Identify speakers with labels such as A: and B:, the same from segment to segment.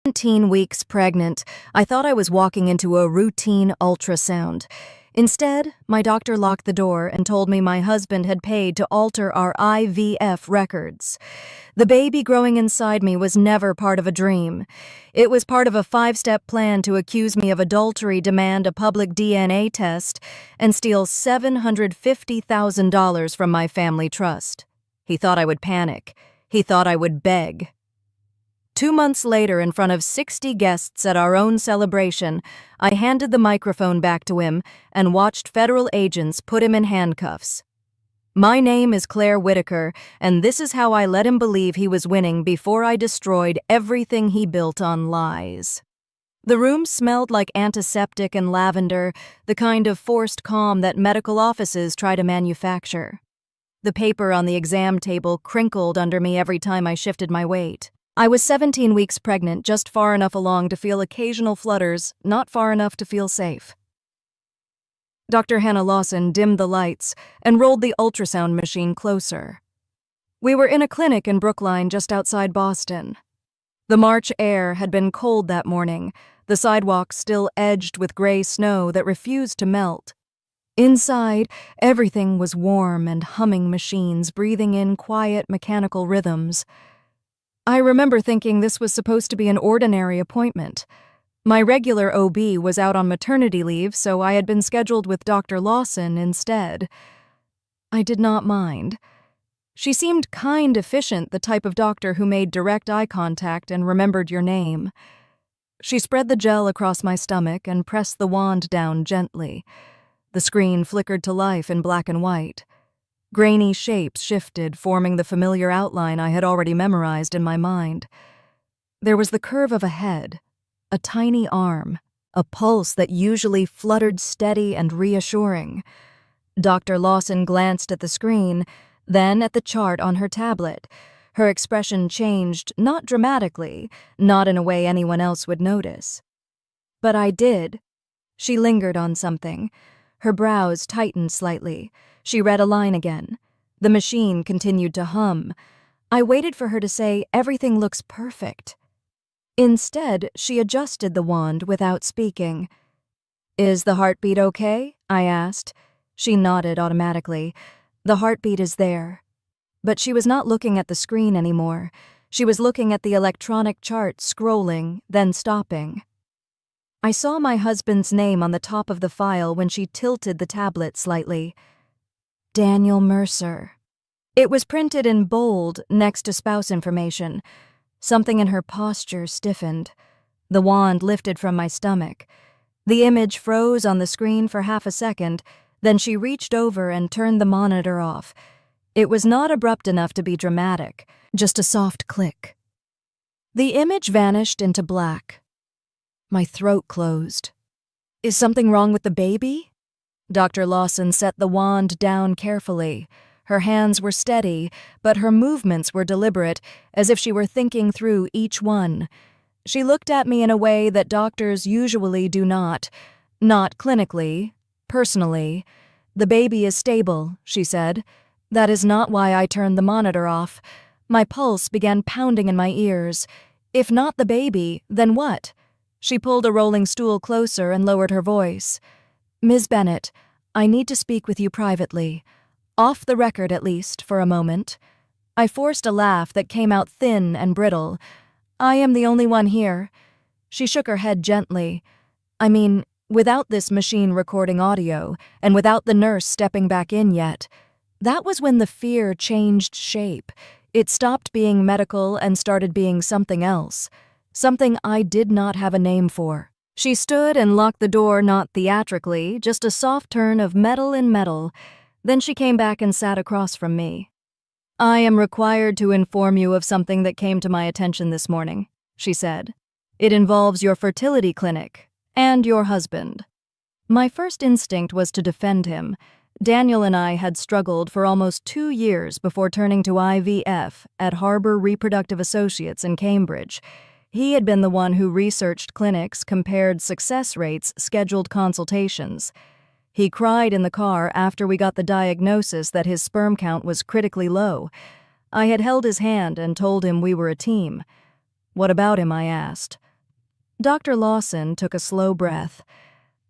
A: 17 weeks pregnant, I thought I was walking into a routine ultrasound. Instead, my doctor locked the door and told me my husband had paid to alter our IVF records. The baby growing inside me was never part of a dream. It was part of a 5-step plan to accuse me of adultery, demand a public DNA test, and steal $750,000 from my family trust. He thought I would panic. He thought I would beg. 2 months later, in front of 60 guests at our own celebration, I handed the microphone back to him and watched federal agents put him in handcuffs. My name is Claire Whitaker, and this is how I let him believe he was winning before I destroyed everything he built on lies. The room smelled like antiseptic and lavender, the kind of forced calm that medical offices try to manufacture. The paper on the exam table crinkled under me every time I shifted my weight. I was 17 weeks pregnant, just far enough along to feel occasional flutters, not far enough to feel safe. Dr. Hannah Lawson dimmed the lights and rolled the ultrasound machine closer. We were in a clinic in Brookline just outside Boston. The March air had been cold that morning, the sidewalks still edged with gray snow that refused to melt. Inside, everything was warm and humming machines breathing in quiet mechanical rhythms. I remember thinking this was supposed to be an ordinary appointment. My regular OB was out on maternity leave, so I had been scheduled with Dr. Lawson instead. I did not mind. She seemed kind, efficient, the type of doctor who made direct eye contact and remembered your name. She spread the gel across my stomach and pressed the wand down gently. The screen flickered to life in black and white. Grainy shapes shifted, forming the familiar outline I had already memorized in my mind. There was the curve of a head, a tiny arm, a pulse that usually fluttered steady and reassuring. Dr. Lawson glanced at the screen, then at the chart on her tablet. Her expression changed, not dramatically, not in a way anyone else would notice. But I did. She lingered on something. Her brows tightened slightly. She read a line again. The machine continued to hum. I waited for her to say, "Everything looks perfect." Instead, she adjusted the wand without speaking. "Is the heartbeat okay?" I asked. She nodded automatically. "The heartbeat is there." But she was not looking at the screen anymore. She was looking at the electronic chart, scrolling, then stopping. I saw my husband's name on the top of the file when she tilted the tablet slightly. Daniel Mercer. It was printed in bold next to spouse information. Something in her posture stiffened. The wand lifted from my stomach. The image froze on the screen for half a second, then she reached over and turned the monitor off. It was not abrupt enough to be dramatic, just a soft click. The image vanished into black. My throat closed. "Is something wrong with the baby?" Dr. Lawson set the wand down carefully. Her hands were steady, but her movements were deliberate, as if she were thinking through each one. She looked at me in a way that doctors usually do not clinically, personally. "The baby is stable," she said. "That is not why I turned the monitor off." My pulse began pounding in my ears. If not the baby, then what? She pulled a rolling stool closer and lowered her voice. "Ms. Bennett, I need to speak with you privately. Off the record, at least, for a moment." I forced a laugh that came out thin and brittle. "I am the only one here." She shook her head gently. "I mean, without this machine recording audio, and without the nurse stepping back in yet." That was when the fear changed shape. It stopped being medical and started being something else. Something I did not have a name for. She stood and locked the door, not theatrically, just a soft turn of metal in metal. Then she came back and sat across from me. "I am required to inform you of something that came to my attention this morning," she said. "It involves your fertility clinic and your husband." My first instinct was to defend him. Daniel and I had struggled for almost 2 years before turning to IVF at Harbor Reproductive Associates in Cambridge. He had been the one who researched clinics, compared success rates, scheduled consultations. He cried in the car after we got the diagnosis that his sperm count was critically low. I had held his hand and told him we were a team. "What about him?" I asked. Dr. Lawson took a slow breath.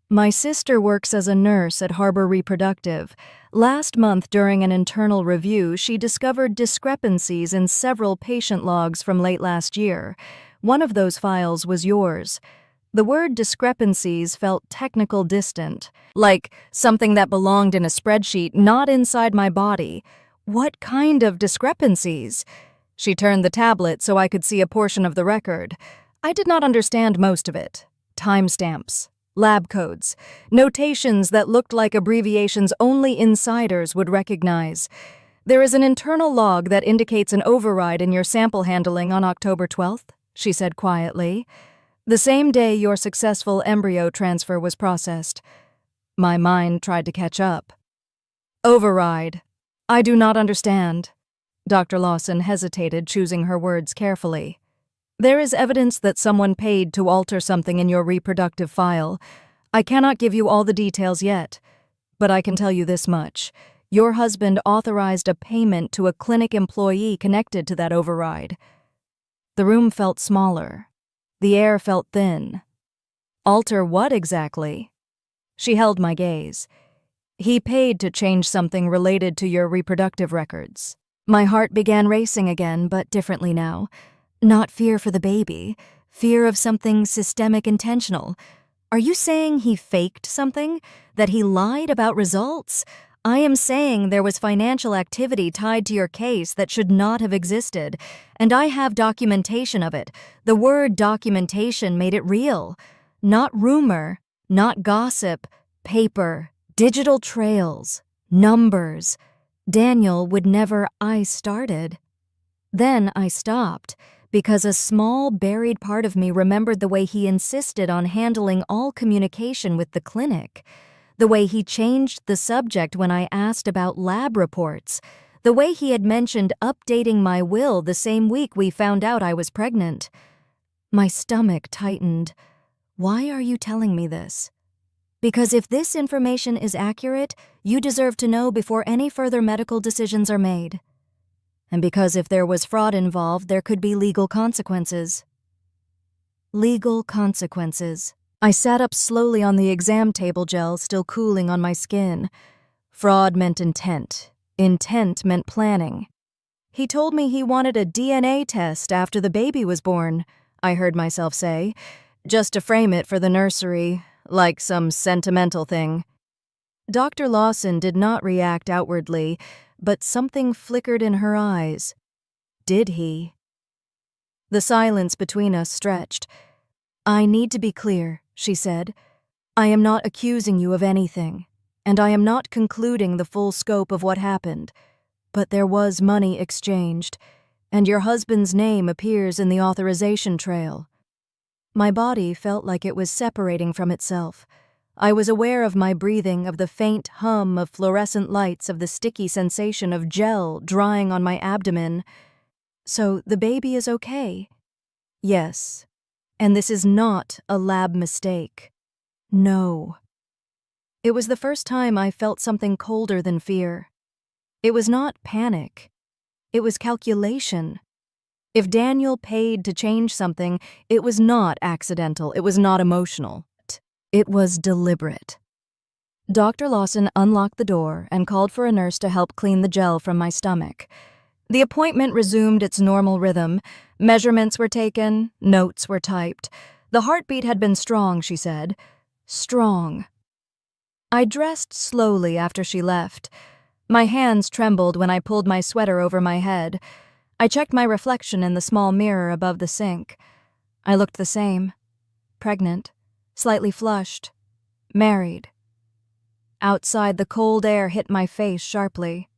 A: My sister works as a nurse at Harbor Reproductive. Last month, during an internal review, she discovered discrepancies in several patient logs from late last year. One of those files was yours. The word discrepancies felt technical distant, like something that belonged in a spreadsheet, not inside my body. What kind of discrepancies? She turned the tablet so I could see a portion of the record. I did not understand most of it. Timestamps, lab codes, notations that looked like abbreviations only insiders would recognize. There is an internal log that indicates an override in your sample handling on October 12th, she said quietly. The same day your successful embryo transfer was processed. My mind tried to catch up. Override. I do not understand. Dr. Lawson hesitated, choosing her words carefully. There is evidence that someone paid to alter something in your reproductive file. I cannot give you all the details yet, but I can tell you this much. Your husband authorized a payment to a clinic employee connected to that override. The room felt smaller. The air felt thin. Alter what exactly? She held my gaze. He paid to change something related to your reproductive records. My heart began racing again, but differently now. Not fear for the baby, fear of something systemic intentional. Are you saying he faked something? That he lied about results? I am saying there was financial activity tied to your case that should not have existed, and I have documentation of it. The word documentation made it real. Not rumor, not gossip, paper, digital trails, numbers. Daniel would never. I started. Then I stopped, because a small, buried part of me remembered the way he insisted on handling all communication with the clinic. The way he changed the subject when I asked about lab reports. The way he had mentioned updating my will the same week we found out I was pregnant. My stomach tightened. Why are you telling me this? Because if this information is accurate, you deserve to know before any further medical decisions are made. And because if there was fraud involved, there could be legal consequences. Legal consequences. I sat up slowly on the exam table gel still cooling on my skin. Fraud meant intent. Intent meant planning. He told me he wanted a DNA test after the baby was born, I heard myself say, just to frame it for the nursery, like some sentimental thing. Dr. Lawson did not react outwardly, but something flickered in her eyes. Did he? The silence between us stretched. I need to be clear, she said. I am not accusing you of anything, and I am not concluding the full scope of what happened, but there was money exchanged, and your husband's name appears in the authorization trail. My body felt like it was separating from itself. I was aware of my breathing, of the faint hum of fluorescent lights, of the sticky sensation of gel drying on my abdomen. So the baby is okay? Yes. And this is not a lab mistake. No. It was the first time I felt something colder than fear. It was not panic. It was calculation. If Daniel paid to change something, it was not accidental. It was not emotional. It was deliberate. Dr. Lawson unlocked the door and called for a nurse to help clean the gel from my stomach. The appointment resumed its normal rhythm. Measurements were taken, notes were typed. The heartbeat had been strong, she said. Strong. I dressed slowly after she left. My hands trembled when I pulled my sweater over my head. I checked my reflection in the small mirror above the sink. I looked the same. Pregnant. Slightly flushed. Married. Outside, the cold air hit my face sharply.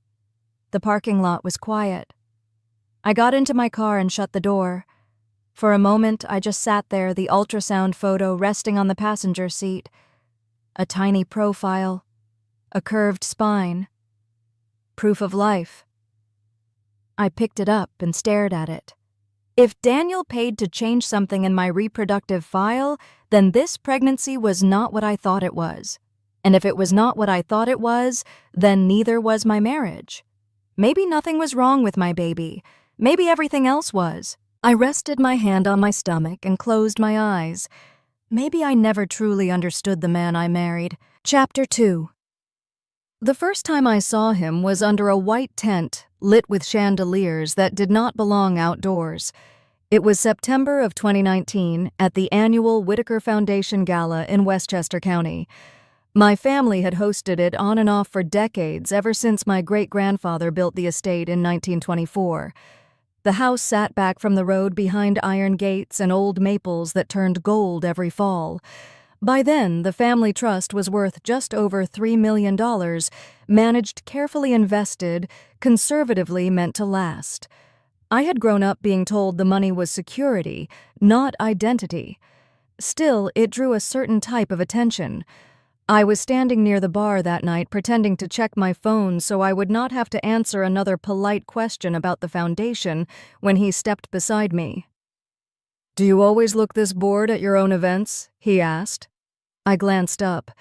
A: The parking lot was quiet. I got into my car and shut the door. For a moment, I just sat there, the ultrasound photo resting on the passenger seat. A tiny profile. A curved spine. Proof of life. I picked it up and stared at it. If Daniel paid to change something in my reproductive file, then this pregnancy was not what I thought it was. And if it was not what I thought it was, then neither was my marriage. Maybe nothing was wrong with my baby. Maybe everything else was. I rested my hand on my stomach and closed my eyes. Maybe I never truly understood the man I married. Chapter 2. The first time I saw him was under a white tent lit with chandeliers that did not belong outdoors. It was September of 2019 at the annual Whitaker Foundation Gala in Westchester County. My family had hosted it on and off for decades, ever since my great-grandfather built the estate in 1924. The house sat back from the road behind iron gates and old maples that turned gold every fall. By then, the family trust was worth just over $3 million, managed, carefully invested, conservatively meant to last. I had grown up being told the money was security, not identity. Still, it drew a certain type of attention. I was standing near the bar that night pretending to check my phone so I would not have to answer another polite question about the foundation when he stepped beside me. "Do you always look this bored at your own events?" he asked. I glanced up.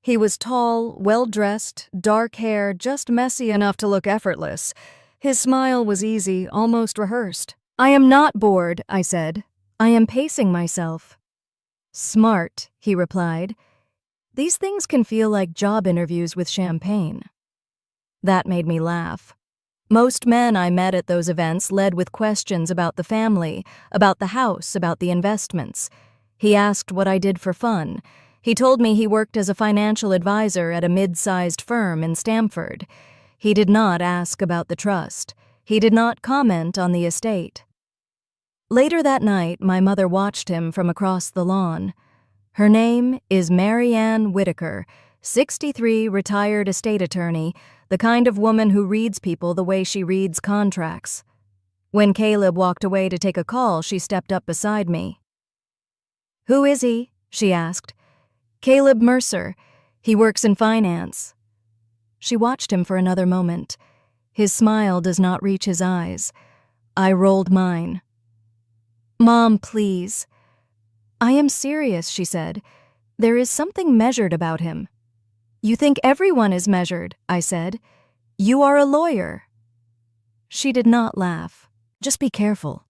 A: He was tall, well-dressed, dark hair, just messy enough to look effortless. His smile was easy, almost rehearsed. "I am not bored," I said. "I am pacing myself." "Smart," he replied. "These things can feel like job interviews with champagne." That made me laugh. Most men I met at those events led with questions about the family, about the house, about the investments. He asked what I did for fun. He told me he worked as a financial advisor at a mid-sized firm in Stamford. He did not ask about the trust. He did not comment on the estate. Later that night, my mother watched him from across the lawn. Her name is Mary Ann Whitaker, 63, retired estate attorney, the kind of woman who reads people the way she reads contracts. When Caleb walked away to take a call, she stepped up beside me. "Who is he?" she asked. "Caleb Mercer. He works in finance." She watched him for another moment. His smile does not reach his eyes. I rolled mine. "Mom, please." "I am serious," she said. "There is something measured about him." "You think everyone is measured," I said. "You are a lawyer." She did not laugh. "Just be careful."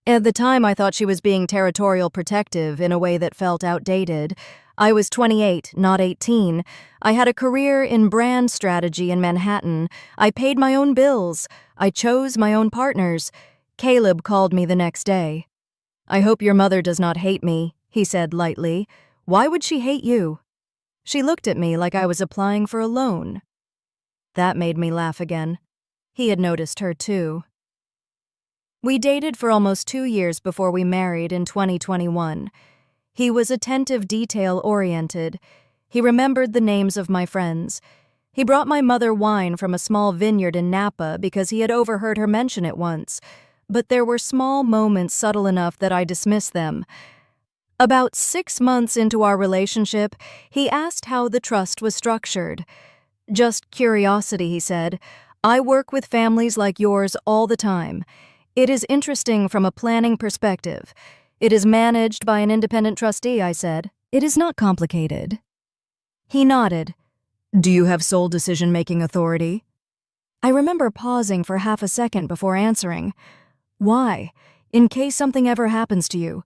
A: At the time, I thought she was being territorial protective in a way that felt outdated. I was 28, not 18. I had a career in brand strategy in Manhattan. I paid my own bills. I chose my own partners. Caleb called me the next day. "I hope your mother does not hate me," he said lightly. "Why would she hate you?" She looked at me like I was applying for a loan. That made me laugh again. He had noticed her too. We dated for almost 2 years before we married in 2021. He was attentive, detail-oriented. He remembered the names of my friends. He brought my mother wine from a small vineyard in Napa because he had overheard her mention it once. But there were small moments subtle enough that I dismissed them. About 6 months into our relationship, he asked how the trust was structured. "Just curiosity," he said. "I work with families like yours all the time. It is interesting from a planning perspective. It is managed by an independent trustee," I said. "It is not complicated." He nodded. "Do you have sole decision-making authority?" I remember pausing for half a second before answering. "Why? In case something ever happens to you.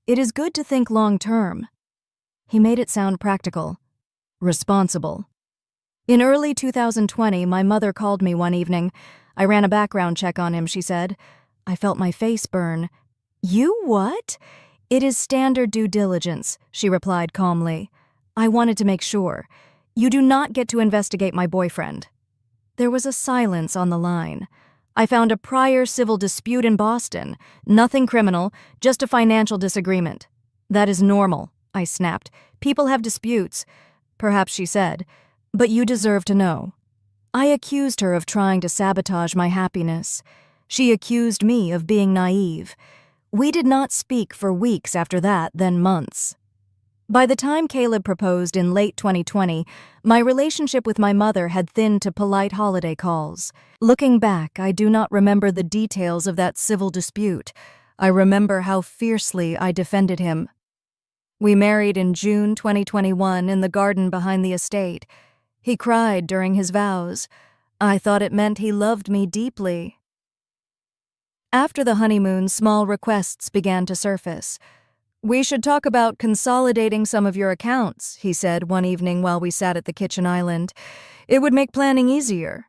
A: It is good to think long-term." He made it sound practical. Responsible. In early 2020, my mother called me one evening. "I ran a background check on him," she said. I felt my face burn. "You what?" "It is standard due diligence," she replied calmly. "I wanted to make sure. You do not get to investigate my boyfriend." There was a silence on the line. "I found a prior civil dispute in Boston. Nothing criminal, just a financial disagreement." "That is normal," I snapped. "People have disputes." "Perhaps," she said, "but you deserve to know." I accused her of trying to sabotage my happiness. She accused me of being naive. We did not speak for weeks after that, then months. By the time Caleb proposed in late 2020, my relationship with my mother had thinned to polite holiday calls. Looking back, I do not remember the details of that civil dispute. I remember how fiercely I defended him. We married in June 2021 in the garden behind the estate. He cried during his vows. I thought it meant he loved me deeply. After the honeymoon, small requests began to surface. "We should talk about consolidating some of your accounts," he said one evening while we sat at the kitchen island. "It would make planning easier."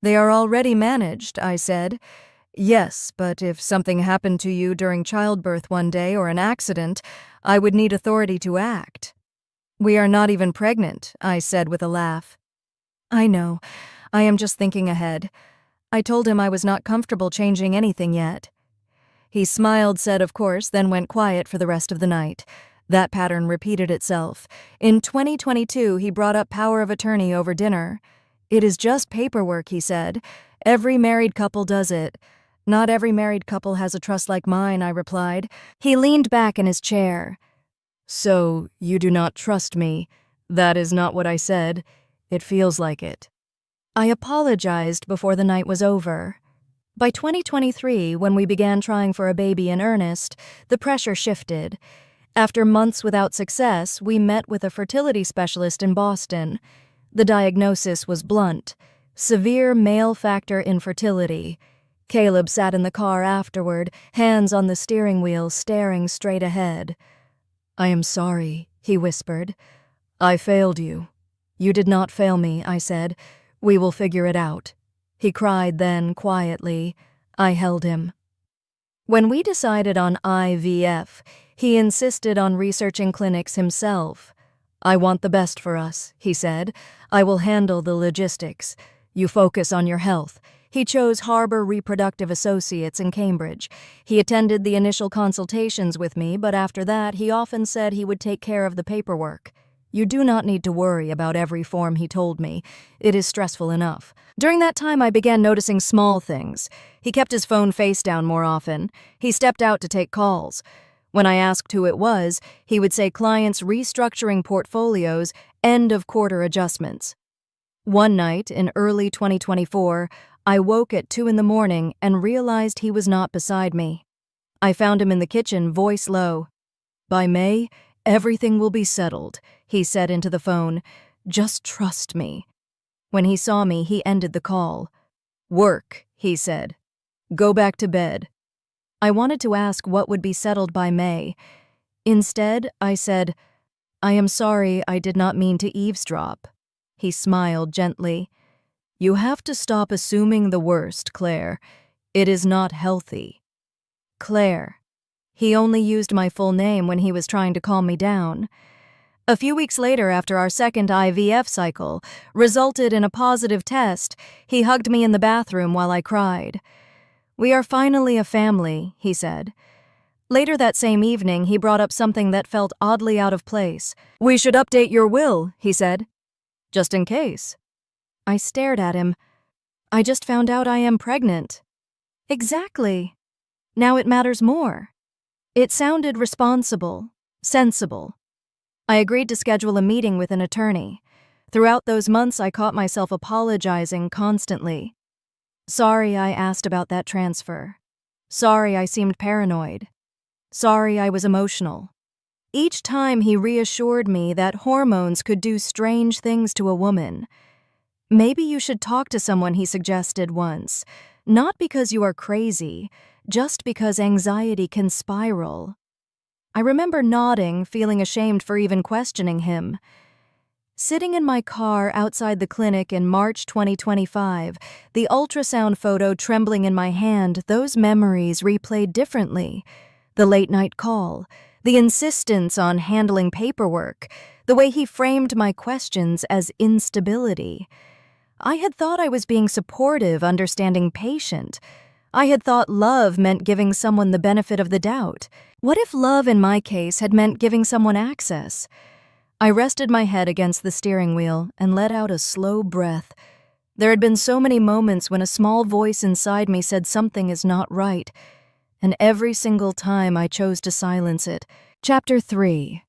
A: "They are already managed," I said. "Yes, but if something happened to you during childbirth one day or an accident, I would need authority to act." "We are not even pregnant," I said with a laugh. "I know. I am just thinking ahead." I told him I was not comfortable changing anything yet. He smiled, said of course, then went quiet for the rest of the night. That pattern repeated itself. In 2022, he brought up power of attorney over dinner. "It is just paperwork," he said. "Every married couple does it." "Not every married couple has a trust like mine," I replied. He leaned back in his chair. "So, you do not trust me?" "That is not what I said. It feels like it." I apologized before the night was over. By 2023, when we began trying for a baby in earnest, the pressure shifted. After months without success, we met with a fertility specialist in Boston. The diagnosis was blunt: severe male factor infertility. Caleb sat in the car afterward, hands on the steering wheel, staring straight ahead. "I am sorry," he whispered. "I failed you." "You did not fail me," I said. "We will figure it out." He cried then, quietly. I held him. When we decided on IVF, he insisted on researching clinics himself. "I want the best for us," he said. "I will handle the logistics. You focus on your health." He chose Harbor Reproductive Associates in Cambridge. He attended the initial consultations with me, but after that he often said he would take care of the paperwork. "You do not need to worry about every form," he told me. "It is stressful enough." During that time, I began noticing small things. He kept his phone face down more often. He stepped out to take calls. When I asked who it was, he would say clients restructuring portfolios, end-of-quarter adjustments. One night, in early 2024, I woke at 2 a.m. and realized he was not beside me. I found him in the kitchen, voice low. "By May, everything will be settled," he said into the phone. "Just trust me." When he saw me, he ended the call. "Work," he said. "Go back to bed." I wanted to ask what would be settled by May. Instead, I said, "I am sorry, I did not mean to eavesdrop." He smiled gently. "You have to stop assuming the worst, Claire. It is not healthy." Claire. He only used my full name when he was trying to calm me down. A few weeks later, after our second IVF cycle resulted in a positive test, he hugged me in the bathroom while I cried. "We are finally a family," he said. Later that same evening, he brought up something that felt oddly out of place. "We should update your will," he said. "Just in case." I stared at him. "I just found out I am pregnant." "Exactly. Now it matters more." It sounded responsible, sensible. I agreed to schedule a meeting with an attorney. Throughout those months, I caught myself apologizing constantly. "Sorry I asked about that transfer. Sorry I seemed paranoid. Sorry I was emotional." Each time he reassured me that hormones could do strange things to a woman. "Maybe you should talk to someone," he suggested once. "Not because you are crazy, just because anxiety can spiral." I remember nodding, feeling ashamed for even questioning him. Sitting in my car outside the clinic in March 2025, the ultrasound photo trembling in my hand, those memories replayed differently. The late-night call, the insistence on handling paperwork, the way he framed my questions as instability. I had thought I was being supportive, understanding, patient. I had thought love meant giving someone the benefit of the doubt. What if love in my case had meant giving someone access? I rested my head against the steering wheel and let out a slow breath. There had been so many moments when a small voice inside me said something is not right, and every single time I chose to silence it. Chapter 3.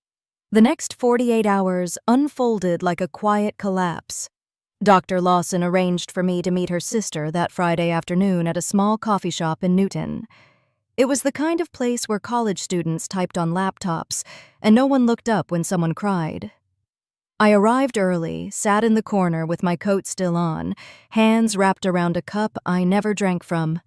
A: The next 48 hours unfolded like a quiet collapse. Dr. Lawson arranged for me to meet her sister that Friday afternoon at a small coffee shop in Newton. It was the kind of place where college students typed on laptops, and no one looked up when someone cried. I arrived early, sat in the corner with my coat still on, hands wrapped around a cup I never drank from.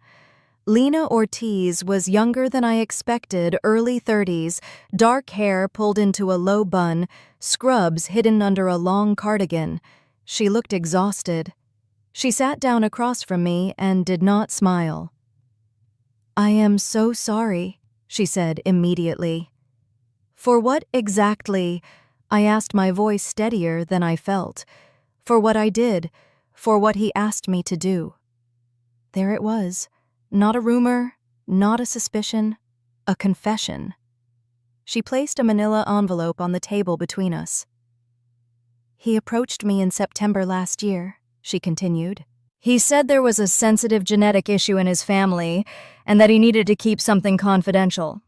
A: Lena Ortiz was younger than I expected, early 30s, dark hair pulled into a low bun, scrubs hidden under a long cardigan. She looked exhausted. She sat down across from me and did not smile. "I am so sorry," she said immediately. "For what exactly?" I asked, my voice steadier than I felt. "For what I did, for what he asked me to do." There it was. Not a rumor, not a suspicion, a confession. She placed a manila envelope on the table between us. "He approached me in September last year," she continued. "He said there was a sensitive genetic issue in his family and that he needed to keep something confidential.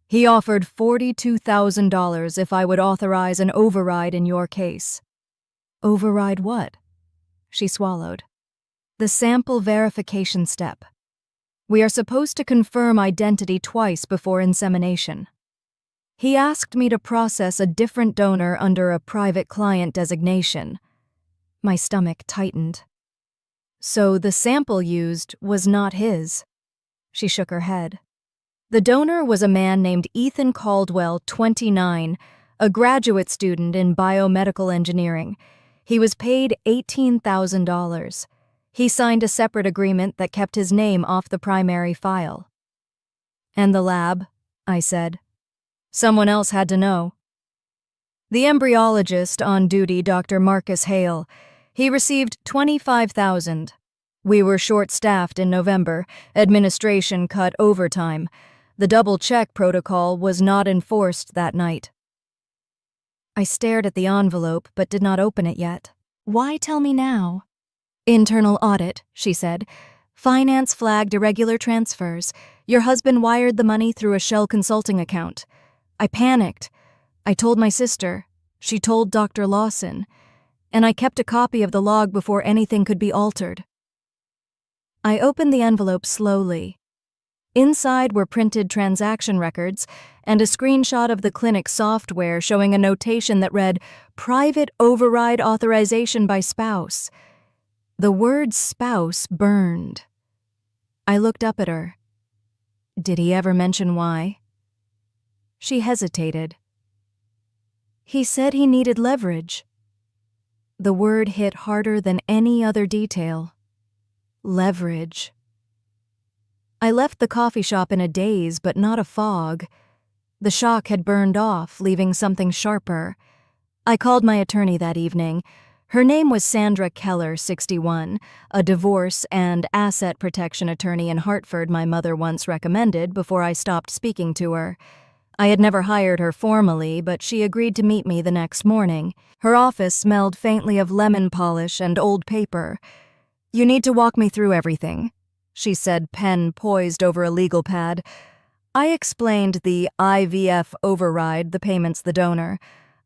A: He offered $42,000 if I would authorize an override in your case." "Override what?" She swallowed. "The sample verification step. We are supposed to confirm identity twice before insemination. He asked me to process a different donor under a private client designation." My stomach tightened. "So the sample used was not his?" She shook her head. "The donor was a man named Ethan Caldwell, 29, a graduate student in biomedical engineering. He was paid $18,000. He signed a separate agreement that kept his name off the primary file." "And the lab?" I said. "Someone else had to know." "The embryologist on duty, Dr. Marcus Hale. He received $25,000. We were short-staffed in November. Administration cut overtime. The double-check protocol was not enforced that night." I stared at the envelope but did not open it yet. "Why tell me now?" "Internal audit," she said. "Finance flagged irregular transfers. Your husband wired the money through a shell consulting account. I panicked. I told my sister. She told Dr. Lawson. And I kept a copy of the log before anything could be altered." I opened the envelope slowly. Inside were printed transaction records and a screenshot of the clinic software showing a notation that read, "Private override authorization by spouse." The word spouse burned. I looked up at her. "Did he ever mention why?" She hesitated. "He said he needed leverage." The word hit harder than any other detail. Leverage. I left the coffee shop in a daze, but not a fog. The shock had burned off, leaving something sharper. I called my attorney that evening. Her name was Sandra Keller, 61, a divorce and asset protection attorney in Hartford my mother once recommended before I stopped speaking to her. I had never hired her formally, but she agreed to meet me the next morning. Her office smelled faintly of lemon polish and old paper. "You need to walk me through everything," she said, pen poised over a legal pad. I explained the IVF override, the payments the donor.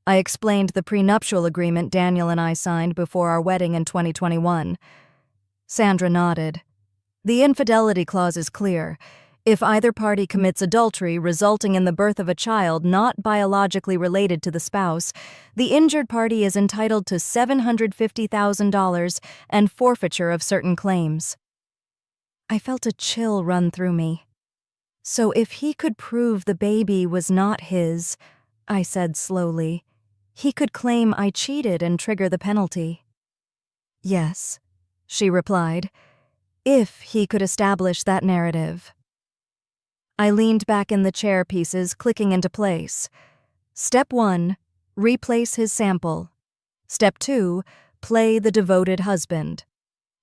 A: I explained the prenuptial agreement Daniel and I signed before our wedding in 2021. Sandra nodded. "The infidelity clause is clear. If either party commits adultery resulting in the birth of a child not biologically related to the spouse, the injured party is entitled to $750,000 and forfeiture of certain claims." I felt a chill run through me. "So if he could prove the baby was not his," I said slowly, "he could claim I cheated and trigger the penalty." "Yes," she replied, "if he could establish that narrative." I leaned back in the chair pieces, clicking into place. Step 1, replace his sample. Step 2, play the devoted husband.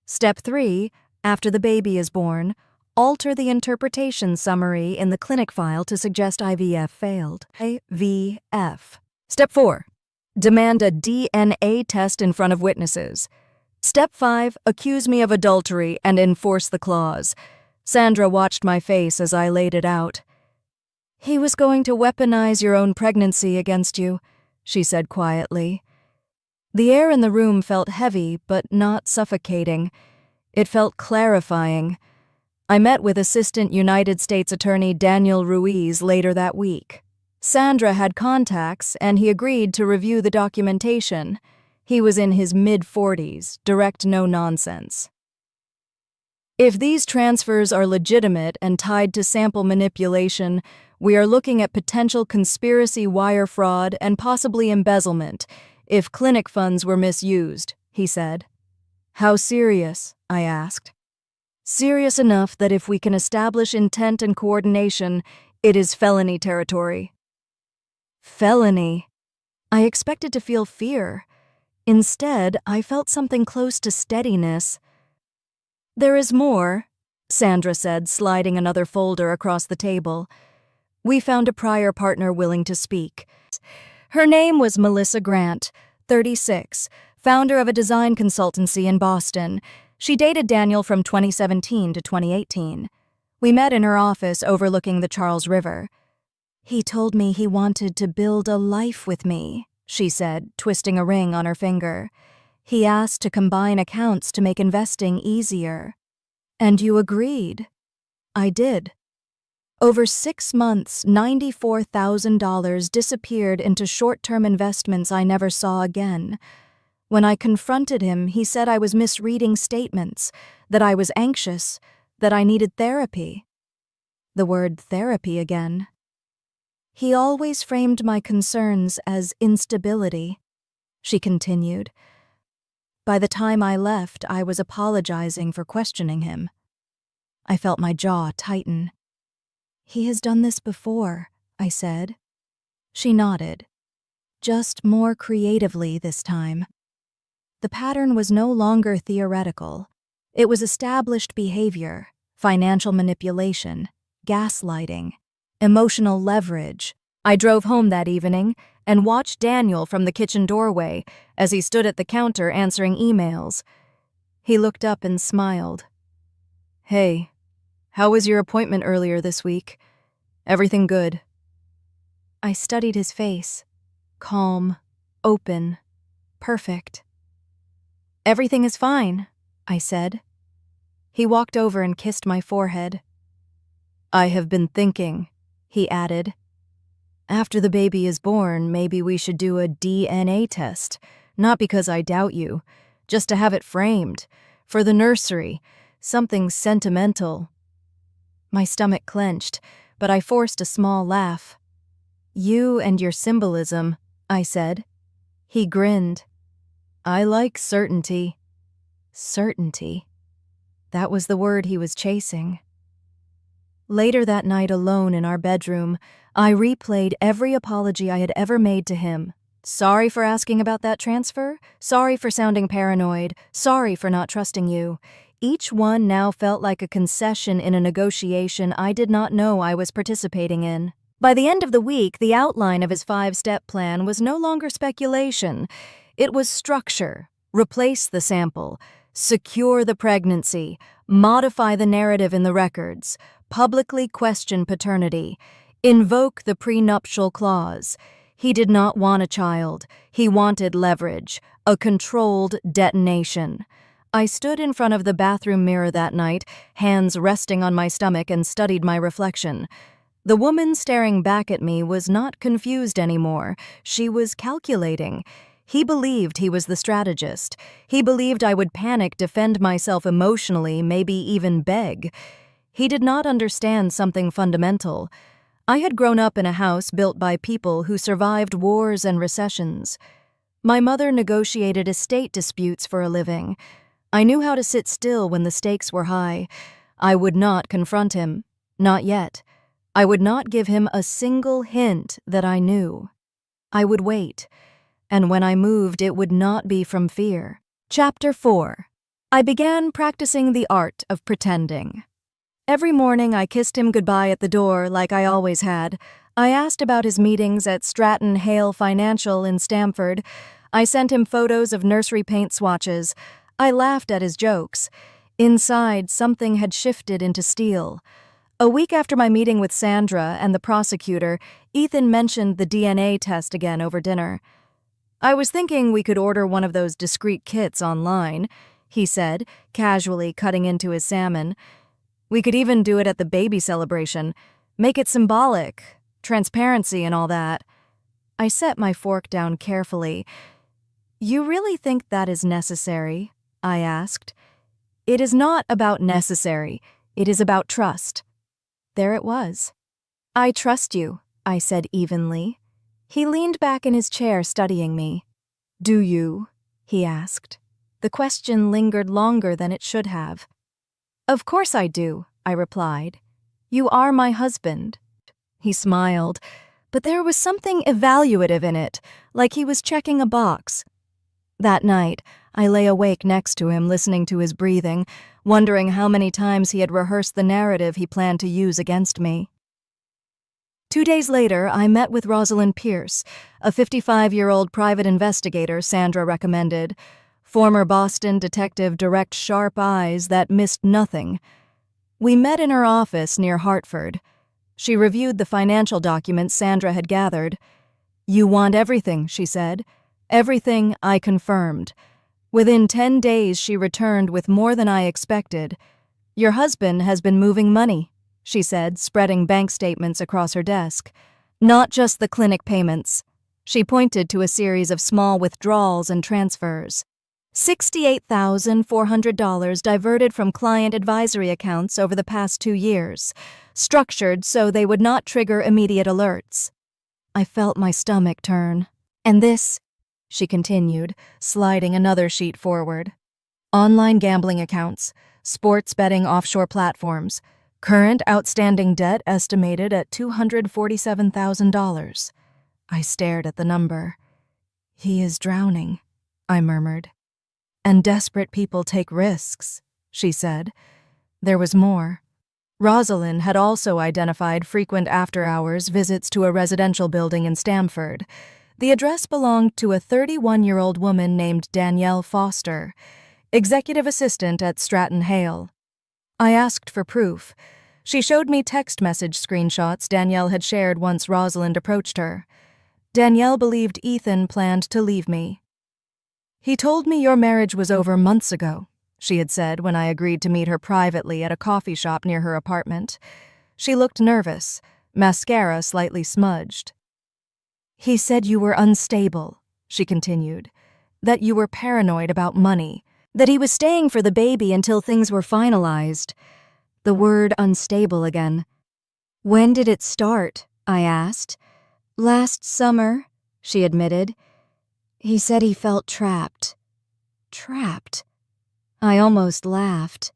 A: Step 3, after the baby is born, alter the interpretation summary in the clinic file to suggest IVF failed. IVF. Step 4, demand a DNA test in front of witnesses. Step 5, accuse me of adultery and enforce the clause. Sandra watched my face as I laid it out. "He was going to weaponize your own pregnancy against you," she said quietly. The air in the room felt heavy, but not suffocating. It felt clarifying. I met with Assistant United States Attorney Daniel Ruiz later that week. Sandra had contacts, and he agreed to review the documentation. He was in his mid-40s, direct no-nonsense. If these transfers are legitimate and tied to sample manipulation, we are looking at potential conspiracy, wire fraud, and possibly embezzlement if clinic funds were misused, he said. How serious? I asked. Serious enough that if we can establish intent and coordination, it is felony territory. Felony? I expected to feel fear. Instead, I felt something close to steadiness. There is more, Sandra said, sliding another folder across the table. We found a prior partner willing to speak. Her name was Melissa Grant, 36, founder of a design consultancy in Boston. She dated Daniel from 2017 to 2018. We met in her office overlooking the Charles River. He told me he wanted to build a life with me, she said, twisting a ring on her finger. He asked to combine accounts to make investing easier. And you agreed? I did. Over 6 months, $94,000 disappeared into short-term investments I never saw again. When I confronted him, he said I was misreading statements, that I was anxious, that I needed therapy. The word therapy again. He always framed my concerns as instability, she continued. By the time I left, I was apologizing for questioning him. I felt my jaw tighten. He has done this before, I said. She nodded. Just more creatively this time. The pattern was no longer theoretical. It was established behavior, financial manipulation, gaslighting, emotional leverage. I drove home that evening and watched Daniel from the kitchen doorway as he stood at the counter answering emails. He looked up and smiled. Hey, how was your appointment earlier this week? Everything good? I studied his face. Calm, open, perfect. Everything is fine, I said. He walked over and kissed my forehead. I have been thinking, he added. After the baby is born, maybe we should do a DNA test. Not because I doubt you, just to have it framed. For the nursery, something sentimental. My stomach clenched, but I forced a small laugh. You and your symbolism, I said. He grinned. I like certainty. Certainty. That was the word he was chasing. Later that night, alone in our bedroom, I replayed every apology I had ever made to him. Sorry for asking about that transfer. Sorry for sounding paranoid. Sorry for not trusting you. Each one now felt like a concession in a negotiation I did not know I was participating in. By the end of the week, the outline of his 5-step plan was no longer speculation. It was structure. Replace the sample. Secure the pregnancy. Modify the narrative in the records. Publicly question paternity. Invoke the prenuptial clause. He did not want a child. He wanted leverage. A controlled detonation. I stood in front of the bathroom mirror that night, hands resting on my stomach, and studied my reflection. The woman staring back at me was not confused anymore. She was calculating. He believed he was the strategist. He believed I would panic, defend myself emotionally, maybe even beg. He did not understand something fundamental. I had grown up in a house built by people who survived wars and recessions. My mother negotiated estate disputes for a living. I knew how to sit still when the stakes were high. I would not confront him. Not yet. I would not give him a single hint that I knew. I would wait. And when I moved, it would not be from fear. Chapter 4. I began practicing the art of pretending. Every morning I kissed him goodbye at the door like I always had. I asked about his meetings at Stratton Hale Financial in Stamford. I sent him photos of nursery paint swatches. I laughed at his jokes. Inside, something had shifted into steel. A week after my meeting with Sandra and the prosecutor, Ethan mentioned the DNA test again over dinner. I was thinking we could order one of those discreet kits online, he said, casually cutting into his salmon. We could even do it at the baby celebration. Make it symbolic, transparency and all that. I set my fork down carefully. You really think that is necessary? I asked. It is not about necessary. It is about trust. There it was. I trust you, I said evenly. He leaned back in his chair studying me. Do you? He asked. The question lingered longer than it should have. Of course I do, I replied. You are my husband. He smiled, but there was something evaluative in it, like he was checking a box. That night, I lay awake next to him, listening to his breathing, wondering how many times he had rehearsed the narrative he planned to use against me. 2 days later, I met with Rosalind Pierce, a 55-year-old private investigator Sandra recommended. Former Boston detective, direct, sharp eyes that missed nothing. We met in her office near Hartford. She reviewed the financial documents Sandra had gathered. You want everything, she said. Everything, I confirmed. Within 10 days, she returned with more than I expected. Your husband has been moving money, she said, spreading bank statements across her desk. Not just the clinic payments. She pointed to a series of small withdrawals and transfers. $68,400 diverted from client advisory accounts over the past 2 years, structured so they would not trigger immediate alerts. I felt my stomach turn. And this, she continued, sliding another sheet forward. Online gambling accounts, sports betting offshore platforms, current outstanding debt estimated at $247,000. I stared at the number. He is drowning, I murmured. And desperate people take risks, she said. There was more. Rosalind had also identified frequent after-hours visits to a residential building in Stamford. The address belonged to a 31-year-old woman named Danielle Foster, executive assistant at Stratton Hale. I asked for proof. She showed me text message screenshots Danielle had shared once Rosalind approached her. Danielle believed Ethan planned to leave me. He told me your marriage was over months ago, she had said when I agreed to meet her privately at a coffee shop near her apartment. She looked nervous, mascara slightly smudged. He said you were unstable, she continued, that you were paranoid about money, that he was staying for the baby until things were finalized. The word unstable again. When did it start? I asked. Last summer, she admitted. He said he felt trapped. Trapped? I almost laughed.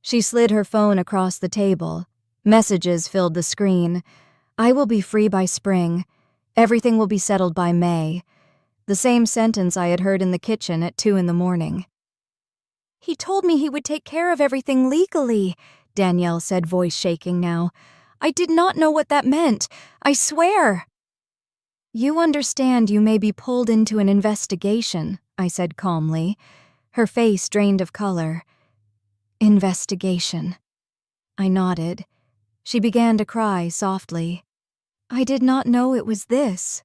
A: She slid her phone across the table. Messages filled the screen. I will be free by spring. Everything will be settled by May. The same sentence I had heard in the kitchen at 2 a.m. He told me he would take care of everything legally, Danielle said, voice shaking now. I did not know what that meant. I swear. You understand you may be pulled into an investigation, I said calmly. Her face drained of color. Investigation. I nodded. She began to cry softly. I did not know it was this.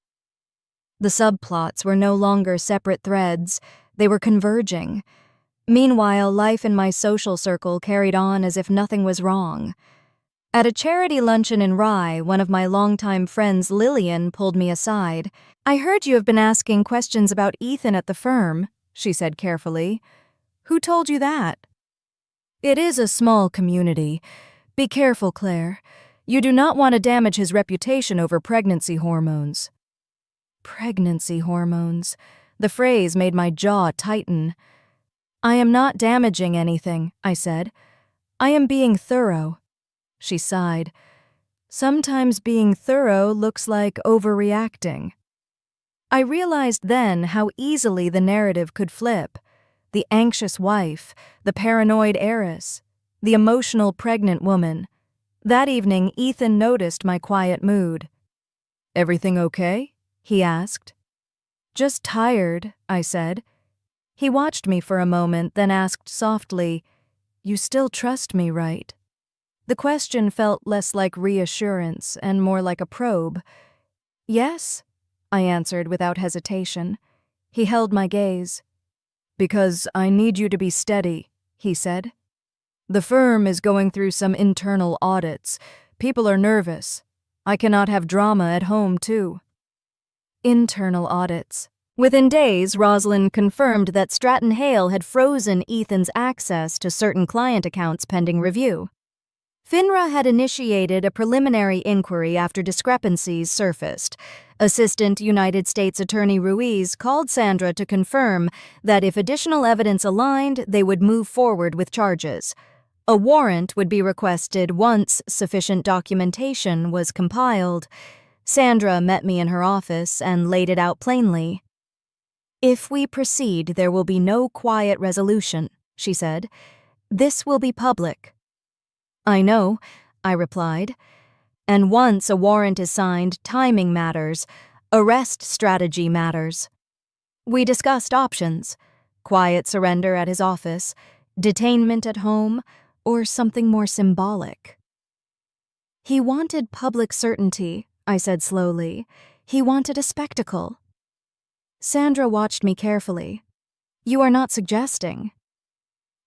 A: The subplots were no longer separate threads. They were converging. Meanwhile, life in my social circle carried on as if nothing was wrong. At a charity luncheon in Rye, one of my longtime friends, Lillian, pulled me aside. I heard you have been asking questions about Ethan at the firm, she said carefully. Who told you that? It is a small community. Be careful, Claire. You do not want to damage his reputation over pregnancy hormones. Pregnancy hormones. The phrase made my jaw tighten. I am not damaging anything, I said. I am being thorough. She sighed. Sometimes being thorough looks like overreacting. I realized then how easily the narrative could flip. The anxious wife, the paranoid heiress, the emotional pregnant woman. That evening, Ethan noticed my quiet mood. Everything okay? He asked. Just tired, I said. He watched me for a moment, then asked softly, You still trust me, right? The question felt less like reassurance and more like a probe. Yes, I answered without hesitation. He held my gaze. Because I need you to be steady, he said. The firm is going through some internal audits. People are nervous. I cannot have drama at home, too. Internal audits. Within days, Rosalind confirmed that Stratton Hale had frozen Ethan's access to certain client accounts pending review. FINRA had initiated a preliminary inquiry after discrepancies surfaced. Assistant United States Attorney Ruiz called Sandra to confirm that if additional evidence aligned, they would move forward with charges. A warrant would be requested once sufficient documentation was compiled. Sandra met me in her office and laid it out plainly. "If we proceed, there will be no quiet resolution," she said. "This will be public." "I know," I replied. "And once a warrant is signed, timing matters. Arrest strategy matters." We discussed options: quiet surrender at his office, detainment at home, or something more symbolic. "He wanted public certainty," I said slowly. "He wanted a spectacle." Sandra watched me carefully. "You are not suggesting."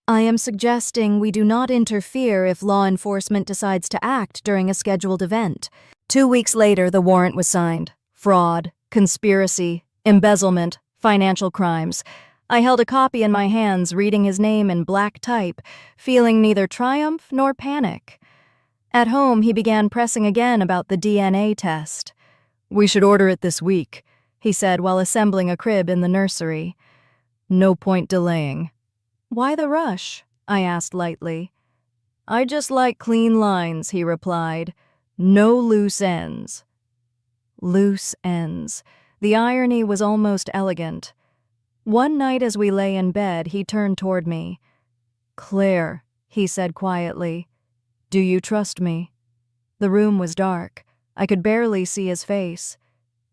A: "I am suggesting we do not interfere if law enforcement decides to act during a scheduled event." 2 weeks later, the warrant was signed. Fraud, conspiracy, embezzlement, financial crimes. I held a copy in my hands, reading his name in black type, feeling neither triumph nor panic. At home, he began pressing again about the DNA test. "We should order it this week," he said while assembling a crib in the nursery. "No point delaying." "Why the rush?" I asked lightly. "I just like clean lines," he replied. "No loose ends." Loose ends. The irony was almost elegant. One night as we lay in bed, he turned toward me. "Claire," he said quietly, "do you trust me?" The room was dark. I could barely see his face.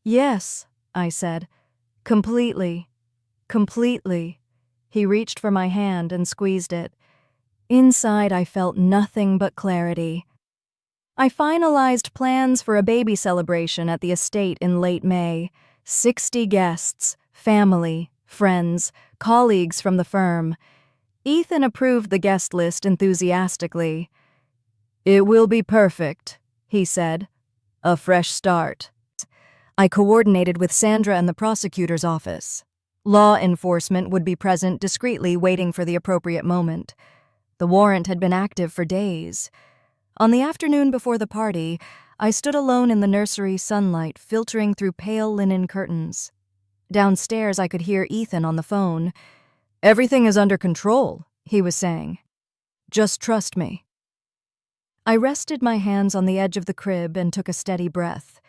A: "Yes," I said. "Completely. Completely." He reached for my hand and squeezed it. Inside, I felt nothing but clarity. I finalized plans for a baby celebration at the estate in late May. 60 guests, family, friends, colleagues from the firm. Ethan approved the guest list enthusiastically. "It will be perfect," he said. "A fresh start." I coordinated with Sandra and the prosecutor's office. Law enforcement would be present discreetly, waiting for the appropriate moment. The warrant had been active for days. On the afternoon before the party, I stood alone in the nursery sunlight, filtering through pale linen curtains. Downstairs, I could hear Ethan on the phone. "Everything is under control," he was saying. "Just trust me." I rested my hands on the edge of the crib and took a steady breath.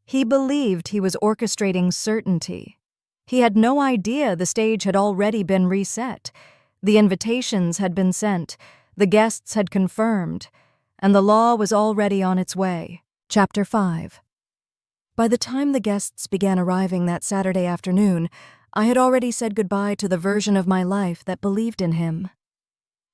A: He believed he was orchestrating certainty. He had no idea the stage had already been reset. The invitations had been sent, the guests had confirmed, and the law was already on its way. Chapter 5. By the time the guests began arriving that Saturday afternoon, I had already said goodbye to the version of my life that believed in him.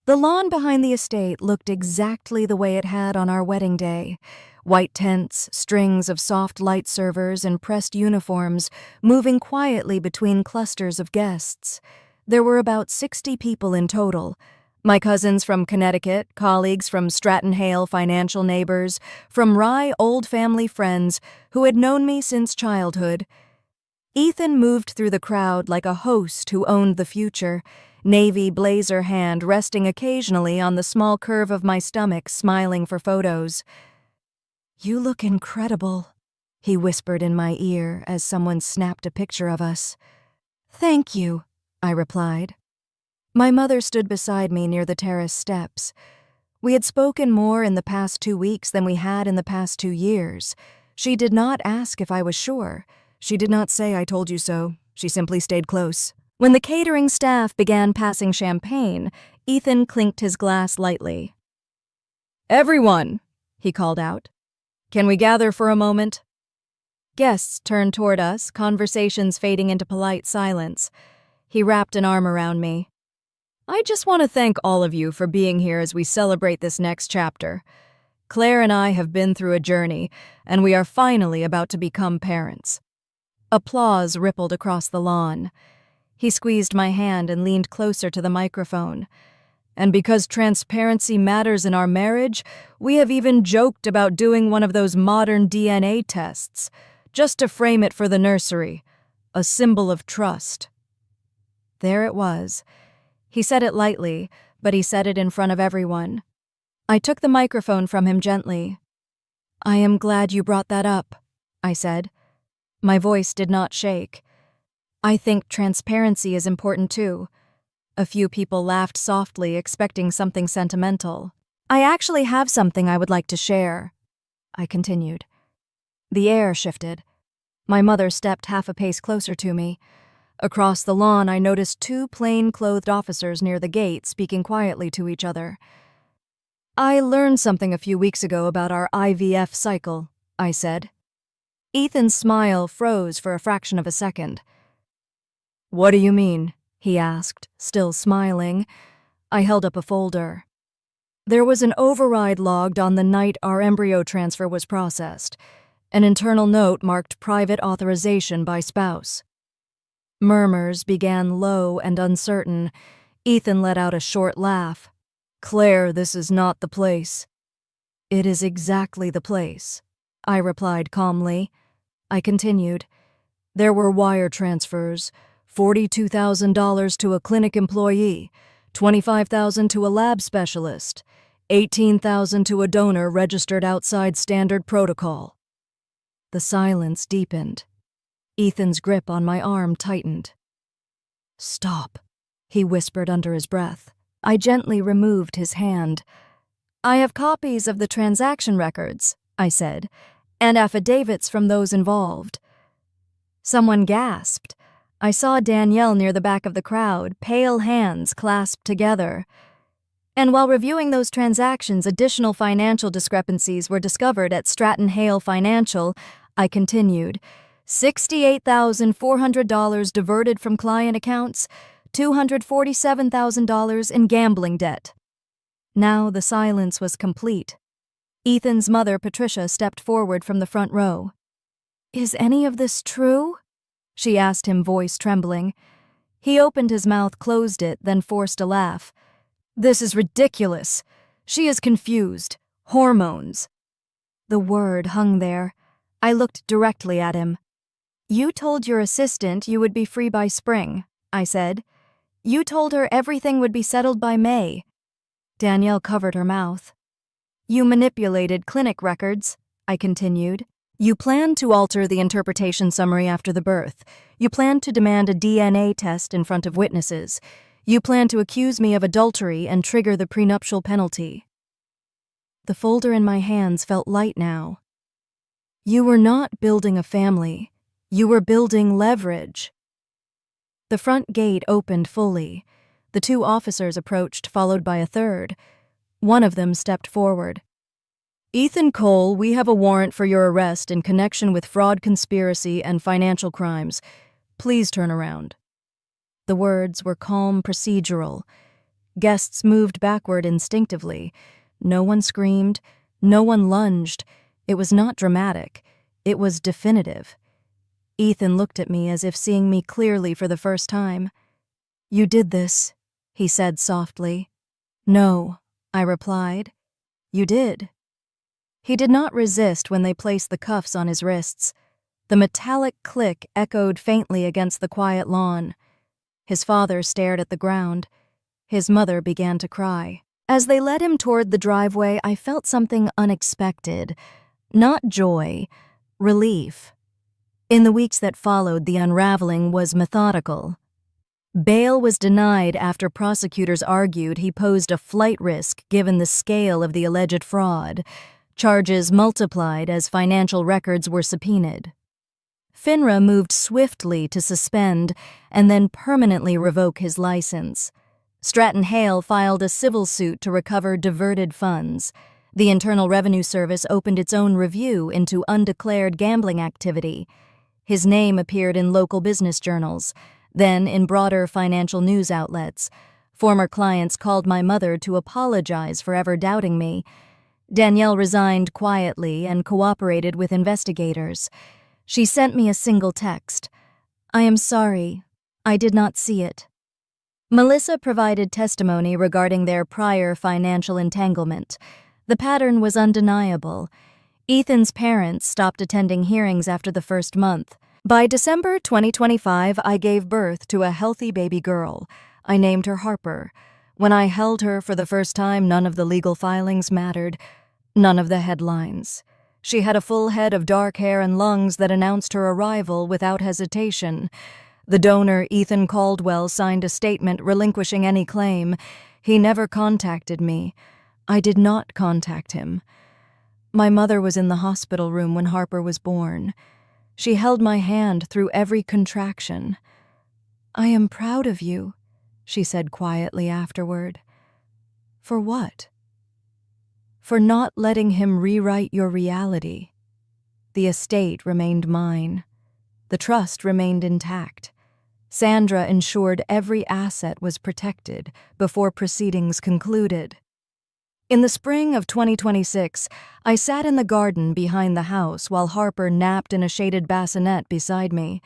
A: The lawn behind the estate looked exactly the way it had on our wedding day. White tents, strings of soft light servers in pressed uniforms, moving quietly between clusters of guests. There were about 60 people in total. My cousins from Connecticut, colleagues from Stratton Hale, financial neighbors, from Rye, old family friends who had known me since childhood. Ethan moved through the crowd like a host who owned the future, navy blazer hand resting occasionally on the small curve of my stomach, smiling for photos. "You look incredible," he whispered in my ear as someone snapped a picture of us. "Thank you," I replied. My mother stood beside me near the terrace steps. We had spoken more in the past 2 weeks than we had in the past 2 years. She did not ask if I was sure. She did not say "I told you so." She simply stayed close. When the catering staff began passing champagne, Ethan clinked his glass lightly. "Everyone," he called out. "Can we gather for a moment?" Guests turned toward us, conversations fading into polite silence. He wrapped an arm around me. "I just want to thank all of you for being here as we celebrate this next chapter. Claire and I have been through a journey, and we are finally about to become parents." Applause rippled across the lawn. He squeezed my hand and leaned closer to the microphone. "And because transparency matters in our marriage, we have even joked about doing one of those modern DNA tests, just to frame it for the nursery. a symbol of trust." There it was. He said it lightly, but he said it in front of everyone. I took the microphone from him gently. "I am glad you brought that up," I said. My voice did not shake. "I think transparency is important too." A few people laughed softly, expecting something sentimental. "I actually have something I would like to share," I continued. The air shifted. My mother stepped half a pace closer to me. Across the lawn, I noticed two plain-clothed officers near the gate speaking quietly to each other. "I learned something a few weeks ago about our IVF cycle," I said. Ethan's smile froze for a fraction of a second. "What do you mean?" he asked, still smiling. I held up a folder. There was an override logged on the night our embryo transfer was processed. An internal note marked private authorization by spouse. Murmurs began low and uncertain. Ethan let out a short laugh. "Claire, this is not the place." "It is exactly the place," I replied calmly. I continued. "There were wire transfers, $42,000 to a clinic employee, $25,000 to a lab specialist, $18,000 to a donor registered outside standard protocol." The silence deepened. Ethan's grip on my arm tightened. "Stop," he whispered under his breath. I gently removed his hand. "I have copies of the transaction records," I said, "and affidavits from those involved." Someone gasped. I saw Danielle near the back of the crowd, pale hands clasped together. "And while reviewing those transactions, additional financial discrepancies were discovered at Stratton Hale Financial," I continued. $68,400 diverted from client accounts, $247,000 in gambling debt. Now the silence was complete. Ethan's mother, Patricia, stepped forward from the front row. "Is any of this true?" she asked him, voice trembling. He opened his mouth, closed it, then forced a laugh. "This is ridiculous. She is confused. Hormones." The word hung there. I looked directly at him. "You told your assistant you would be free by spring," I said. "You told her everything would be settled by May." Danielle covered her mouth. "You manipulated clinic records," I continued. "You planned to alter the interpretation summary after the birth. You planned to demand a DNA test in front of witnesses. You planned to accuse me of adultery and trigger the prenuptial penalty." The folder in my hands felt light now. "You were not building a family. You were building leverage." The front gate opened fully. The two officers approached, followed by a third. One of them stepped forward. "Ethan Cole, we have a warrant for your arrest in connection with fraud conspiracy and financial crimes. Please turn around." The words were calm, procedural. Guests moved backward instinctively. No one screamed. No one lunged. It was not dramatic. It was definitive. Ethan looked at me as if seeing me clearly for the first time. "You did this," he said softly. "No," I replied. "You did." He did not resist when they placed the cuffs on his wrists. The metallic click echoed faintly against the quiet lawn. His father stared at the ground. His mother began to cry. As they led him toward the driveway, I felt something unexpected. Not joy, relief. In the weeks that followed, the unraveling was methodical. Bail was denied after prosecutors argued he posed a flight risk given the scale of the alleged fraud. Charges multiplied as financial records were subpoenaed. FINRA moved swiftly to suspend and then permanently revoke his license. Stratton Hale filed a civil suit to recover diverted funds. The Internal Revenue Service opened its own review into undeclared gambling activity. His name appeared in local business journals, then in broader financial news outlets. Former clients called my mother to apologize for ever doubting me. Danielle resigned quietly and cooperated with investigators. She sent me a single text. "I am sorry. I did not see it." Melissa provided testimony regarding their prior financial entanglement. The pattern was undeniable. Ethan's parents stopped attending hearings after the first month. By December 2025, I gave birth to a healthy baby girl. I named her Harper. When I held her for the first time, none of the legal filings mattered, none of the headlines. She had a full head of dark hair and lungs that announced her arrival without hesitation. The donor, Ethan Caldwell, signed a statement relinquishing any claim. He never contacted me. I did not contact him. My mother was in the hospital room when Harper was born. She held my hand through every contraction. "I am proud of you," she said quietly afterward. "For what?" "For not letting him rewrite your reality." The estate remained mine. The trust remained intact. Sandra ensured every asset was protected before proceedings concluded. In the spring of 2026, I sat in the garden behind the house while Harper napped in a shaded bassinet beside me.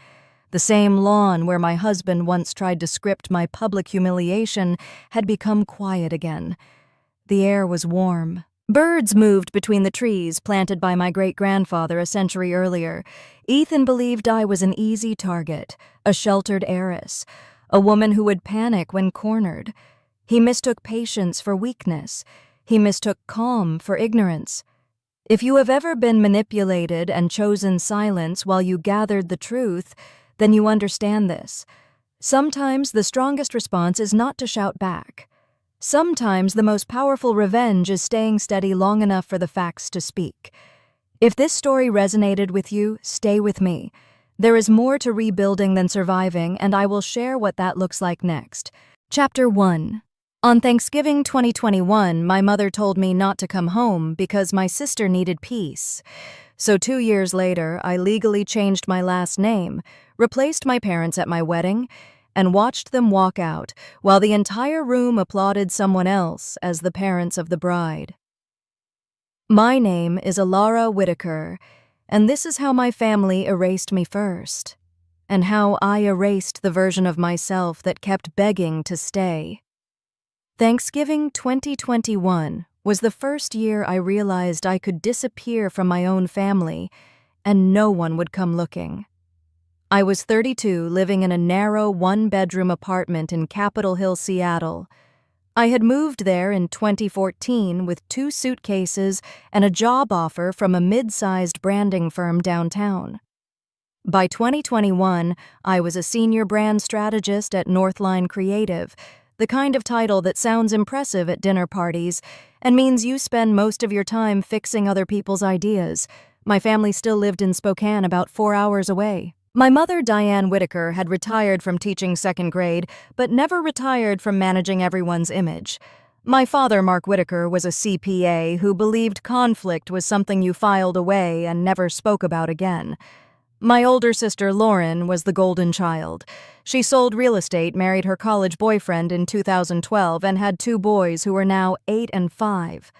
A: The same lawn where my husband once tried to script my public humiliation had become quiet again. The air was warm. Birds moved between the trees planted by my great-grandfather a century earlier. Ethan believed I was an easy target, a sheltered heiress, a woman who would panic when cornered. He mistook patience for weakness. He mistook calm for ignorance. If you have ever been manipulated and chosen silence while you gathered the truth, then you understand this. Sometimes the strongest response is not to shout back. Sometimes the most powerful revenge is staying steady long enough for the facts to speak. If this story resonated with you, stay with me. There is more to rebuilding than surviving, and I will share what that looks like next. Chapter 1. On Thanksgiving 2021, my mother told me not to come home because my sister needed peace. So 2 years later, I legally changed my last name, replaced my parents at my wedding, and watched them walk out while the entire room applauded someone else as the parents of the bride. My name is Alara Whitaker, and this is how my family erased me first, and how I erased the version of myself that kept begging to stay. Thanksgiving 2021 was the first year I realized I could disappear from my own family and no one would come looking. I was 32, living in a narrow one-bedroom apartment in Capitol Hill, Seattle. I had moved there in 2014 with 2 suitcases and a job offer from a mid-sized branding firm downtown. By 2021, I was a senior brand strategist at Northline Creative, the kind of title that sounds impressive at dinner parties and means you spend most of your time fixing other people's ideas. My family still lived in Spokane, about 4 hours away. My mother, Diane Whitaker, had retired from teaching 2nd grade, but never retired from managing everyone's image. My father, Mark Whitaker, was a CPA who believed conflict was something you filed away and never spoke about again. My older sister, Lauren, was the golden child. She sold real estate, married her college boyfriend in 2012, and had 2 boys who are now 8 and 5.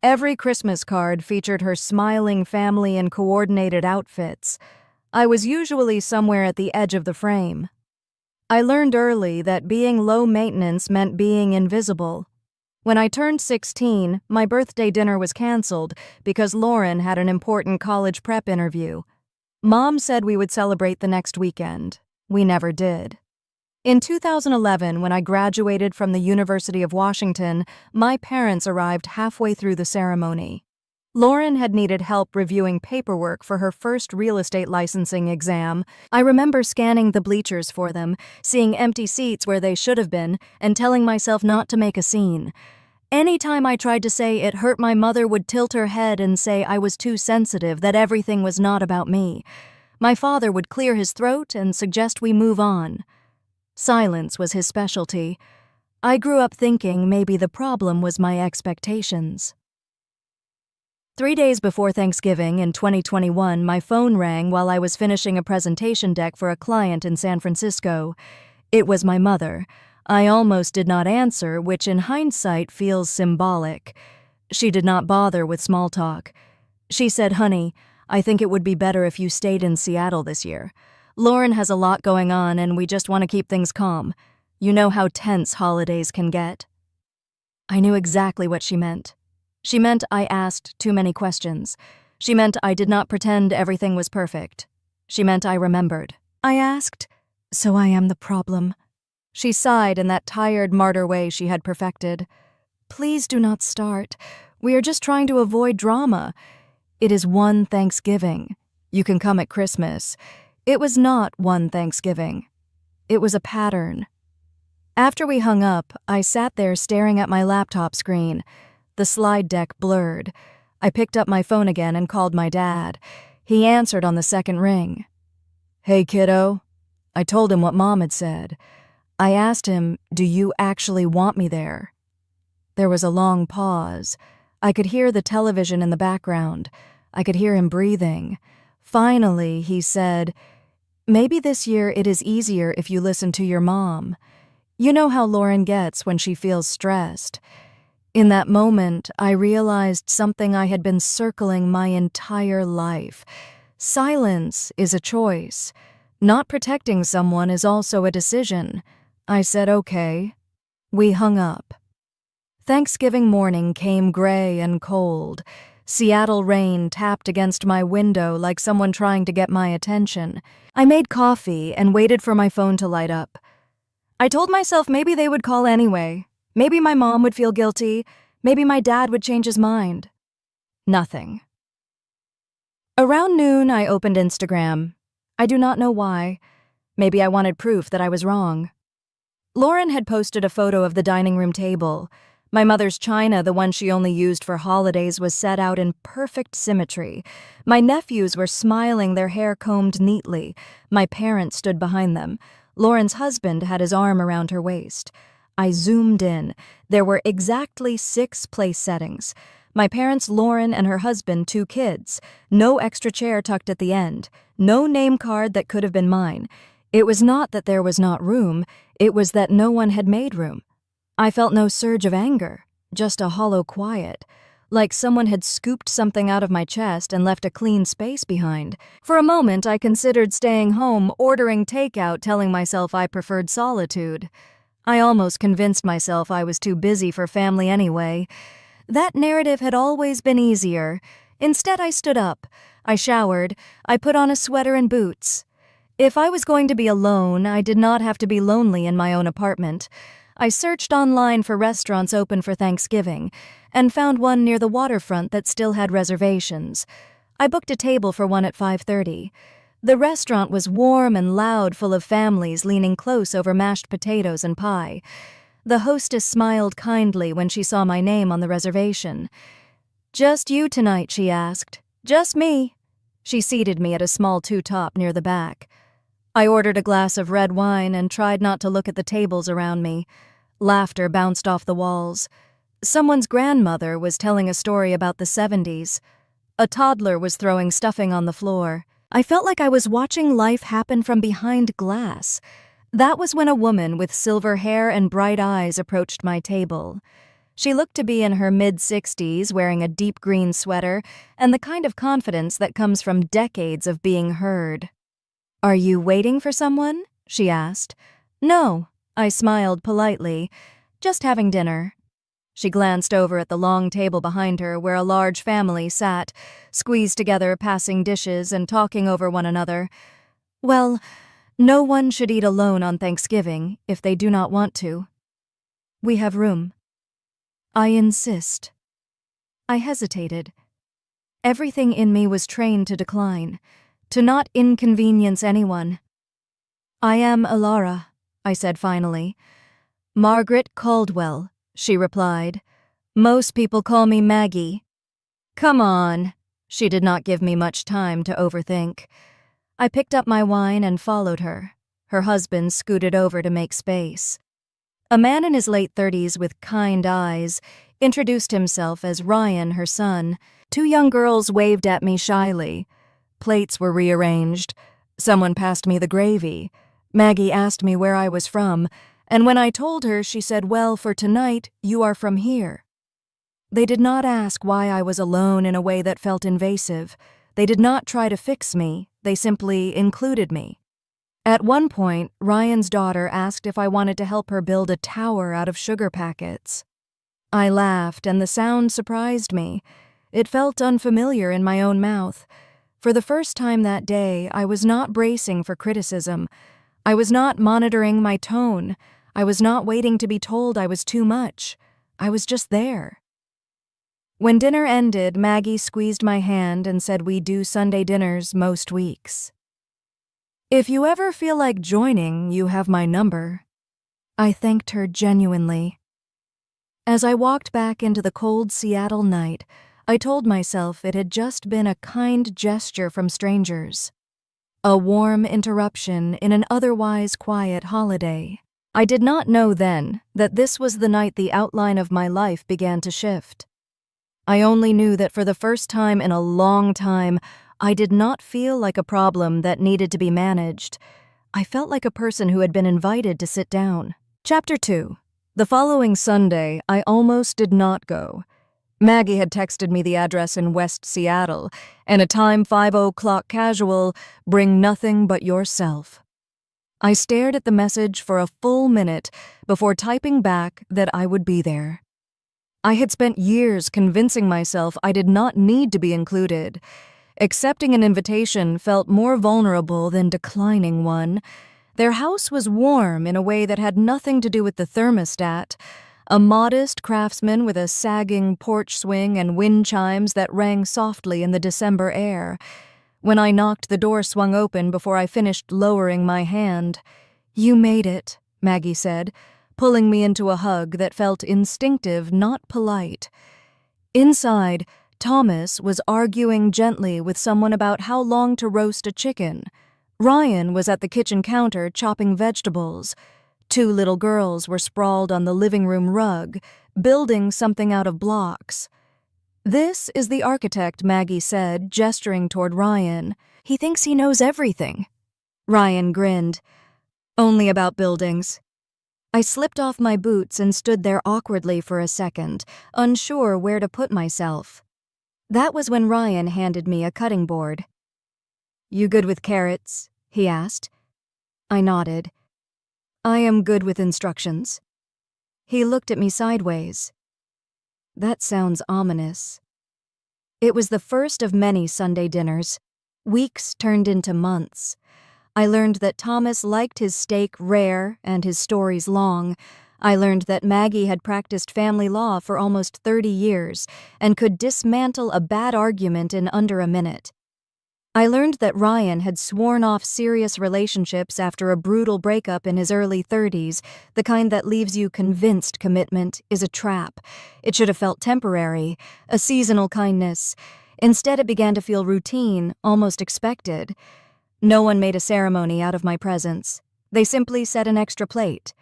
A: Every Christmas card featured her smiling family in coordinated outfits. I was usually somewhere at the edge of the frame. I learned early that being low maintenance meant being invisible. When I turned 16, my birthday dinner was canceled because Lauren had an important college prep interview. Mom said we would celebrate the next weekend. We never did. In 2011, when I graduated from the University of Washington, my parents arrived halfway through the ceremony. Lauren had needed help reviewing paperwork for her first real estate licensing exam. I remember scanning the bleachers for them, seeing empty seats where they should have been, and telling myself not to make a scene. Anytime I tried to say it hurt, my mother would tilt her head and say I was too sensitive, that everything was not about me. My father would clear his throat and suggest we move on. Silence was his specialty. I grew up thinking maybe the problem was my expectations. 3 days before Thanksgiving in 2021, my phone rang while I was finishing a presentation deck for a client in San Francisco. It was my mother. I almost did not answer, which in hindsight feels symbolic. She did not bother with small talk. She said, "Honey, I think it would be better if you stayed in Seattle this year. Lauren has a lot going on and we just want to keep things calm. You know how tense holidays can get." I knew exactly what she meant. She meant I asked too many questions. She meant I did not pretend everything was perfect. She meant I remembered. I asked, "So I am the problem?" She sighed in that tired martyr way she had perfected. "Please do not start. We are just trying to avoid drama. It is one Thanksgiving. You can come at Christmas." It was not one Thanksgiving. It was a pattern. After we hung up, I sat there staring at my laptop screen. The slide deck blurred. I picked up my phone again and called my dad. He answered on the second ring. "Hey, kiddo." I told him what Mom had said. I asked him, "Do you actually want me there?" There was a long pause. I could hear the television in the background. I could hear him breathing. Finally, he said, "Maybe this year it is easier if you listen to your mom. You know how Lauren gets when she feels stressed." In that moment, I realized something I had been circling my entire life. Silence is a choice. Not protecting someone is also a decision. I said, "Okay." We hung up. Thanksgiving morning came gray and cold. Seattle rain tapped against my window like someone trying to get my attention. I made coffee and waited for my phone to light up. I told myself maybe they would call anyway. Maybe my mom would feel guilty. Maybe my dad would change his mind. Nothing. Around noon, I opened Instagram. I do not know why. Maybe I wanted proof that I was wrong. Lauren had posted a photo of the dining room table. My mother's china, the one she only used for holidays, was set out in perfect symmetry. My nephews were smiling, their hair combed neatly. My parents stood behind them. Lauren's husband had his arm around her waist. I zoomed in. There were exactly 6 place settings. My parents, Lauren, and her husband, 2 kids. No extra chair tucked at the end. No name card that could have been mine. It was not that there was not room. It was that no one had made room. I felt no surge of anger, just a hollow quiet, like someone had scooped something out of my chest and left a clean space behind. For a moment, I considered staying home, ordering takeout, telling myself I preferred solitude. I almost convinced myself I was too busy for family anyway. That narrative had always been easier. Instead, I stood up. I showered. I put on a sweater and boots. If I was going to be alone, I did not have to be lonely in my own apartment. I searched online for restaurants open for Thanksgiving and found one near the waterfront that still had reservations. I booked a table for one at 5:30. The restaurant was warm and loud, full of families leaning close over mashed potatoes and pie. The hostess smiled kindly when she saw my name on the reservation. "Just you tonight?" she asked. "Just me." She seated me at a small 2-top near the back. I ordered a glass of red wine and tried not to look at the tables around me. Laughter bounced off the walls. Someone's grandmother was telling a story about the 70s. A toddler was throwing stuffing on the floor. I felt like I was watching life happen from behind glass. That was when a woman with silver hair and bright eyes approached my table. She looked to be in her mid-60s, wearing a deep green sweater and the kind of confidence that comes from decades of being heard. "Are you waiting for someone?" she asked. "No," I smiled politely. "Just having dinner." She glanced over at the long table behind her where a large family sat, squeezed together, passing dishes and talking over one another. "Well, no one should eat alone on Thanksgiving if they do not want to. We have room." "I insist." I hesitated. Everything in me was trained to decline, to not inconvenience anyone. "I am Alara," I said finally. "Margaret Caldwell," she replied. "Most people call me Maggie." "Come on." She did not give me much time to overthink. I picked up my wine and followed her. Her husband scooted over to make space. A man in his late 30s with kind eyes introduced himself as Ryan, her son. 2 young girls waved at me shyly. Plates were rearranged. Someone passed me the gravy. Maggie asked me where I was from, and when I told her, she said, "Well, for tonight, you are from here." They did not ask why I was alone in a way that felt invasive. They did not try to fix me. They simply included me. At one point, Ryan's daughter asked if I wanted to help her build a tower out of sugar packets. I laughed, and the sound surprised me. It felt unfamiliar in my own mouth. For the first time that day, I was not bracing for criticism. I was not monitoring my tone. I was not waiting to be told I was too much. I was just there. When dinner ended, Maggie squeezed my hand and said we do Sunday dinners most weeks. "If you ever feel like joining, you have my number." I thanked her genuinely. As I walked back into the cold Seattle night, I told myself it had just been a kind gesture from strangers. A warm interruption in an otherwise quiet holiday. I did not know then that this was the night the outline of my life began to shift. I only knew that for the first time in a long time, I did not feel like a problem that needed to be managed. I felt like a person who had been invited to sit down. Chapter 2. The following Sunday, I almost did not go. Maggie had texted me the address in West Seattle, and a time 5:00 casual, bring nothing but yourself. I stared at the message for a full minute before typing back that I would be there. I had spent years convincing myself I did not need to be included. Accepting an invitation felt more vulnerable than declining one. Their house was warm in a way that had nothing to do with the thermostat. A modest craftsman with a sagging porch swing and wind chimes that rang softly in the December air. When I knocked, the door swung open before I finished lowering my hand. "You made it," Maggie said, pulling me into a hug that felt instinctive, not polite. Inside, Thomas was arguing gently with someone about how long to roast a chicken. Ryan was at the kitchen counter chopping vegetables. 2 little girls were sprawled on the living room rug, building something out of blocks. "This is the architect," Maggie said, gesturing toward Ryan. "He thinks he knows everything." Ryan grinned. "Only about buildings." I slipped off my boots and stood there awkwardly for a second, unsure where to put myself. That was when Ryan handed me a cutting board. "You good with carrots?" he asked. I nodded. "I am good with instructions." He looked at me sideways. That sounds ominous. It was the first of many Sunday dinners. Weeks turned into months. I learned that Thomas liked his steak rare and his stories long. I learned that Maggie had practiced family law for almost 30 years and could dismantle a bad argument in under a minute. I learned that Ryan had sworn off serious relationships after a brutal breakup in his early 30s, the kind that leaves you convinced commitment is a trap. It should have felt temporary, a seasonal kindness. Instead, it began to feel routine, almost expected. No one made a ceremony out of my presence. They simply set an extra plate.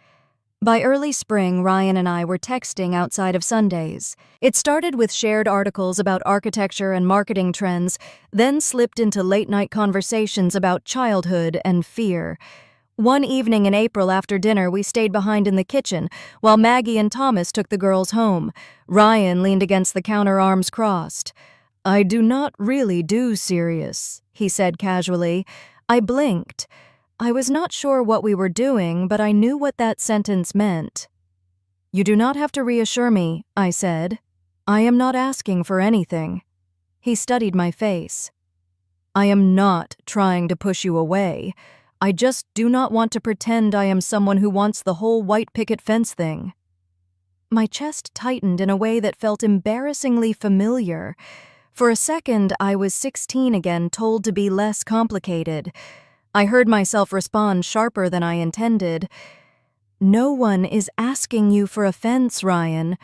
A: By early spring, Ryan and I were texting outside of Sundays. It started with shared articles about architecture and marketing trends, then slipped into late-night conversations about childhood and fear. One evening in April after dinner, we stayed behind in the kitchen while Maggie and Thomas took the girls home. Ryan leaned against the counter, arms crossed. "I do not really do serious," he said casually. I blinked. I was not sure what we were doing, but I knew what that sentence meant. "You do not have to reassure me," I said. "I am not asking for anything." He studied my face. "I am not trying to push you away. I just do not want to pretend I am someone who wants the whole white picket fence thing." My chest tightened in a way that felt embarrassingly familiar. For a second, I was 16 again, told to be less complicated. I heard myself respond sharper than I intended. "No one is asking you for a fence, Ryan.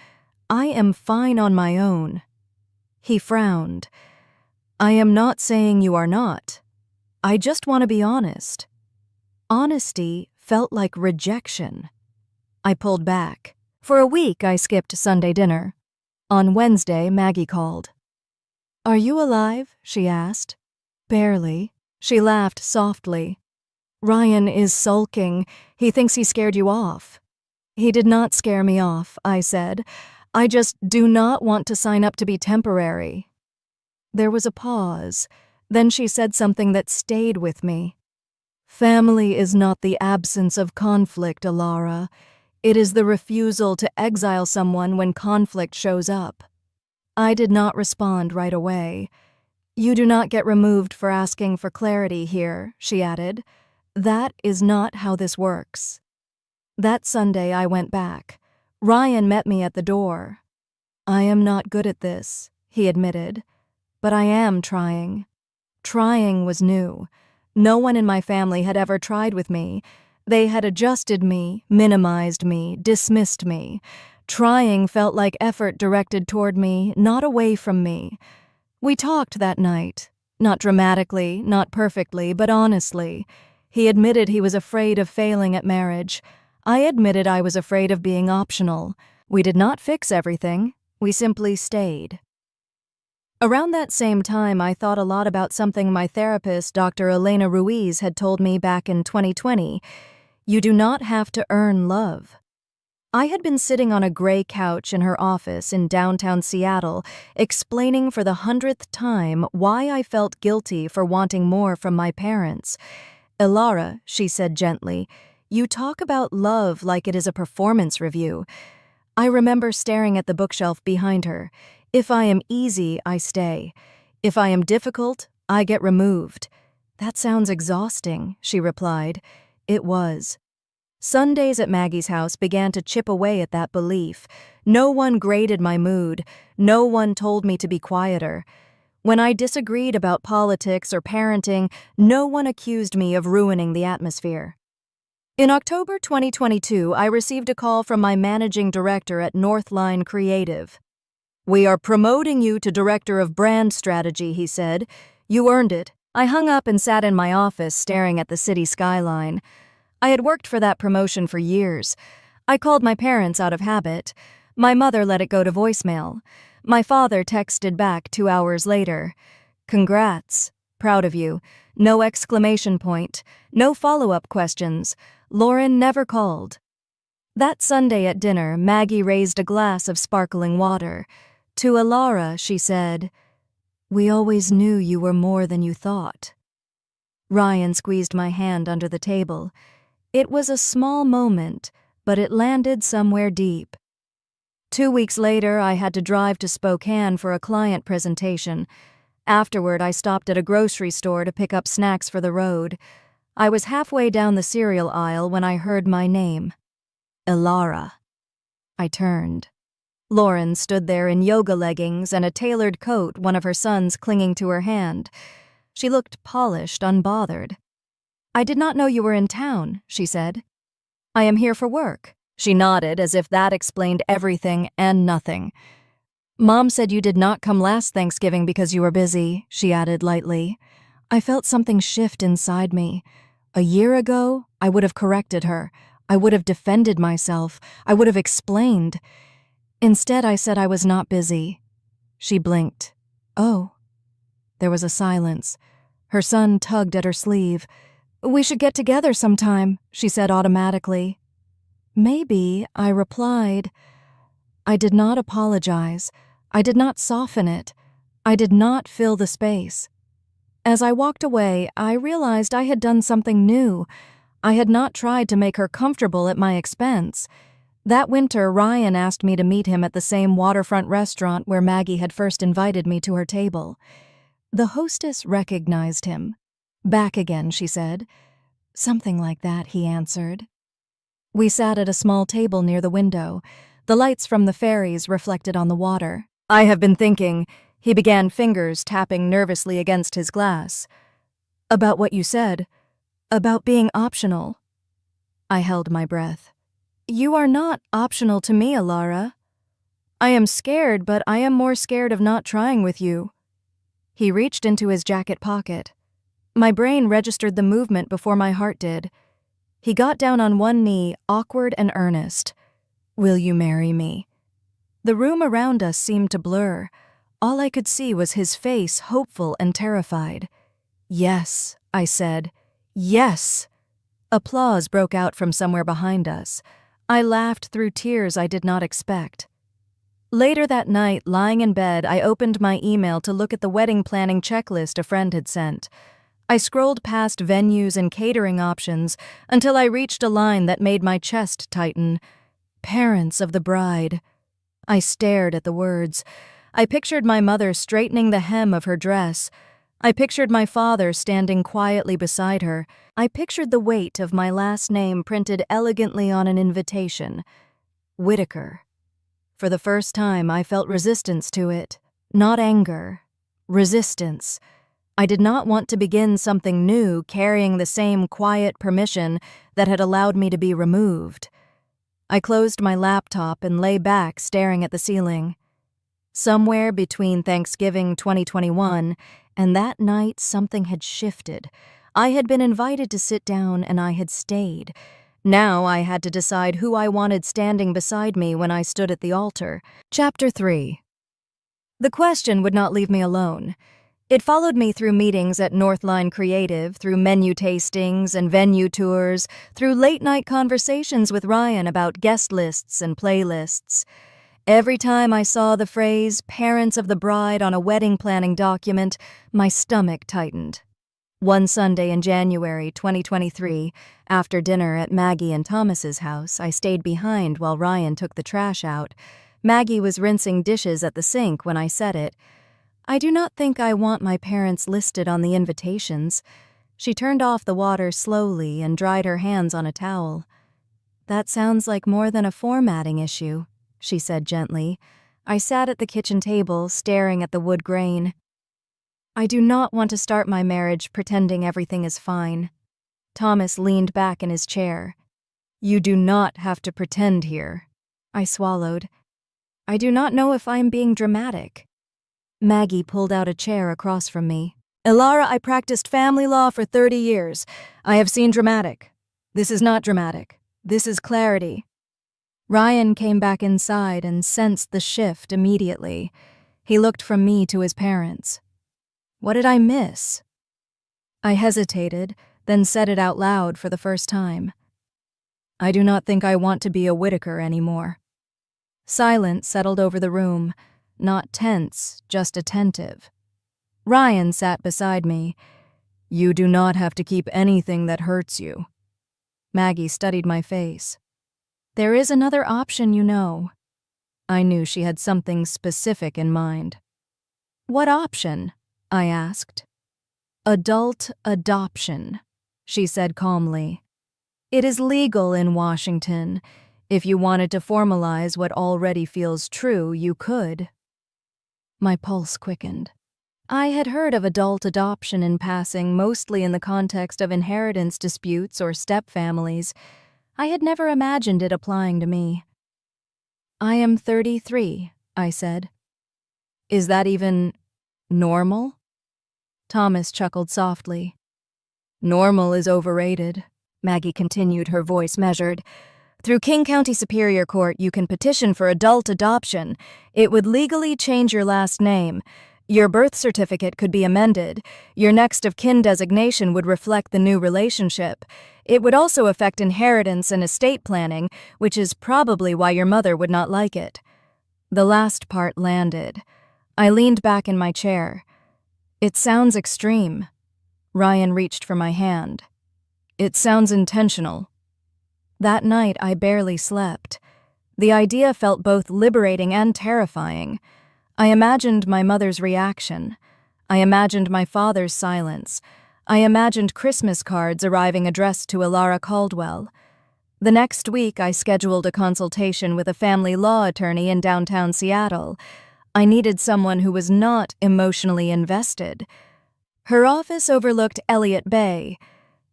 A: I am fine on my own." He frowned. "I am not saying you are not. I just want to be honest." Honesty felt like rejection. I pulled back. For a week, I skipped Sunday dinner. On Wednesday, Maggie called. "Are you alive?" she asked. "Barely." She laughed softly. "Ryan is sulking. He thinks he scared you off." "He did not scare me off," I said. "I just do not want to sign up to be temporary." There was a pause. Then she said something that stayed with me. "Family is not the absence of conflict, Alara. It is the refusal to exile someone when conflict shows up." I did not respond right away. You do not get removed for asking for clarity here, she added. That is not how this works. That Sunday I went back. Ryan met me at the door. I am not good at this, he admitted, but I am trying. Trying was new. No one in my family had ever tried with me. They had adjusted me, minimized me, dismissed me. Trying felt like effort directed toward me, not away from me. We talked that night. Not dramatically, not perfectly, but honestly. He admitted he was afraid of failing at marriage. I admitted I was afraid of being optional. We did not fix everything. We simply stayed. Around that same time, I thought a lot about something my therapist, Dr. Elena Ruiz, had told me back in 2020. You do not have to earn love. I had been sitting on a gray couch in her office in downtown Seattle, explaining for the 100th time why I felt guilty for wanting more from my parents. Elara, she said gently, you talk about love like it is a performance review. I remember staring at the bookshelf behind her. If I am easy, I stay. If I am difficult, I get removed. That sounds exhausting, she replied. It was. Sundays at Maggie's house began to chip away at that belief. No one graded my mood. No one told me to be quieter. When I disagreed about politics or parenting, no one accused me of ruining the atmosphere. In October 2022, I received a call from my managing director at Northline Creative. We are promoting you to director of brand strategy, he said. You earned it. I hung up and sat in my office staring at the city skyline. I had worked for that promotion for years. I called my parents out of habit. My mother let it go to voicemail. My father texted back 2 hours later. Congrats. Proud of you. No exclamation point. No follow-up questions. Lauren never called. That Sunday at dinner, Maggie raised a glass of sparkling water. To Elara, she said, We always knew you were more than you thought. Ryan squeezed my hand under the table. It was a small moment, but it landed somewhere deep. 2 weeks later, I had to drive to Spokane for a client presentation. Afterward, I stopped at a grocery store to pick up snacks for the road. I was halfway down the cereal aisle when I heard my name. Elara. I turned. Lauren stood there in yoga leggings and a tailored coat, one of her sons clinging to her hand. She looked polished, unbothered. I did not know you were in town, she said. I am here for work. She nodded as if that explained everything and nothing. Mom said you did not come last Thanksgiving because you were busy, she added lightly. I felt something shift inside me. A year ago, I would have corrected her. I would have defended myself. I would have explained. Instead, I said I was not busy. She blinked. Oh. There was a silence. Her son tugged at her sleeve. We should get together sometime, she said automatically. Maybe, I replied. I did not apologize. I did not soften it. I did not fill the space. As I walked away, I realized I had done something new. I had not tried to make her comfortable at my expense. That winter, Ryan asked me to meet him at the same waterfront restaurant where Maggie had first invited me to her table. The hostess recognized him. Back again, she said. Something like that, he answered. We sat at a small table near the window. The lights from the ferries reflected on the water. I have been thinking, he began, fingers tapping nervously against his glass. About what you said. About being optional. I held my breath. You are not optional to me, Elara. I am scared, but I am more scared of not trying with you. He reached into his jacket pocket. My brain registered the movement before my heart did. He got down on one knee, awkward and earnest. Will you marry me? The room around us seemed to blur. All I could see was his face, hopeful and terrified. Yes, I said. Yes. Applause broke out from somewhere behind us. I laughed through tears I did not expect. Later that night, lying in bed, I opened my email to look at the wedding planning checklist a friend had sent. I scrolled past venues and catering options until I reached a line that made my chest tighten. Parents of the bride. I stared at the words. I pictured my mother straightening the hem of her dress. I pictured my father standing quietly beside her. I pictured the weight of my last name printed elegantly on an invitation. Whitaker. For the first time, I felt resistance to it. Not anger. Resistance. I did not want to begin something new carrying the same quiet permission that had allowed me to be removed. I closed my laptop and lay back staring at the ceiling. Somewhere between Thanksgiving 2021 and that night, something had shifted. I had been invited to sit down and I had stayed. Now I had to decide who I wanted standing beside me when I stood at the altar. Chapter 3. The question would not leave me alone. It followed me through meetings at Northline Creative, through menu tastings and venue tours, through late-night conversations with Ryan about guest lists and playlists. Every time I saw the phrase, "parents of the bride" on a wedding planning document, my stomach tightened. One Sunday in January 2023, after dinner at Maggie and Thomas's house, I stayed behind while Ryan took the trash out. Maggie was rinsing dishes at the sink when I said it. "I do not think I want my parents listed on the invitations." She turned off the water slowly and dried her hands on a towel. "That sounds like more than a formatting issue," she said gently. I sat at the kitchen table, staring at the wood grain. "I do not want to start my marriage pretending everything is fine." Thomas leaned back in his chair. "You do not have to pretend here." I swallowed. "I do not know if I am being dramatic." Maggie pulled out a chair across from me. "Ilara, I practiced family law for 30 years. I have seen dramatic. This is not dramatic. This is clarity." Ryan came back inside and sensed the shift immediately. He looked from me to his parents. What did I miss? I hesitated, then said it out loud for the first time. "I do not think I want to be a Whitaker anymore." Silence settled over the room, not tense, just attentive. Ryan sat beside me. "You do not have to keep anything that hurts you." Maggie studied my face. "There is another option, you know." I knew she had something specific in mind. "What option?" I asked. "Adult adoption," she said calmly. "It is legal in Washington. If you wanted to formalize what already feels true, you could." My pulse quickened. I had heard of adult adoption in passing, mostly in the context of inheritance disputes or stepfamilies. I had never imagined it applying to me. "I am 33, I said. "Is that even normal?" Thomas chuckled softly. "Normal is overrated," Maggie continued, her voice measured. "Through King County Superior Court, you can petition for adult adoption. It would legally change your last name. Your birth certificate could be amended. Your next of kin designation would reflect the new relationship. It would also affect inheritance and estate planning, which is probably why your mother would not like it." The last part landed. I leaned back in my chair. "It sounds extreme." Ryan reached for my hand. "It sounds intentional." That night, I barely slept. The idea felt both liberating and terrifying. I imagined my mother's reaction. I imagined my father's silence. I imagined Christmas cards arriving addressed to Ilara Caldwell. The next week, I scheduled a consultation with a family law attorney in downtown Seattle. I needed someone who was not emotionally invested. Her office overlooked Elliott Bay.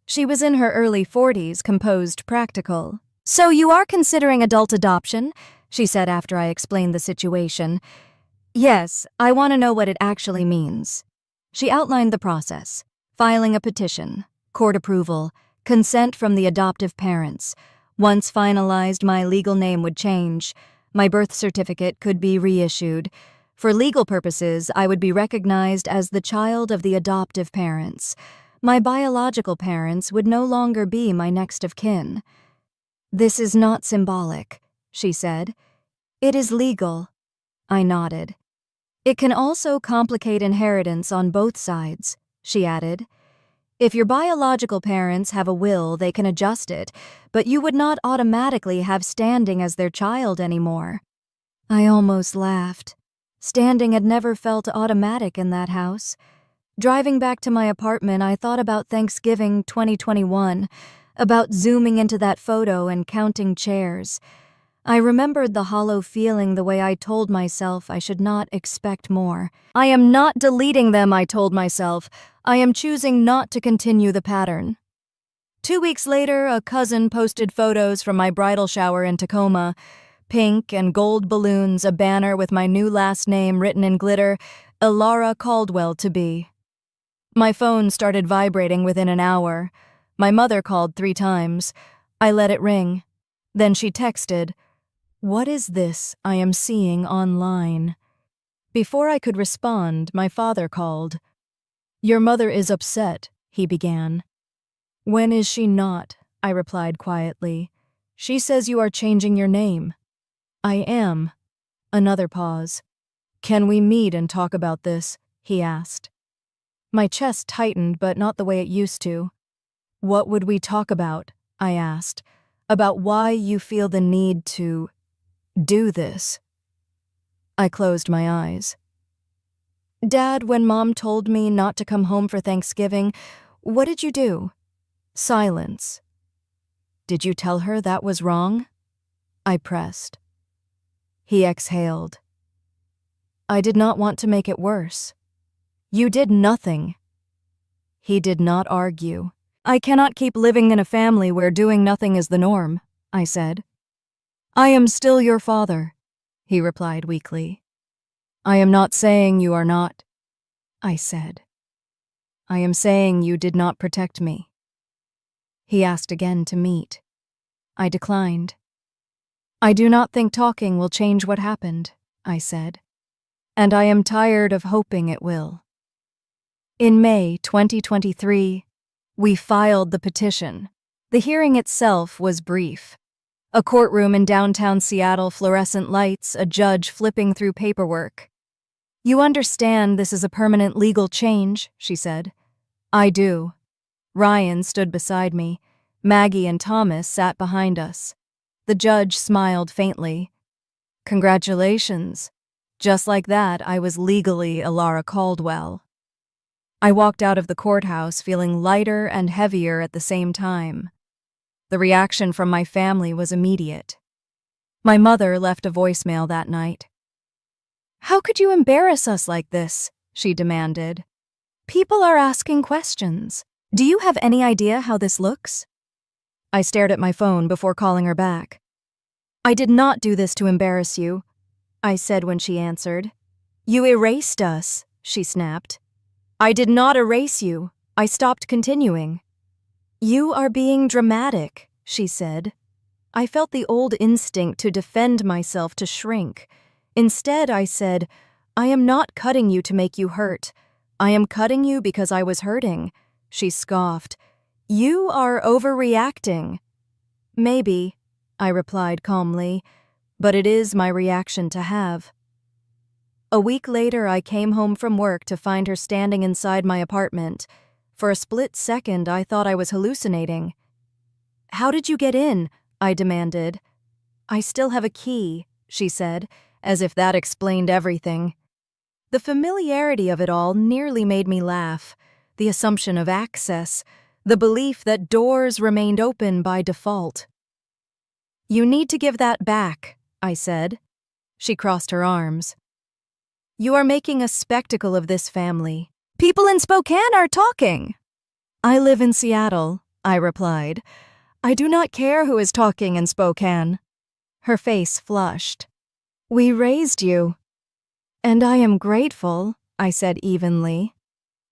A: She was in her early 40s, composed, practical. "So you are considering adult adoption?" she said after I explained the situation. "Yes, I want to know what it actually means." She outlined the process: filing a petition, court approval, consent from the adoptive parents. Once finalized, my legal name would change. My birth certificate could be reissued. For legal purposes, I would be recognized as the child of the adoptive parents. My biological parents would no longer be my next of kin. "This is not symbolic," she said. "It is legal." I nodded. "It can also complicate inheritance on both sides," she added. "If your biological parents have a will, they can adjust it, but you would not automatically have standing as their child anymore." I almost laughed. Standing had never felt automatic in that house. Driving back to my apartment, I thought about Thanksgiving 2021, about zooming into that photo and counting chairs. I remembered the hollow feeling the way I told myself I should not expect more. I am not deleting them, I told myself. I am choosing not to continue the pattern. 2 weeks later, a cousin posted photos from my bridal shower in Tacoma. Pink and gold balloons, a banner with my new last name written in glitter, Ilara Caldwell to be. My phone started vibrating within an hour. My mother called 3 times. I let it ring. Then she texted, "What is this I am seeing online?" Before I could respond, my father called. "Your mother is upset," he began. "When is she not?" I replied quietly. "She says you are changing your name." "I am." Another pause. "Can we meet and talk about this?" he asked. My chest tightened, but not the way it used to. "What would we talk about?" I asked. "About why you feel the need to do this." I closed my eyes. "Dad, when Mom told me not to come home for Thanksgiving, what did you do?" Silence. "Did you tell her that was wrong?" I pressed. He exhaled. "I did not want to make it worse." "You did nothing." He did not argue. "I cannot keep living in a family where doing nothing is the norm," I said. "I am still your father," he replied weakly. "I am not saying you are not," I said. "I am saying you did not protect me." He asked again to meet. I declined. "I do not think talking will change what happened," I said. "And I am tired of hoping it will." In May 2023, we filed the petition. The hearing itself was brief. A courtroom in downtown Seattle, fluorescent lights, a judge flipping through paperwork. "You understand this is a permanent legal change," she said. "I do." Ryan stood beside me. Maggie and Thomas sat behind us. The judge smiled faintly. "Congratulations." Just like that, I was legally Ilara Caldwell. I walked out of the courthouse feeling lighter and heavier at the same time. The reaction from my family was immediate. My mother left a voicemail that night. "How could you embarrass us like this?" she demanded. "People are asking questions. Do you have any idea how this looks?" I stared at my phone before calling her back. "I did not do this to embarrass you," I said when she answered. "You erased us," she snapped. "I did not erase you. I stopped continuing." "You are being dramatic," she said. I felt the old instinct to defend myself to shrink. Instead, I said, "I am not cutting you to make you hurt. I am cutting you because I was hurting." She scoffed. "You are overreacting." "Maybe," I replied calmly, "but it is my reaction to have." A week later, I came home from work to find her standing inside my apartment. For a split second, I thought I was hallucinating. "How did you get in?" I demanded. "I still have a key," she said, as if that explained everything. The familiarity of it all nearly made me laugh. The assumption of access, the belief that doors remained open by default. "You need to give that back," I said. She crossed her arms. "You are making a spectacle of this family. People in Spokane are talking." "I live in Seattle," I replied. "I do not care who is talking in Spokane." Her face flushed. "We raised you." "And I am grateful," I said evenly.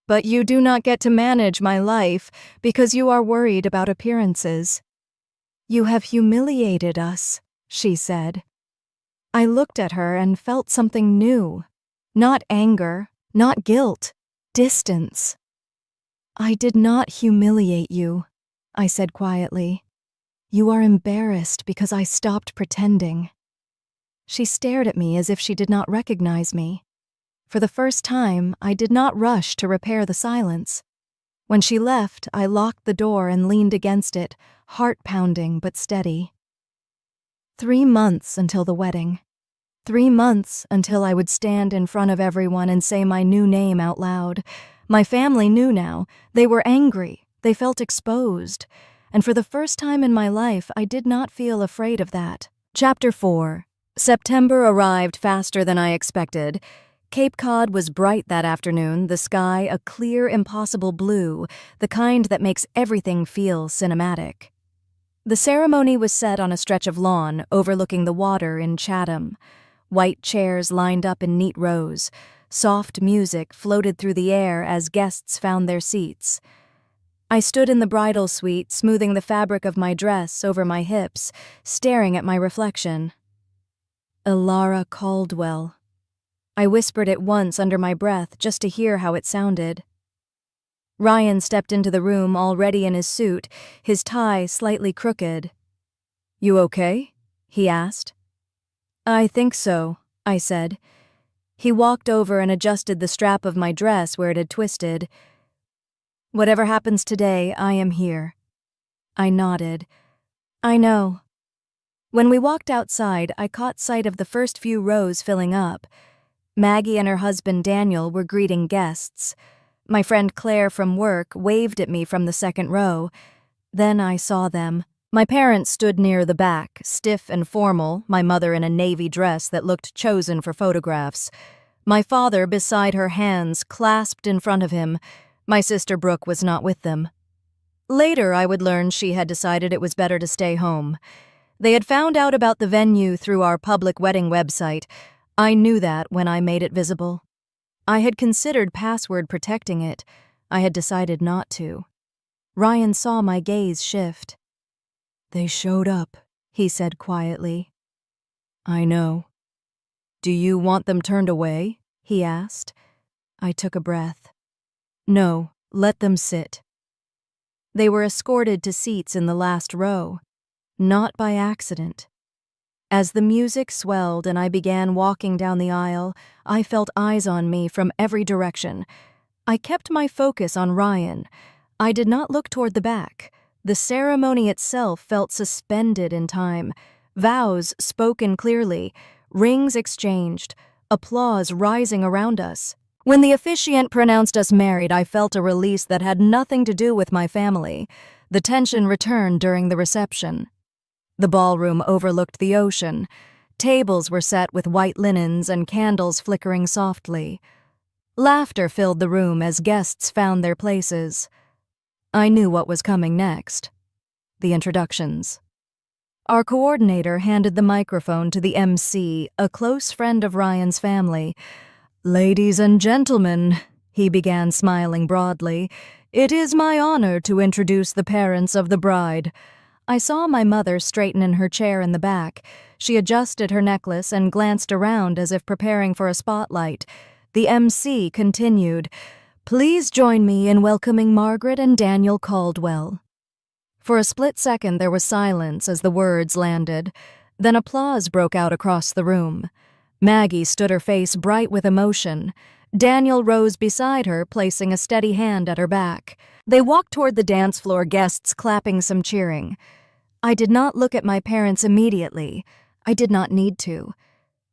A: "But you do not get to manage my life because you are worried about appearances." "You have humiliated us," she said. I looked at her and felt something new. Not anger, not guilt, distance. "I did not humiliate you," I said quietly. "You are embarrassed because I stopped pretending." She stared at me as if she did not recognize me. For the first time, I did not rush to repair the silence. When she left, I locked the door and leaned against it, heart pounding but steady. 3 months until the wedding. 3 months until I would stand in front of everyone and say my new name out loud. My family knew now. They were angry. They felt exposed. And for the first time in my life, I did not feel afraid of that. Chapter 4. September arrived faster than I expected. Cape Cod was bright that afternoon, the sky a clear, impossible blue, the kind that makes everything feel cinematic. The ceremony was set on a stretch of lawn overlooking the water in Chatham. White chairs lined up in neat rows. Soft music floated through the air as guests found their seats. I stood in the bridal suite, smoothing the fabric of my dress over my hips, staring at my reflection. Ilara Caldwell. I whispered it once under my breath just to hear how it sounded. Ryan stepped into the room already in his suit, his tie slightly crooked. "You okay?" he asked. "I think so," I said. He walked over and adjusted the strap of my dress where it had twisted. "Whatever happens today, I am here." I nodded. "I know." When we walked outside, I caught sight of the first few rows filling up. Maggie and her husband Daniel were greeting guests. My friend Claire from work waved at me from the second row. Then I saw them. My parents stood near the back, stiff and formal, my mother in a navy dress that looked chosen for photographs. My father beside her, hands clasped in front of him. My sister Brooke was not with them. Later, I would learn she had decided it was better to stay home. They had found out about the venue through our public wedding website. I knew that when I made it visible. I had considered password protecting it. I had decided not to. Ryan saw my gaze shift. "They showed up," he said quietly. "I know." "Do you want them turned away?" he asked. I took a breath. "No, let them sit." They were escorted to seats in the last row. Not by accident. As the music swelled and I began walking down the aisle, I felt eyes on me from every direction. I kept my focus on Ryan. I did not look toward the back. The ceremony itself felt suspended in time. Vows spoken clearly, rings exchanged, applause rising around us. When the officiant pronounced us married, I felt a release that had nothing to do with my family. The tension returned during the reception. The ballroom overlooked the ocean. Tables were set with white linens and candles flickering softly. Laughter filled the room as guests found their places. I knew what was coming next. The introductions. Our coordinator handed the microphone to the MC, a close friend of Ryan's family. "Ladies and gentlemen," he began, smiling broadly, "it is my honor to introduce the parents of the bride." I saw my mother straighten in her chair in the back. She adjusted her necklace and glanced around as if preparing for a spotlight. The MC continued, "Please join me in welcoming Margaret and Daniel Caldwell." For a split second there was silence as the words landed. Then applause broke out across the room. Maggie stood, her face bright with emotion. Daniel rose beside her, placing a steady hand at her back. They walked toward the dance floor, guests clapping, some cheering. I did not look at my parents immediately. I did not need to.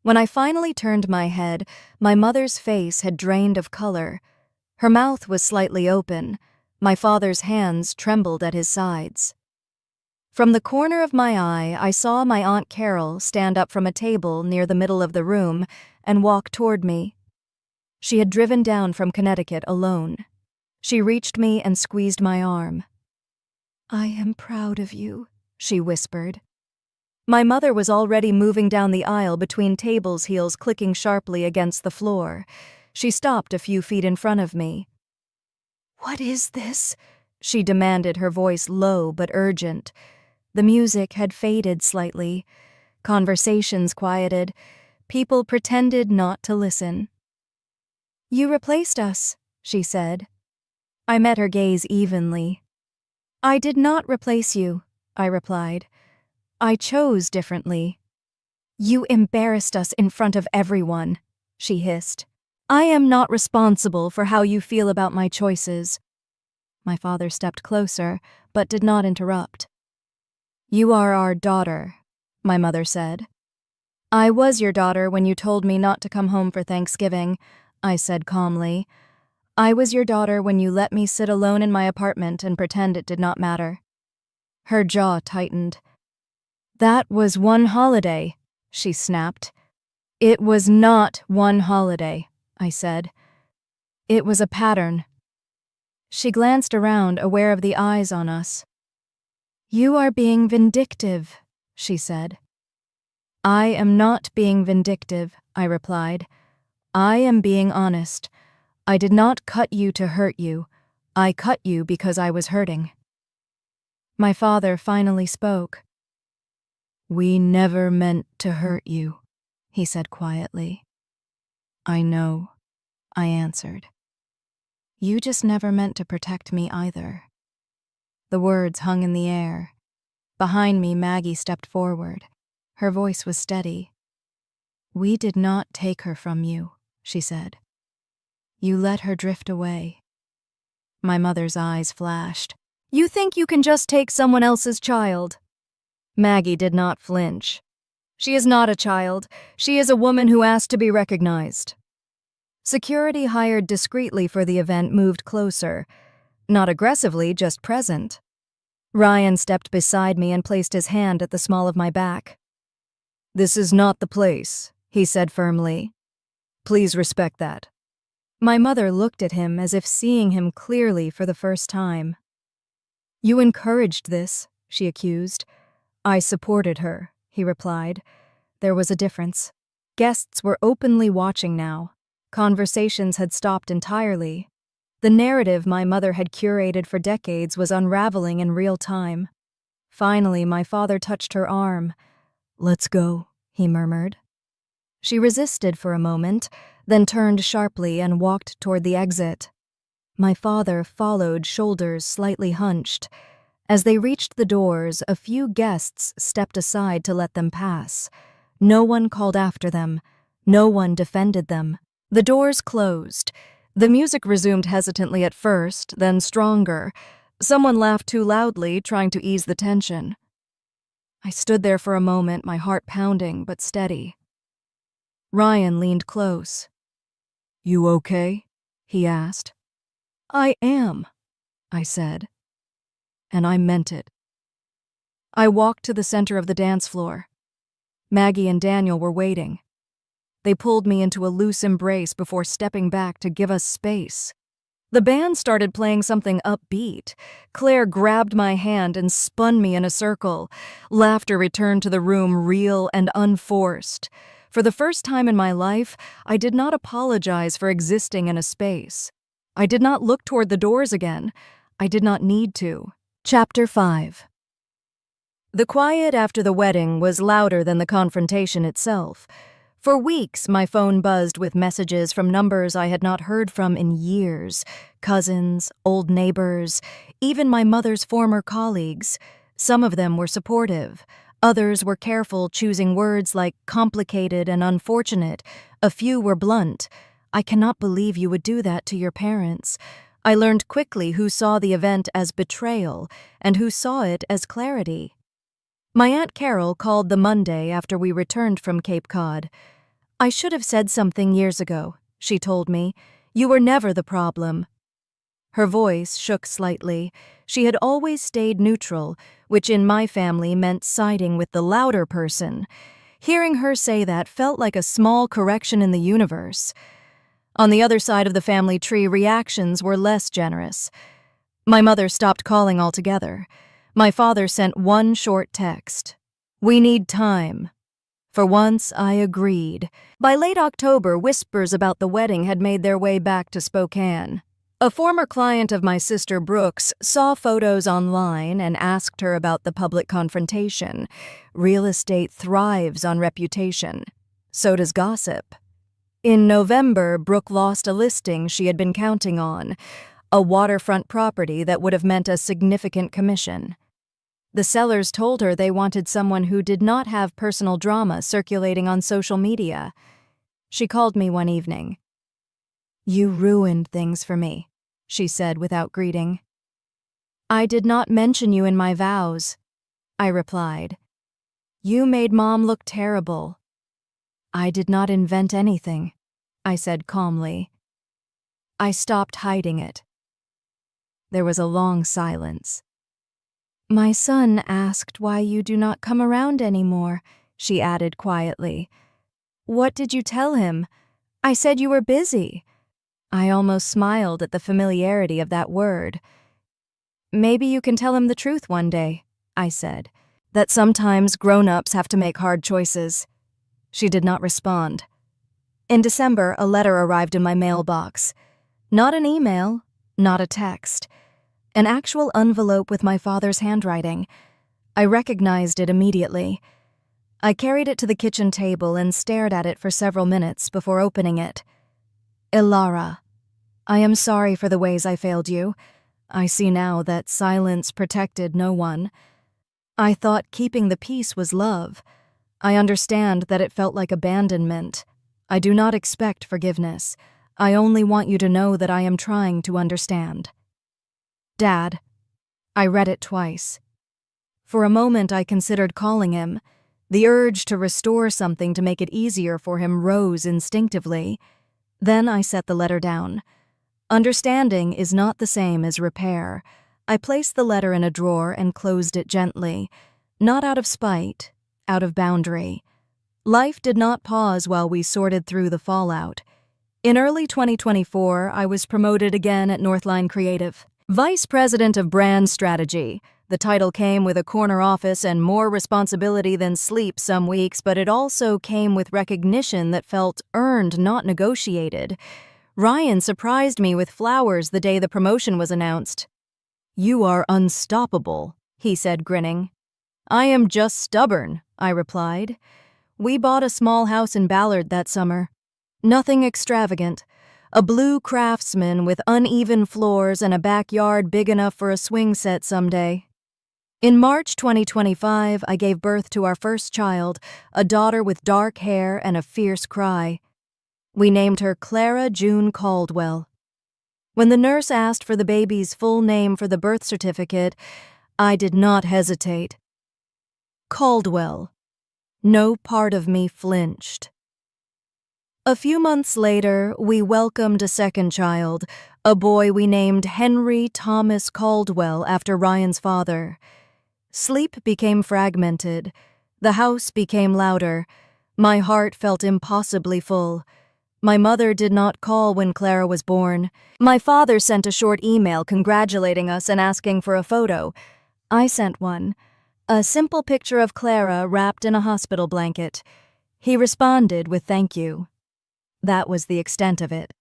A: When I finally turned my head, my mother's face had drained of color. Her mouth was slightly open. My father's hands trembled at his sides. From the corner of my eye, I saw my Aunt Carol stand up from a table near the middle of the room and walk toward me. She had driven down from Connecticut alone. She reached me and squeezed my arm. "I am proud of you," she whispered. My mother was already moving down the aisle between tables, heels clicking sharply against the floor. She stopped a few feet in front of me. "What is this?" she demanded, her voice low but urgent. The music had faded slightly. Conversations quieted. People pretended not to listen. "You replaced us," she said. I met her gaze evenly. "I did not replace you," I replied. "I chose differently." "You embarrassed us in front of everyone," she hissed. "I am not responsible for how you feel about my choices." My father stepped closer, but did not interrupt. "You are our daughter," my mother said. I was your daughter when you told me not to come home for Thanksgiving, I said calmly. I was your daughter when you let me sit alone in my apartment and pretend it did not matter. Her jaw tightened. That was one holiday, she snapped. It was not one holiday, I said. It was a pattern. She glanced around, aware of the eyes on us. You are being vindictive, she said. I am not being vindictive, I replied. I am being honest. I did not cut you to hurt you. I cut you because I was hurting. My father finally spoke. We never meant to hurt you, he said quietly. I know, I answered. You just never meant to protect me either. The words hung in the air. Behind me, Maggie stepped forward. Her voice was steady. We did not take her from you, she said. You let her drift away. My mother's eyes flashed. You think you can just take someone else's child? Maggie did not flinch. She is not a child. She is a woman who asked to be recognized. Security hired discreetly for the event moved closer. Not aggressively, just present. Ryan stepped beside me and placed his hand at the small of my back. This is not the place, he said firmly. Please respect that. My mother looked at him as if seeing him clearly for the first time. You encouraged this, she accused. I supported her, he replied. There was a difference. Guests were openly watching now. Conversations had stopped entirely. The narrative my mother had curated for decades was unraveling in real time. Finally, my father touched her arm. Let's go, he murmured. She resisted for a moment, then turned sharply and walked toward the exit. My father followed, shoulders slightly hunched. As they reached the doors, a few guests stepped aside to let them pass. No one called after them. No one defended them. The doors closed. The music resumed hesitantly at first, then stronger. Someone laughed too loudly, trying to ease the tension. I stood there for a moment, my heart pounding but steady. Ryan leaned close. You okay? He asked. I am, I said. And I meant it. I walked to the center of the dance floor. Maggie and Daniel were waiting. They pulled me into a loose embrace before stepping back to give us space. The band started playing something upbeat. Claire grabbed my hand and spun me in a circle. Laughter returned to the room, real and unforced. For the first time in my life, I did not apologize for existing in a space. I did not look toward the doors again. I did not need to. Chapter 5. The quiet after the wedding was louder than the confrontation itself. For weeks, my phone buzzed with messages from numbers I had not heard from in years. Cousins, old neighbors, even my mother's former colleagues. Some of them were supportive. Others were careful, choosing words like complicated and unfortunate. A few were blunt. I cannot believe you would do that to your parents. I learned quickly who saw the event as betrayal and who saw it as clarity. My Aunt Carol called the Monday after we returned from Cape Cod. I should have said something years ago, she told me. You were never the problem. Her voice shook slightly. She had always stayed neutral, which in my family meant siding with the louder person. Hearing her say that felt like a small correction in the universe. On the other side of the family tree, reactions were less generous. My mother stopped calling altogether. My father sent one short text. We need time. For once, I agreed. By late October, whispers about the wedding had made their way back to Spokane. A former client of my sister Brooks saw photos online and asked her about the public confrontation. Real estate thrives on reputation. So does gossip. In November, Brooke lost a listing she had been counting on, a waterfront property that would have meant a significant commission. The sellers told her they wanted someone who did not have personal drama circulating on social media. She called me one evening. You ruined things for me, she said without greeting. I did not mention you in my vows, I replied. You made Mom look terrible. I did not invent anything, I said calmly. I stopped hiding it. There was a long silence. My son asked why you do not come around anymore, she added quietly. What did you tell him? I said you were busy. I almost smiled at the familiarity of that word. Maybe you can tell him the truth one day, I said, that sometimes grown-ups have to make hard choices. She did not respond. In December, a letter arrived in my mailbox. Not an email, not a text. An actual envelope with my father's handwriting. I recognized it immediately. I carried it to the kitchen table and stared at it for several minutes before opening it. Ilara, I am sorry for the ways I failed you. I see now that silence protected no one. I thought keeping the peace was love. I understand that it felt like abandonment. I do not expect forgiveness. I only want you to know that I am trying to understand. Dad. I read it twice. For a moment I considered calling him. The urge to restore something to make it easier for him rose instinctively. Then I set the letter down. Understanding is not the same as repair. I placed the letter in a drawer and closed it gently, not out of spite, out of boundary. Life did not pause while we sorted through the fallout. In early 2024, I was promoted again at Northline Creative, Vice President of Brand Strategy. The title came with a corner office and more responsibility than sleep some weeks, but it also came with recognition that felt earned, not negotiated. Ryan surprised me with flowers the day the promotion was announced. You are unstoppable, he said, grinning. I am just stubborn, I replied. We bought a small house in Ballard that summer. Nothing extravagant. A blue Craftsman with uneven floors and a backyard big enough for a swing set someday. In March 2025, I gave birth to our first child, a daughter with dark hair and a fierce cry. We named her Clara June Caldwell. When the nurse asked for the baby's full name for the birth certificate, I did not hesitate. Caldwell. No part of me flinched. A few months later, we welcomed a second child, a boy we named Henry Thomas Caldwell after Ryan's father. Sleep became fragmented. The house became louder. My heart felt impossibly full. My mother did not call when Clara was born. My father sent a short email congratulating us and asking for a photo. I sent one. A simple picture of Clara wrapped in a hospital blanket. He responded with thank you. That was the extent of it.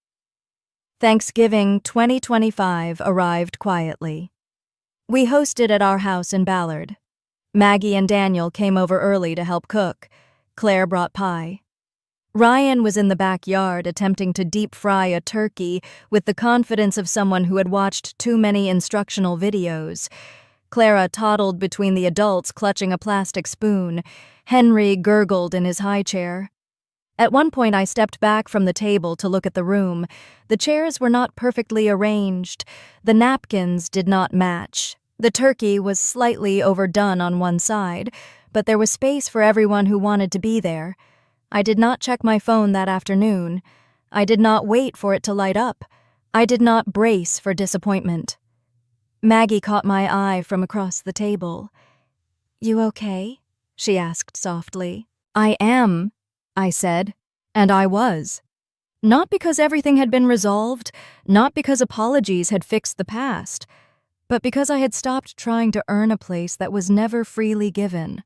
A: Thanksgiving 2025 arrived quietly. We hosted at our house in Ballard. Maggie and Daniel came over early to help cook. Claire brought pie. Ryan was in the backyard attempting to deep fry a turkey with the confidence of someone who had watched too many instructional videos. Clara toddled between the adults clutching a plastic spoon. Henry gurgled in his high chair. At one point I stepped back from the table to look at the room. The chairs were not perfectly arranged. The napkins did not match. The turkey was slightly overdone on one side, but there was space for everyone who wanted to be there. I did not check my phone that afternoon. I did not wait for it to light up. I did not brace for disappointment. Maggie caught my eye from across the table. You okay? She asked softly. I am, I said, and I was. Not because everything had been resolved, not because apologies had fixed the past, but because I had stopped trying to earn a place that was never freely given.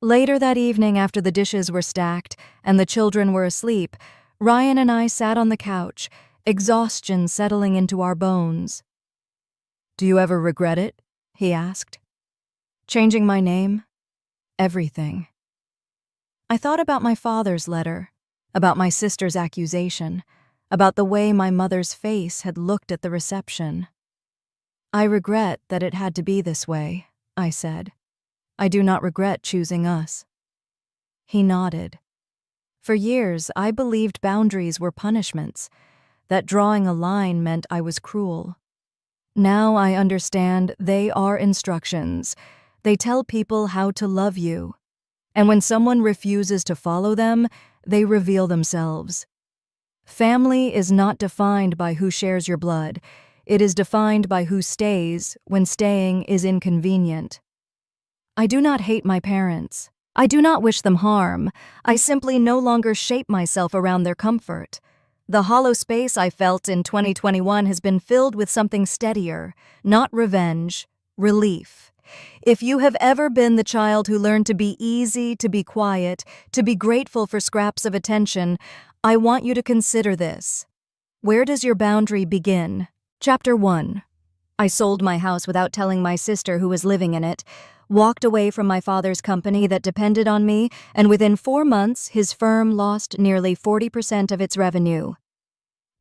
A: Later that evening, after the dishes were stacked and the children were asleep, Ryan and I sat on the couch, exhaustion settling into our bones. Do you ever regret it? He asked. Changing my name? Everything. I thought about my father's letter, about my sister's accusation, about the way my mother's face had looked at the reception. I regret that it had to be this way, I said. I do not regret choosing us. He nodded. For years, I believed boundaries were punishments, that drawing a line meant I was cruel. Now I understand they are instructions. They tell people how to love you. And when someone refuses to follow them, they reveal themselves. Family is not defined by who shares your blood. It is defined by who stays when staying is inconvenient. I do not hate my parents. I do not wish them harm. I simply no longer shape myself around their comfort. The hollow space I felt in 2021 has been filled with something steadier, not revenge, relief. If you have ever been the child who learned to be easy, to be quiet, to be grateful for scraps of attention, I want you to consider this. Where does your boundary begin? Chapter 1. I sold my house without telling my sister who was living in it, walked away from my father's company that depended on me, and within 4 months, his firm lost nearly 40% of its revenue.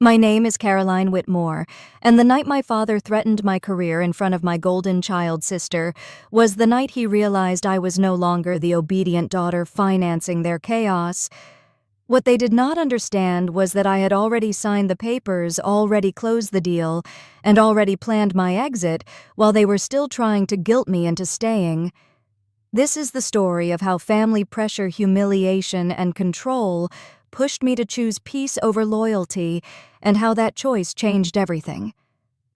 A: My name is Caroline Whitmore, and the night my father threatened my career in front of my golden child sister was the night he realized I was no longer the obedient daughter financing their chaos. What they did not understand was that I had already signed the papers, already closed the deal, and already planned my exit while they were still trying to guilt me into staying. This is the story of how family pressure, humiliation, and control pushed me to choose peace over loyalty, and how that choice changed everything.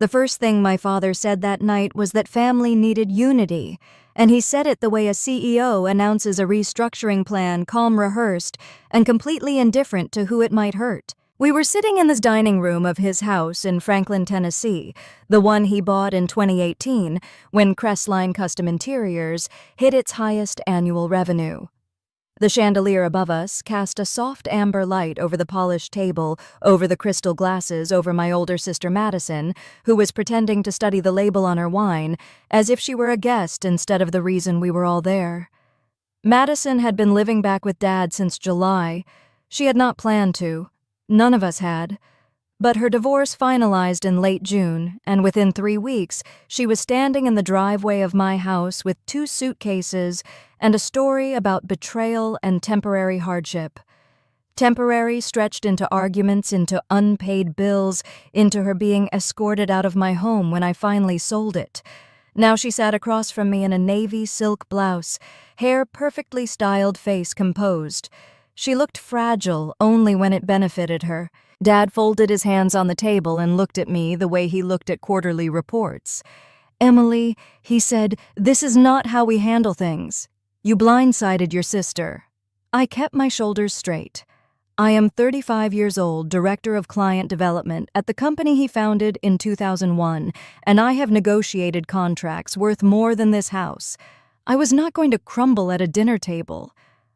A: The first thing my father said that night was that family needed unity, and he said it the way a CEO announces a restructuring plan, calm, rehearsed, and completely indifferent to who it might hurt. We were sitting in this dining room of his house in Franklin, Tennessee, the one he bought in 2018 when Crestline Custom Interiors hit its highest annual revenue. The chandelier above us cast a soft amber light over the polished table, over the crystal glasses, over my older sister Madison, who was pretending to study the label on her wine, as if she were a guest instead of the reason we were all there. Madison had been living back with Dad since July. She had not planned to. None of us had. But her divorce finalized in late June, and within 3 weeks, she was standing in the driveway of my house with 2 suitcases and a story about betrayal and temporary hardship. Temporary stretched into arguments, into unpaid bills, into her being escorted out of my home when I finally sold it. Now she sat across from me in a navy silk blouse, hair perfectly styled, face composed. She looked fragile only when it benefited her. Dad folded his hands on the table and looked at me the way he looked at quarterly reports. "Emily," he said, "this is not how we handle things. You blindsided your sister." I kept my shoulders straight. I am 35 years old, director of client development at the company he founded in 2001, and I have negotiated contracts worth more than this house. I was not going to crumble at a dinner table.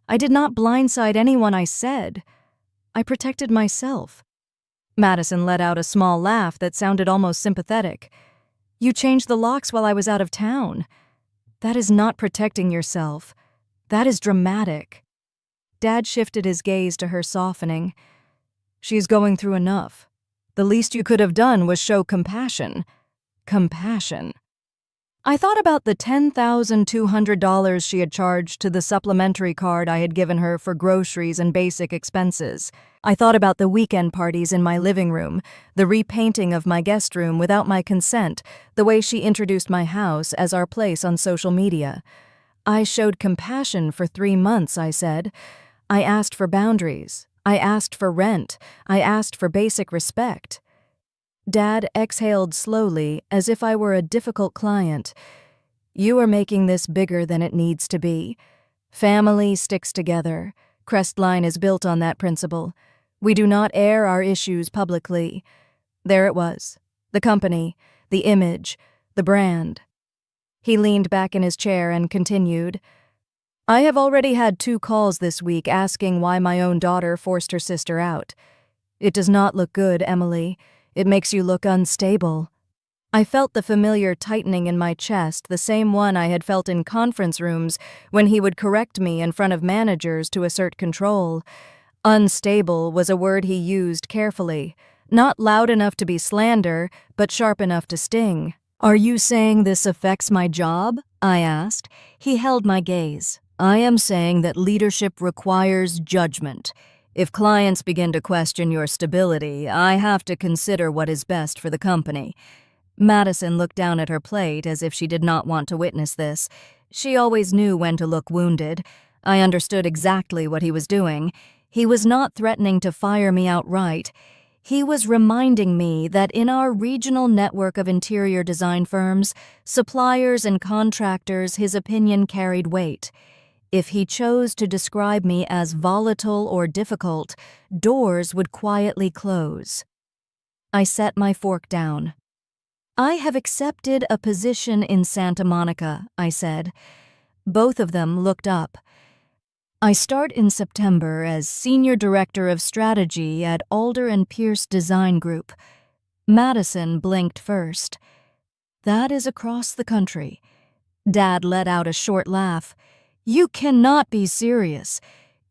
A: I did not blindside anyone I said. I protected myself. Madison let out a small laugh that sounded almost sympathetic. "You changed the locks while I was out of town. That is not protecting yourself. That is dramatic." Dad shifted his gaze to her, softening. "She's going through enough. The least you could have done was show compassion." Compassion. I thought about the $10,200 she had charged to the supplementary card I had given her for groceries and basic expenses. I thought about the weekend parties in my living room, the repainting of my guest room without my consent, the way she introduced my house as our place on social media. I showed compassion for 3 months, I said. I asked for boundaries. I asked for rent. I asked for basic respect. Dad exhaled slowly, as if I were a difficult client. "You are making this bigger than it needs to be. Family sticks together. Crestline is built on that principle. We do not air our issues publicly." There it was. The company, the image, the brand. He leaned back in his chair and continued. "I have already had 2 calls this week asking why my own daughter forced her sister out. It does not look good, Emily. It makes you look unstable." I felt the familiar tightening in my chest, the same one I had felt in conference rooms when he would correct me in front of managers to assert control. Unstable was a word he used carefully, not loud enough to be slander, but sharp enough to sting. "Are you saying this affects my job?" I asked. He held my gaze. "I am saying that leadership requires judgment. If clients begin to question your stability, I have to consider what is best for the company." Madison looked down at her plate as if she did not want to witness this. She always knew when to look wounded. I understood exactly what he was doing. He was not threatening to fire me outright. He was reminding me that in our regional network of interior design firms, suppliers and contractors, his opinion carried weight. If he chose to describe me as volatile or difficult, doors would quietly close. I set my fork down. "I have accepted a position in Santa Monica," I said. Both of them looked up. "I start in September as Senior Director of Strategy at Alder and Pierce Design Group." Madison blinked first. "That is across the country." Dad let out a short laugh. "You cannot be serious.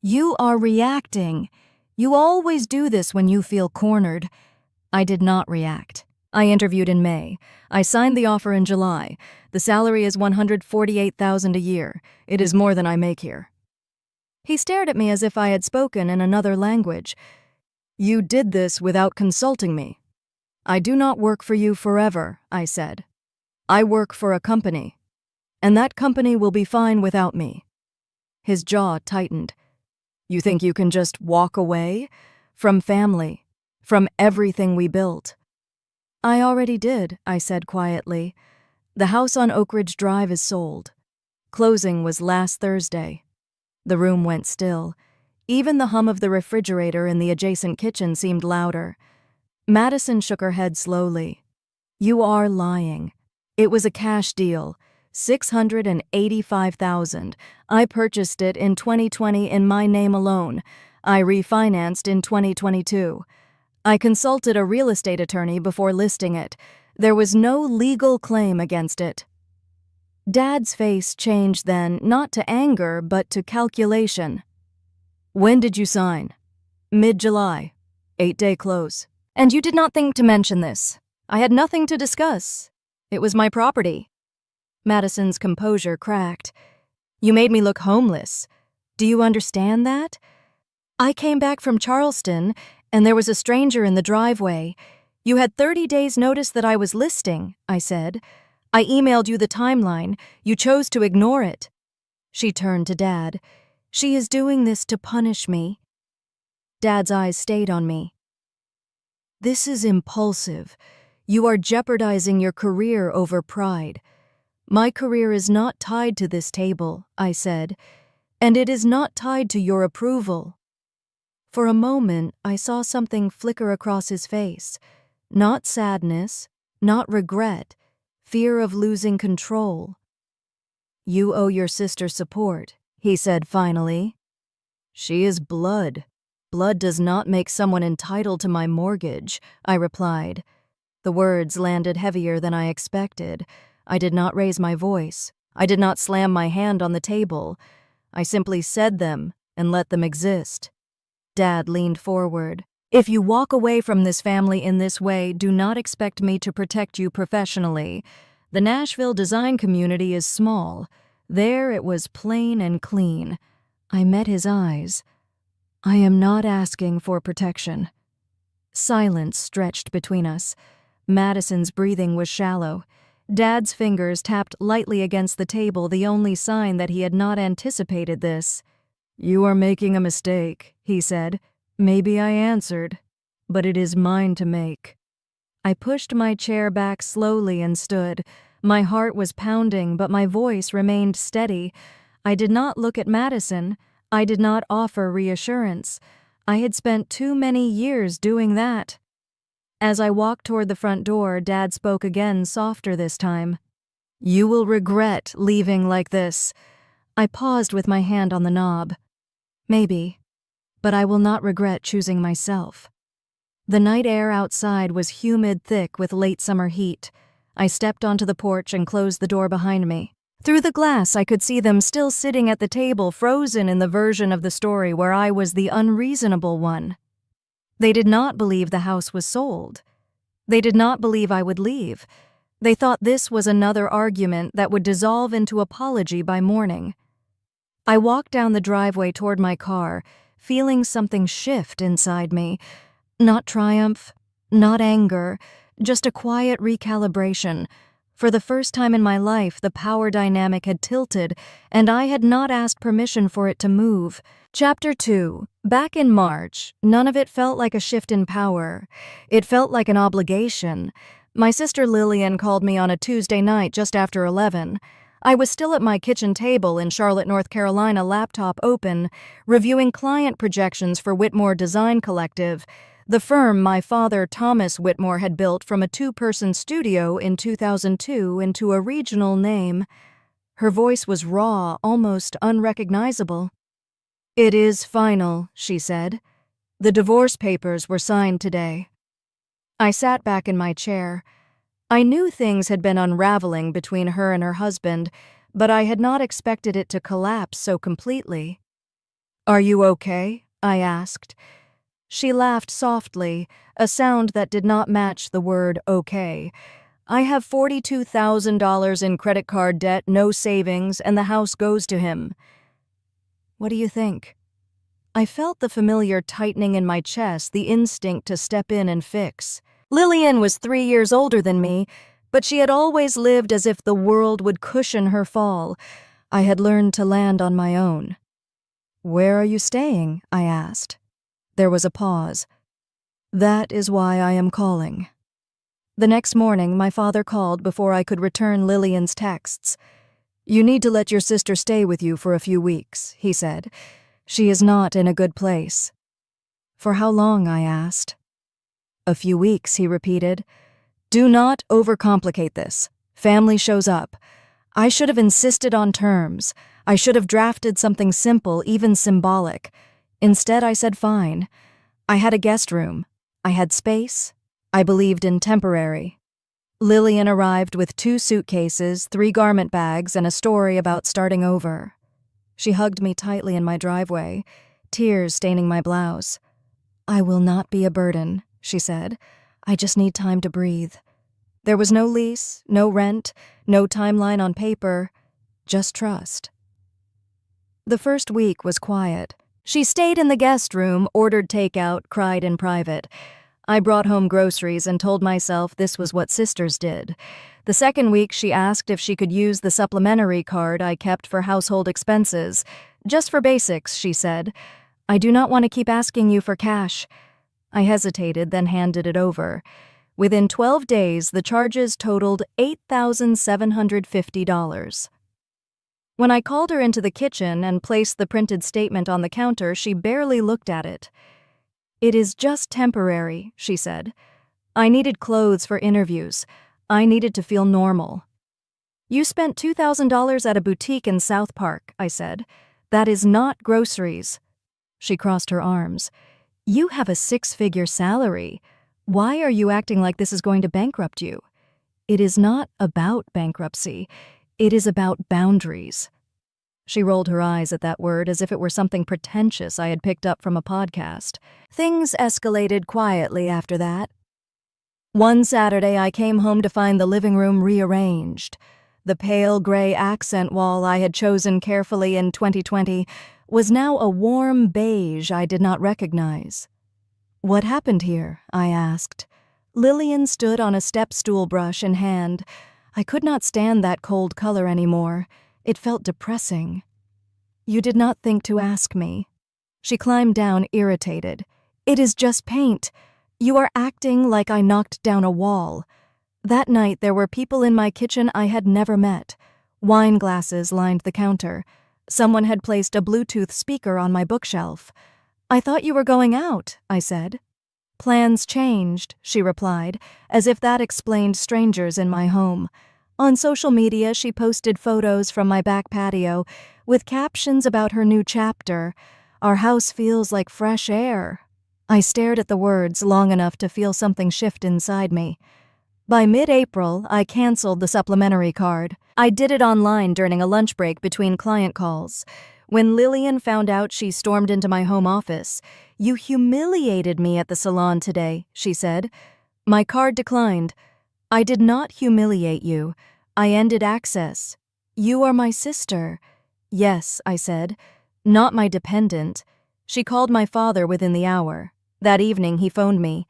A: You are reacting. You always do this when you feel cornered." I did not react. I interviewed in May. I signed the offer in July. The salary is $148,000 a year. It is more than I make here. He stared at me as if I had spoken in another language. "You did this without consulting me." "I do not work for you forever," I said. "I work for a company, and that company will be fine without me." His jaw tightened. "You think you can just walk away? From family? From everything we built?" "I already did," I said quietly. "The house on Oak Ridge Drive is sold. Closing was last Thursday." The room went still. Even the hum of the refrigerator in the adjacent kitchen seemed louder. Madison shook her head slowly. "You are lying. It was a cash deal. $685,000. I purchased it in 2020 in my name alone. I refinanced in 2022. I consulted a real estate attorney before listing it. There was no legal claim against it." Dad's face changed then, not to anger, but to calculation. "When did you sign?" "Mid-July. 8-day close." "And you did not think to mention this?" "I had nothing to discuss. It was my property." Madison's composure cracked. "You made me look homeless. Do you understand that? I came back from Charleston, and there was a stranger in the driveway. You had 30 days' notice that I was listing," I said. "I emailed you the timeline. You chose to ignore it." She turned to Dad. "She is doing this to punish me." Dad's eyes stayed on me. "This is impulsive. You are jeopardizing your career over pride." "My career is not tied to this table," I said, "and it is not tied to your approval." For a moment, I saw something flicker across his face. Not sadness, not regret, fear of losing control. "You owe your sister support," he said finally. "She is blood. Blood does not make someone entitled to my mortgage," I replied. The words landed heavier than I expected. I did not raise my voice. I did not slam my hand on the table. I simply said them and let them exist. Dad leaned forward. "If you walk away from this family in this way, do not expect me to protect you professionally. The Nashville design community is small. There it was plain and clean." I met his eyes. "I am not asking for protection." Silence stretched between us. Madison's breathing was shallow. Dad's fingers tapped lightly against the table, the only sign that he had not anticipated this. "You are making a mistake," he said. "Maybe I answered, but it is mine to make." I pushed my chair back slowly and stood. My heart was pounding, but my voice remained steady. I did not look at Madison. I did not offer reassurance. I had spent too many years doing that. As I walked toward the front door, Dad spoke again, softer this time. "You will regret leaving like this." I paused with my hand on the knob. "Maybe, but I will not regret choosing myself." The night air outside was humid, thick with late summer heat. I stepped onto the porch and closed the door behind me. Through the glass, I could see them still sitting at the table, frozen in the version of the story where I was the unreasonable one. They did not believe the house was sold. They did not believe I would leave. They thought this was another argument that would dissolve into apology by morning. I walked down the driveway toward my car, feeling something shift inside me. Not triumph, not anger, just a quiet recalibration. For the first time in my life, the power dynamic had tilted, and I had not asked permission for it to move. Chapter 2. Back in March, none of it felt like a shift in power. It felt like an obligation. My sister Lillian called me on a Tuesday night just after 11. I was still at my kitchen table in Charlotte, North Carolina, laptop open, reviewing client projections for Whitmore Design Collective, the firm my father, Thomas Whitmore, had built from a 2-person studio in 2002 into a regional name. Her voice was raw, almost unrecognizable. "It is final," she said. "The divorce papers were signed today." I sat back in my chair. I knew things had been unraveling between her and her husband, but I had not expected it to collapse so completely. "Are you okay?" I asked. She laughed softly, a sound that did not match the word okay. "I have $42,000 in credit card debt, no savings, and the house goes to him." "What do you think?" I felt the familiar tightening in my chest, the instinct to step in and fix. Lillian was 3 years older than me, but she had always lived as if the world would cushion her fall. I had learned to land on my own. "Where are you staying?" I asked. There was a pause. "That is why I am calling." The next morning, my father called before I could return Lillian's texts. "You need to let your sister stay with you for a few weeks," he said. "She is not in a good place." "For how long?" I asked. "A few weeks," he repeated. "Do not overcomplicate this. Family shows up. I should have insisted on terms. I should have drafted something simple, even symbolic. Instead, I said fine. I had a guest room. I had space. I believed in temporary." Lillian arrived with 2 suitcases, 3 garment bags, and a story about starting over. She hugged me tightly in my driveway, tears staining my blouse. "I will not be a burden," she said. "I just need time to breathe." There was no lease, no rent, no timeline on paper, just trust. The first week was quiet. She stayed in the guest room, ordered takeout, cried in private. I brought home groceries and told myself this was what sisters did. The second week, she asked if she could use the supplementary card I kept for household expenses. "Just for basics," she said. "I do not want to keep asking you for cash." I hesitated, then handed it over. Within 12 days, the charges totaled $8,750. When I called her into the kitchen and placed the printed statement on the counter, she barely looked at it. "It is just temporary," she said. "I needed clothes for interviews. I needed to feel normal." "You spent $2,000 at a boutique in South Park," I said. "That is not groceries." She crossed her arms. "You have a 6-figure salary. Why are you acting like this is going to bankrupt you?" "It is not about bankruptcy. It is about boundaries." She rolled her eyes at that word as if it were something pretentious I had picked up from a podcast. Things escalated quietly after that. One Saturday, I came home to find the living room rearranged. The pale gray accent wall I had chosen carefully in 2020 was now a warm beige I did not recognize. "What happened here?" I asked. Lillian stood on a step stool, brush in hand. I could not stand that cold color anymore. It felt depressing. "You did not think to ask me." She climbed down, irritated. "It is just paint. You are acting like I knocked down a wall." That night, there were people in my kitchen I had never met. Wine glasses lined the counter. Someone had placed a Bluetooth speaker on my bookshelf. "I thought you were going out," I said. "Plans changed," she replied, as if that explained strangers in my home. On social media, she posted photos from my back patio with captions about her new chapter. "Our house feels like fresh air." I stared at the words long enough to feel something shift inside me. By mid-April, I canceled the supplementary card. I did it online during a lunch break between client calls. When Lillian found out, she stormed into my home office. "You humiliated me at the salon today," she said. My card declined. "I did not humiliate you. I ended access. You are my sister." "Yes," I said. "Not my dependent." She called my father within the hour. That evening, he phoned me.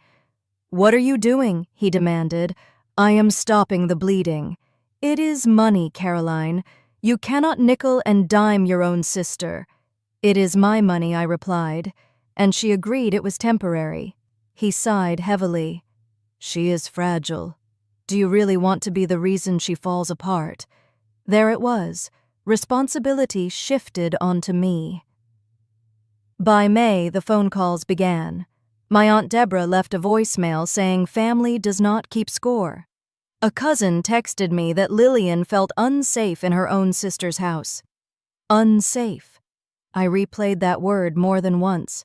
A: "What are you doing?" he demanded. "I am stopping the bleeding." It is money, Caroline. You cannot nickel and dime your own sister. It is my money, I replied, and she agreed it was temporary. He sighed heavily. She is fragile. Do you really want to be the reason she falls apart? There it was. Responsibility shifted onto me. By May, the phone calls began. My Aunt Deborah left a voicemail saying family does not keep score. A cousin texted me that Lillian felt unsafe in her own sister's house. Unsafe. I replayed that word more than once.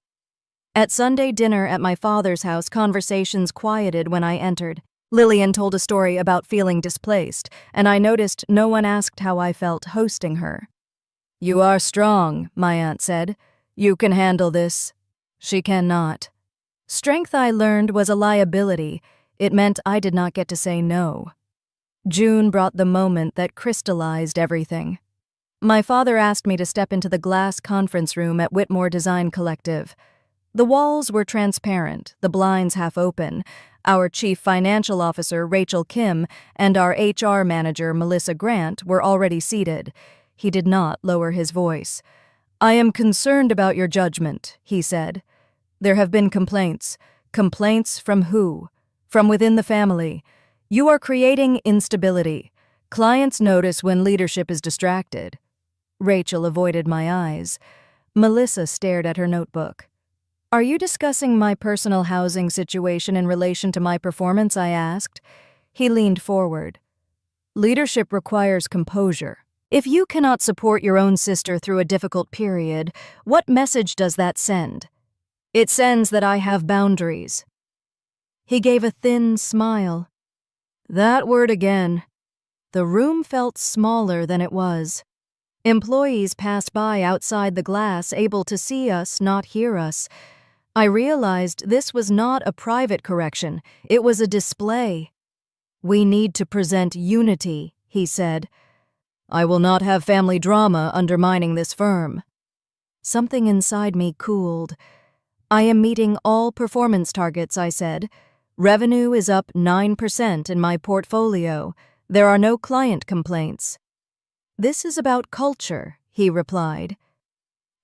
A: At Sunday dinner at my father's house, conversations quieted when I entered. Lillian told a story about feeling displaced, and I noticed no one asked how I felt hosting her. You are strong, my aunt said. You can handle this. She cannot. Strength, I learned, was a liability. It meant I did not get to say no. June brought the moment that crystallized everything. My father asked me to step into the glass conference room at Whitmore Design Collective. The walls were transparent, the blinds half open. Our chief financial officer, Rachel Kim, and our HR manager, Melissa Grant, were already seated. He did not lower his voice. I am concerned about your judgment, he said. There have been complaints. Complaints from who? From within the family. You are creating instability. Clients notice when leadership is distracted. Rachel avoided my eyes. Melissa stared at her notebook. Are you discussing my personal housing situation in relation to my performance? I asked. He leaned forward. Leadership requires composure. If you cannot support your own sister through a difficult period, what message does that send? It sends that I have boundaries. He gave a thin smile. That word again. The room felt smaller than it was. Employees passed by outside the glass, able to see us, not hear us. I realized this was not a private correction. It was a display. We need to present unity, he said. I will not have family drama undermining this firm. Something inside me cooled. I am meeting all performance targets, I said. Revenue is up 9% in my portfolio. There are no client complaints. This is about culture, he replied.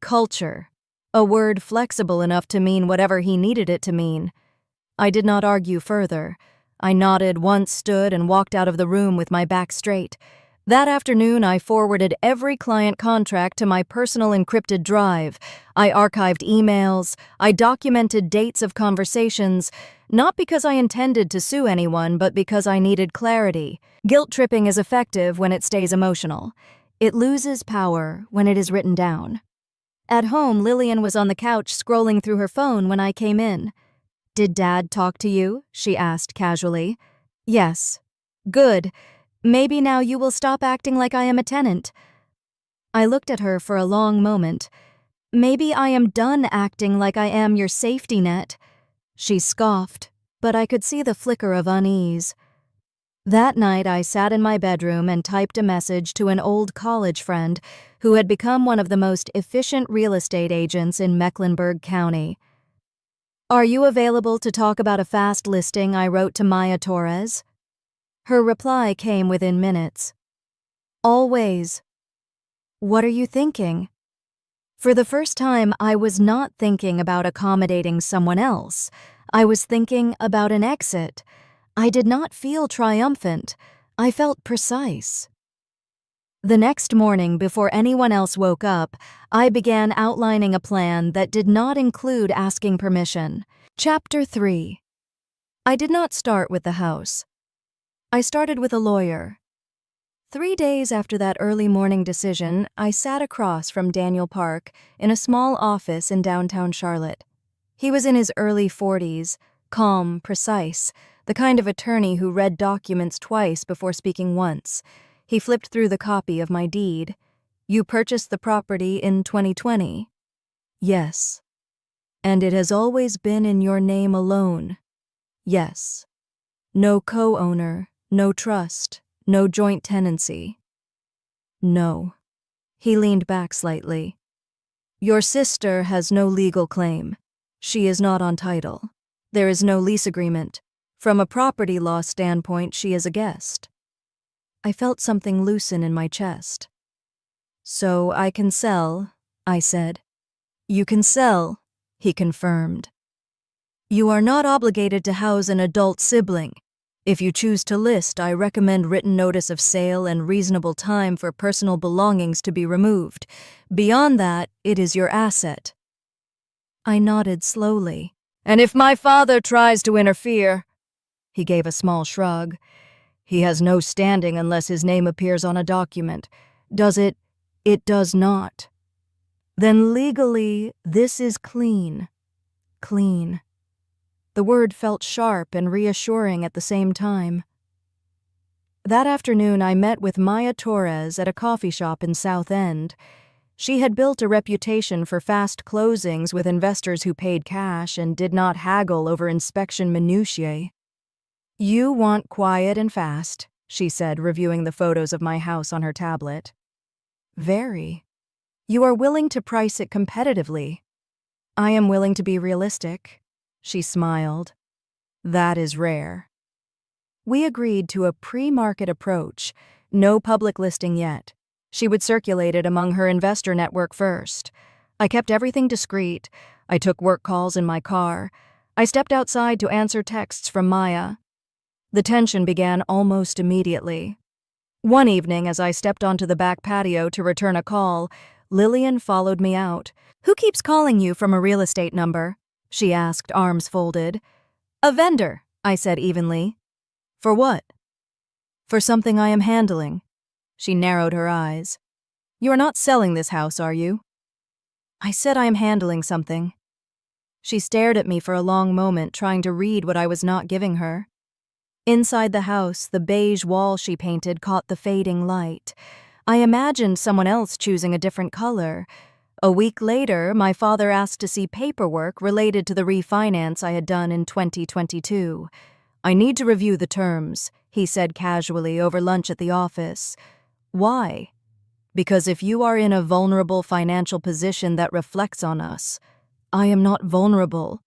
A: Culture. A word flexible enough to mean whatever he needed it to mean. I did not argue further. I nodded once, stood, and walked out of the room with my back straight. That afternoon, I forwarded every client contract to my personal encrypted drive. I archived emails. I documented dates of conversations, not because I intended to sue anyone, but because I needed clarity. Guilt tripping is effective when it stays emotional. It loses power when it is written down. At home, Lillian was on the couch scrolling through her phone when I came in. Did Dad talk to you? She asked casually. Yes. Good. Maybe now you will stop acting like I am a tenant. I looked at her for a long moment. Maybe I am done acting like I am your safety net. She scoffed, but I could see the flicker of unease. That night, I sat in my bedroom and typed a message to an old college friend who had become one of the most efficient real estate agents in Mecklenburg County. Are you available to talk about a fast listing I wrote to Maya Torres? Her reply came within minutes. Always. What are you thinking? For the first time, I was not thinking about accommodating someone else. I was thinking about an exit. I did not feel triumphant. I felt precise. The next morning, before anyone else woke up, I began outlining a plan that did not include asking permission. Chapter 3. I did not start with the house. I started with a lawyer. 3 days after that early morning decision, I sat across from Daniel Park in a small office in downtown Charlotte. He was in his early 40s, calm, precise, the kind of attorney who read documents twice before speaking once. He flipped through the copy of my deed. You purchased the property in 2020? Yes. And it has always been in your name alone? Yes. No co-owner, no trust, no joint tenancy? No. He leaned back slightly. Your sister has no legal claim. She is not on title. There is no lease agreement. From a property law standpoint, she is a guest. I felt something loosen in my chest. "So I can sell," I said. "You can sell," he confirmed. "You are not obligated to house an adult sibling. If you choose to list, I recommend written notice of sale and reasonable time for personal belongings to be removed. Beyond that, it is your asset." I nodded slowly. "And if my father tries to interfere?" He gave a small shrug. "He has no standing unless his name appears on a document. Does it? It does not. Then legally, this is clean. Clean." The word felt sharp and reassuring at the same time. That afternoon, I met with Maya Torres at a coffee shop in South End. She had built a reputation for fast closings with investors who paid cash and did not haggle over inspection minutiae. "You want quiet and fast," she said, reviewing the photos of my house on her tablet. "Very. You are willing to price it competitively." "I am willing to be realistic." She smiled. "That is rare." We agreed to a pre-market approach, no public listing yet. She would circulate it among her investor network first. I kept everything discreet. I took work calls in my car. I stepped outside to answer texts from Maya. The tension began almost immediately. One evening, as I stepped onto the back patio to return a call, Lillian followed me out. "Who keeps calling you from a real estate number?" she asked, arms folded. "A vendor," I said evenly. "For what?" "For something I am handling." She narrowed her eyes. "You are not selling this house, are you?" "I said I am handling something." She stared at me for a long moment, trying to read what I was not giving her. Inside the house, the beige wall she painted caught the fading light. I imagined someone else choosing a different color. A week later, my father asked to see paperwork related to the refinance I had done in 2022. "I need to review the terms," he said casually over lunch at the office. "Why?" "Because if you are in a vulnerable financial position that reflects on us." "I am not vulnerable."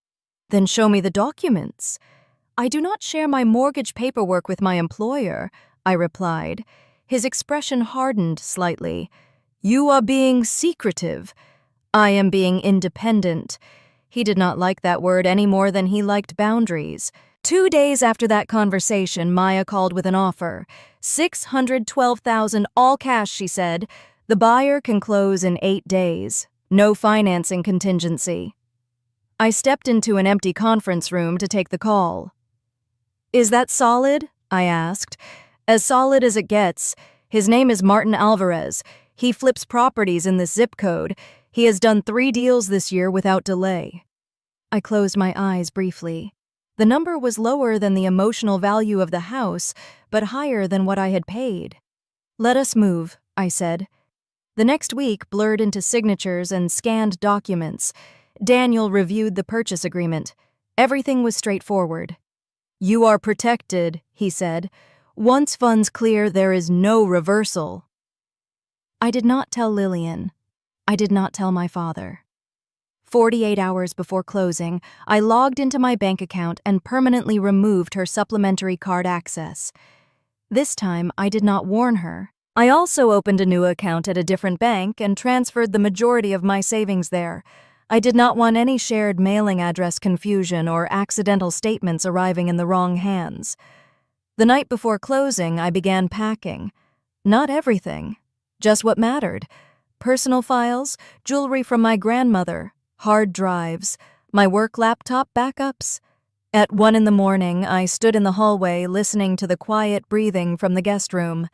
A: "Then show me the documents." "I do not share my mortgage paperwork with my employer," I replied. His expression hardened slightly. "You are being secretive." "I am being independent." He did not like that word any more than he liked boundaries. 2 days after that conversation, Maya called with an offer. $612,000 all cash, she said. The buyer can close in 8 days. No financing contingency. I stepped into an empty conference room to take the call. "Is that solid?" I asked. "As solid as it gets. His name is Martin Alvarez. He flips properties in this zip code. He has done 3 deals this year without delay." I closed my eyes briefly. The number was lower than the emotional value of the house, but higher than what I had paid. "Let us move," I said. The next week blurred into signatures and scanned documents. Daniel reviewed the purchase agreement. Everything was straightforward. "You are protected," he said. "Once funds clear, there is no reversal." I did not tell Lillian. I did not tell my father. 48 hours before closing, I logged into my bank account and permanently removed her supplementary card access. This time, I did not warn her. I also opened a new account at a different bank and transferred the majority of my savings there. I did not want any shared mailing address confusion or accidental statements arriving in the wrong hands. The night before closing, I began packing. Not everything, just what mattered. Personal files, jewelry from my grandmother, hard drives, my work laptop backups. At 1 a.m, I stood in the hallway listening to the quiet breathing from the guest room.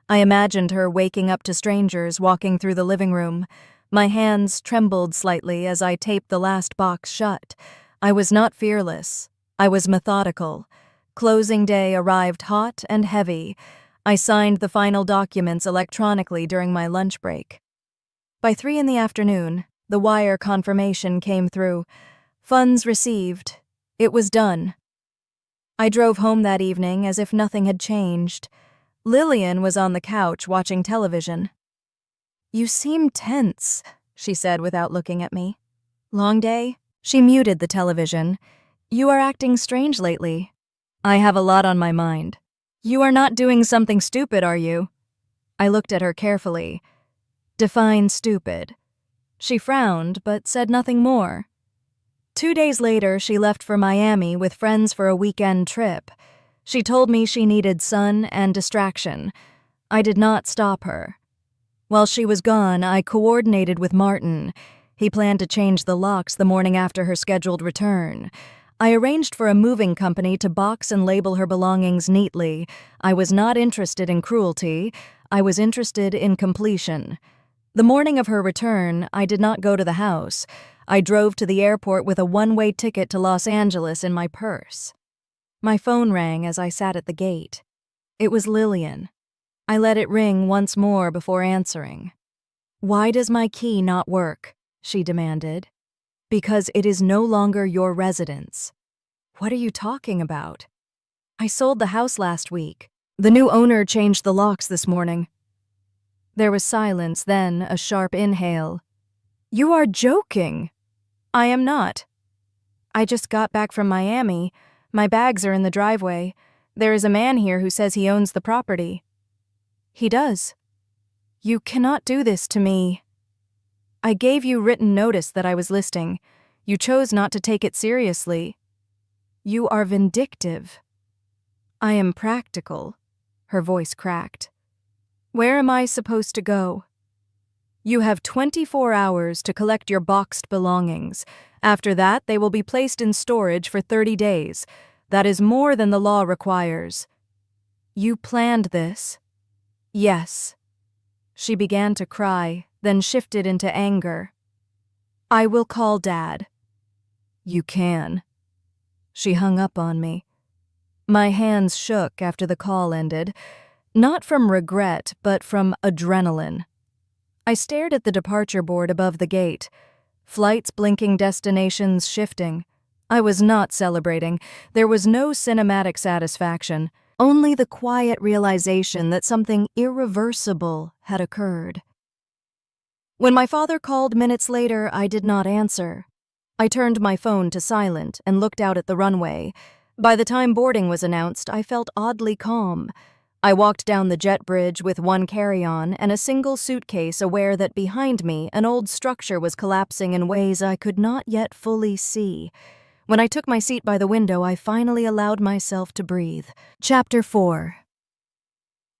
A: I imagined her waking up to strangers walking through the living room. My hands trembled slightly as I taped the last box shut. I was not fearless. I was methodical. Closing day arrived hot and heavy. I signed the final documents electronically during my lunch break. By 3 p.m, the wire confirmation came through. Funds received. It was done. I drove home that evening as if nothing had changed. Lillian was on the couch watching television. "You seem tense," she said without looking at me. "Long day?" She muted the television. "You are acting strange lately." "I have a lot on my mind." You are not doing something stupid, are you? I looked at her carefully. Define stupid. She frowned, but said nothing more. 2 days later, she left for Miami with friends for a weekend trip. She told me she needed sun and distraction. I did not stop her. While she was gone, I coordinated with Martin. He planned to change the locks the morning after her scheduled return. I arranged for a moving company to box and label her belongings neatly. I was not interested in cruelty. I was interested in completion. The morning of her return, I did not go to the house. I drove to the airport with a one-way ticket to Los Angeles in my purse. My phone rang as I sat at the gate. It was Lillian. I let it ring once more before answering. "Why does my key not work?" she demanded. "Because it is no longer your residence." "What are you talking about?" "I sold the house last week. The new owner changed the locks this morning." There was silence, then a sharp inhale. "You are joking." "I am not. I just got back from Miami. My bags are in the driveway. There is a man here who says he owns the property." "He does." "You cannot do this to me." "I gave you written notice that I was listing. You chose not to take it seriously." "You are vindictive." "I am practical." Her voice cracked. "Where am I supposed to go?" "You have 24 hours to collect your boxed belongings. After that, they will be placed in storage for 30 days. That is more than the law requires." "You planned this?" "Yes." She began to cry, then shifted into anger. "I will call Dad." "You can." She hung up on me. My hands shook after the call ended, not from regret, but from adrenaline. I stared at the departure board above the gate. Flights blinking, destinations shifting. I was not celebrating. There was no cinematic satisfaction, only the quiet realization that something irreversible had occurred. When my father called minutes later, I did not answer. I turned my phone to silent and looked out at the runway. By the time boarding was announced, I felt oddly calm. I walked down the jet bridge with one carry-on and a single suitcase, aware that behind me an old structure was collapsing in ways I could not yet fully see. When I took my seat by the window, I finally allowed myself to breathe. Chapter 4.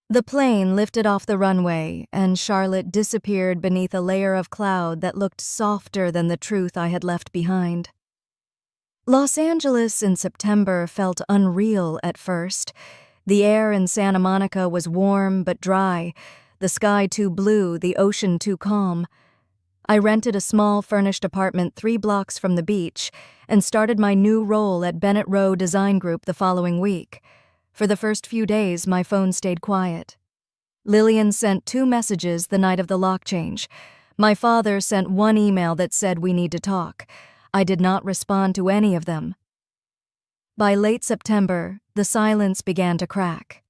A: The plane lifted off the runway, and Charlotte disappeared beneath a layer of cloud that looked softer than the truth I had left behind. Los Angeles in September felt unreal at first. The air in Santa Monica was warm but dry, the sky too blue, the ocean too calm. I rented a small furnished apartment 3 blocks from the beach and started my new role at Bennett Row Design Group the following week. For the first few days, my phone stayed quiet. Lillian sent 2 messages the night of the lock change. My father sent 1 email that said we need to talk. I did not respond to any of them. By late September, the silence began to crack.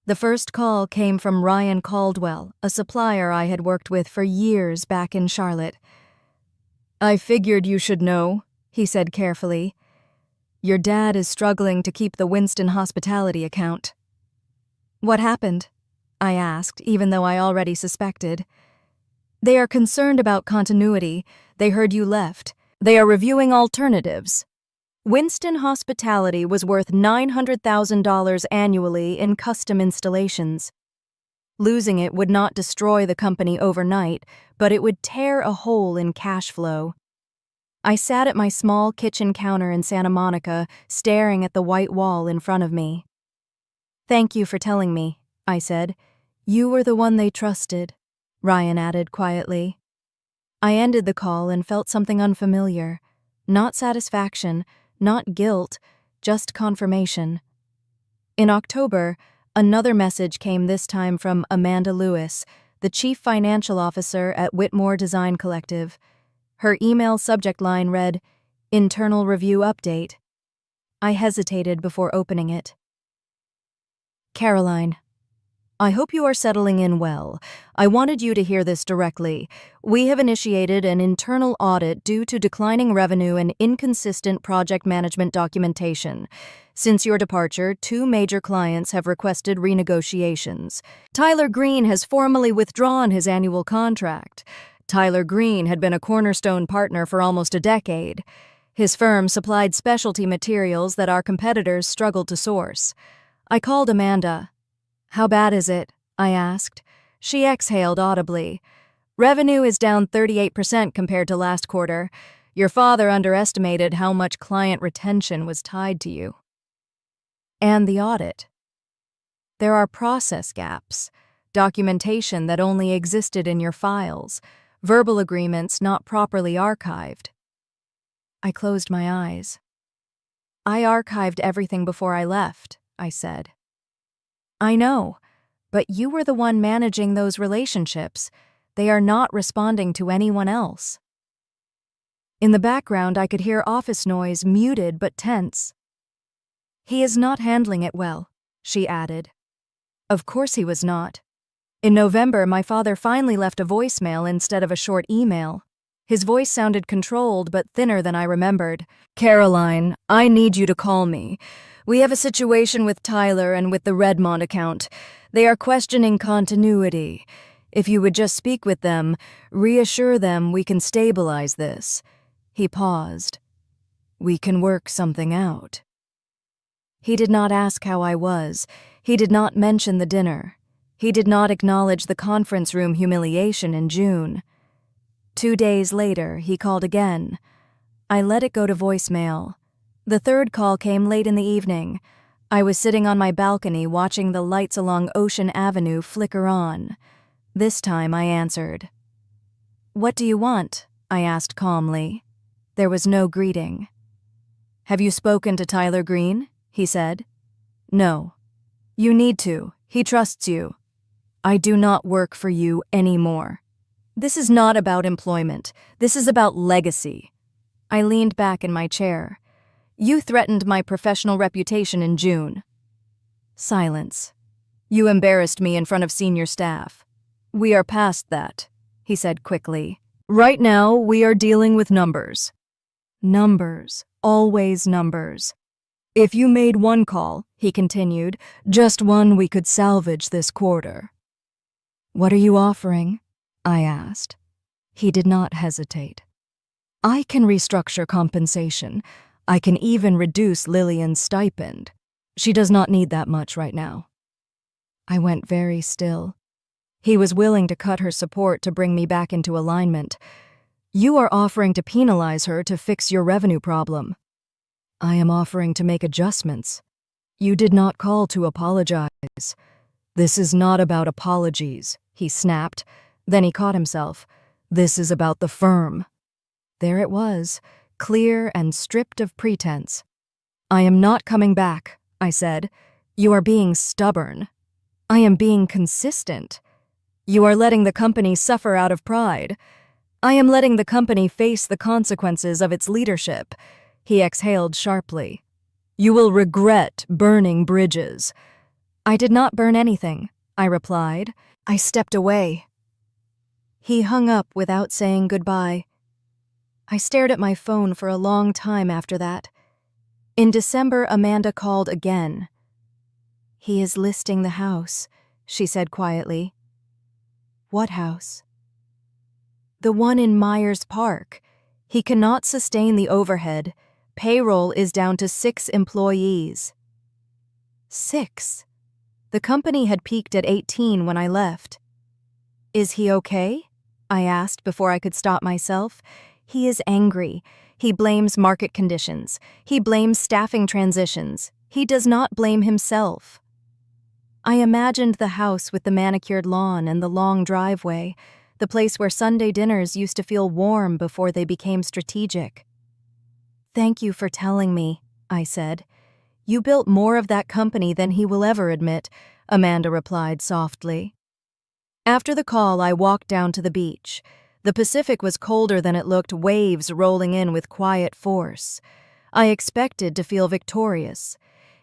A: The first call came from Ryan Caldwell, a supplier I had worked with for years back in Charlotte. "I figured you should know," he said carefully. "Your dad is struggling to keep the Winston hospitality account." "What happened?" I asked, even though I already suspected. "They are concerned about continuity. They heard you left. They are reviewing alternatives." Winston Hospitality was worth $900,000 annually in custom installations. Losing it would not destroy the company overnight, but it would tear a hole in cash flow. I sat at my small kitchen counter in Santa Monica, staring at the white wall in front of me. "Thank you for telling me," I said. "You were the one they trusted," Ryan added quietly. I ended the call and felt something unfamiliar. Not satisfaction, not guilt, just confirmation. In October, another message came, this time from Amanda Lewis, the chief financial officer at Whitmore Design Collective. Her email subject line read, "Internal Review Update." I hesitated before opening it. "Caroline, I hope you are settling in well. I wanted you to hear this directly. We have initiated an internal audit due to declining revenue and inconsistent project management documentation. Since your departure, 2 major clients have requested renegotiations. Tyler Green has formally withdrawn his annual contract. Tyler Green had been a cornerstone partner for almost a decade. His firm supplied specialty materials that our competitors struggled to source. I called Amanda. "How bad is it?" I asked. She exhaled audibly. "Revenue is down 38% compared to last quarter. Your father underestimated how much client retention was tied to you." "And the audit?" "There are process gaps, documentation that only existed in your files, verbal agreements not properly archived." I closed my eyes. "I archived everything before I left," I said. "I know, but you were the one managing those relationships. They are not responding to anyone else." In the background, I could hear office noise, muted but tense. "He is not handling it well," she added. Of course he was not. In November, my father finally left a voicemail instead of a short email. His voice sounded controlled but thinner than I remembered. "Caroline, I need you to call me. We have a situation with Tyler and with the Redmond account. They are questioning continuity. If you would just speak with them, reassure them we can stabilize this." He paused. "We can work something out." He did not ask how I was. He did not mention the dinner. He did not acknowledge the conference room humiliation in June. 2 days later, he called again. I let it go to voicemail. The third call came late in the evening. I was sitting on my balcony watching the lights along Ocean Avenue flicker on. This time I answered. "What do you want?" I asked calmly. There was no greeting. "Have you spoken to Tyler Green?" he said. "No." "You need to. He trusts you." "I do not work for you anymore." "This is not about employment. This is about legacy." I leaned back in my chair. "You threatened my professional reputation in June." Silence. "You embarrassed me in front of senior staff." "We are past that," he said quickly. "Right now, we are dealing with numbers." Numbers. Always numbers. "If you made 1 call," he continued, "just one, we could salvage this quarter." "What are you offering?" I asked. He did not hesitate. "I can restructure compensation. I can even reduce Lillian's stipend. She does not need that much right now." I went very still. He was willing to cut her support to bring me back into alignment. "You are offering to penalize her to fix your revenue problem." "I am offering to make adjustments. You did not call to apologize." "This is not about apologies," he snapped. Then he caught himself. "This is about the firm." There it was, clear and stripped of pretense. "I am not coming back," I said. "You are being stubborn." "I am being consistent." "You are letting the company suffer out of pride." "I am letting the company face the consequences of its leadership." He exhaled sharply. "You will regret burning bridges." "I did not burn anything," I replied. I stepped away. He hung up without saying goodbye. I stared at my phone for a long time after that. In December, Amanda called again. "He is listing the house," she said quietly. "What house?" "The one in Myers Park. He cannot sustain the overhead. Payroll is down to 6 employees." 6? The company had peaked at 18 when I left. "Is he okay?" I asked before I could stop myself. "He is angry. He blames market conditions. He blames staffing transitions. He does not blame himself." I imagined the house with the manicured lawn and the long driveway, the place where Sunday dinners used to feel warm before they became strategic. "Thank you for telling me," I said. "You built more of that company than he will ever admit," Amanda replied softly. After the call, I walked down to the beach. The Pacific was colder than it looked, waves rolling in with quiet force. I expected to feel victorious.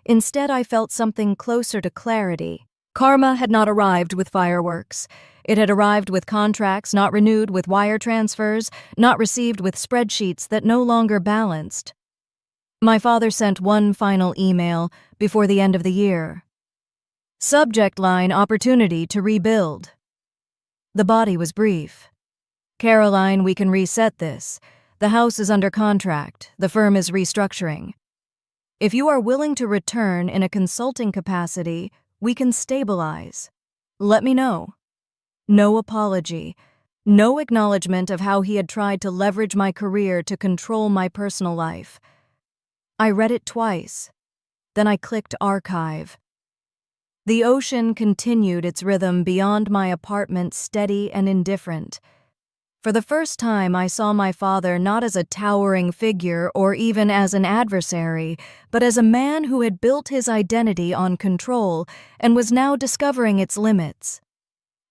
A: Instead, I felt something closer to clarity, Karma had not arrived with fireworks. It had arrived with contracts not renewed, with wire transfers, not received, with spreadsheets that no longer balanced. My father sent one final email before the end of the year. Subject line: opportunity to rebuild. The body was brief. Caroline, we can reset this. The house is under contract. The firm is restructuring. If you are willing to return in a consulting capacity, we can stabilize. Let me know. No apology. No acknowledgement of how he had tried to leverage my career to control my personal life. I read it twice. Then I clicked archive. The ocean continued its rhythm beyond my apartment, steady and indifferent. For the first time, I saw my father not as a towering figure or even as an adversary, but as a man who had built his identity on control and was now discovering its limits.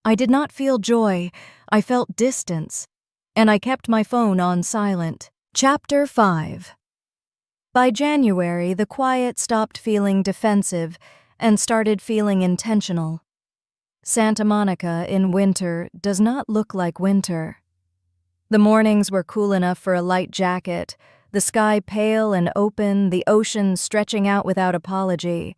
A: I did not feel joy, I felt distance, and I kept my phone on silent. Chapter 5. By January, the quiet stopped feeling defensive and started feeling intentional. Santa Monica in winter does not look like winter. The mornings were cool enough for a light jacket, the sky pale and open, the ocean stretching out without apology.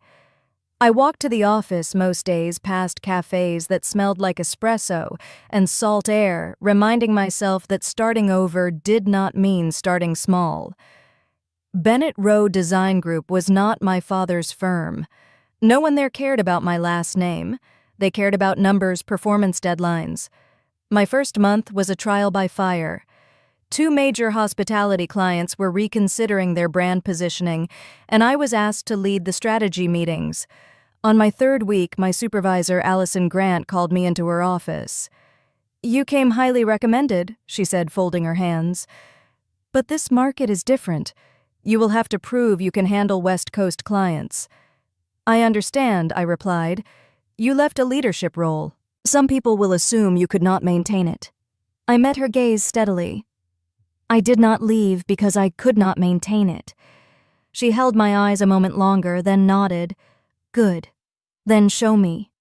A: I walked to the office most days past cafes that smelled like espresso and salt air, reminding myself that starting over did not mean starting small. Bennett Rowe Design Group was not my father's firm. No one there cared about my last name. They cared about numbers, performance deadlines. My first month was a trial by fire. 2 major hospitality clients were reconsidering their brand positioning, and I was asked to lead the strategy meetings. On my 3rd week, my supervisor, Allison Grant, called me into her office. "You came highly recommended," she said, folding her hands. "But this market is different. You will have to prove you can handle West Coast clients." "I understand," I replied. "You left a leadership role. Some people will assume you could not maintain it." I met her gaze steadily. "I did not leave because I could not maintain it." She held my eyes a moment longer, then nodded. "Good. Then show me."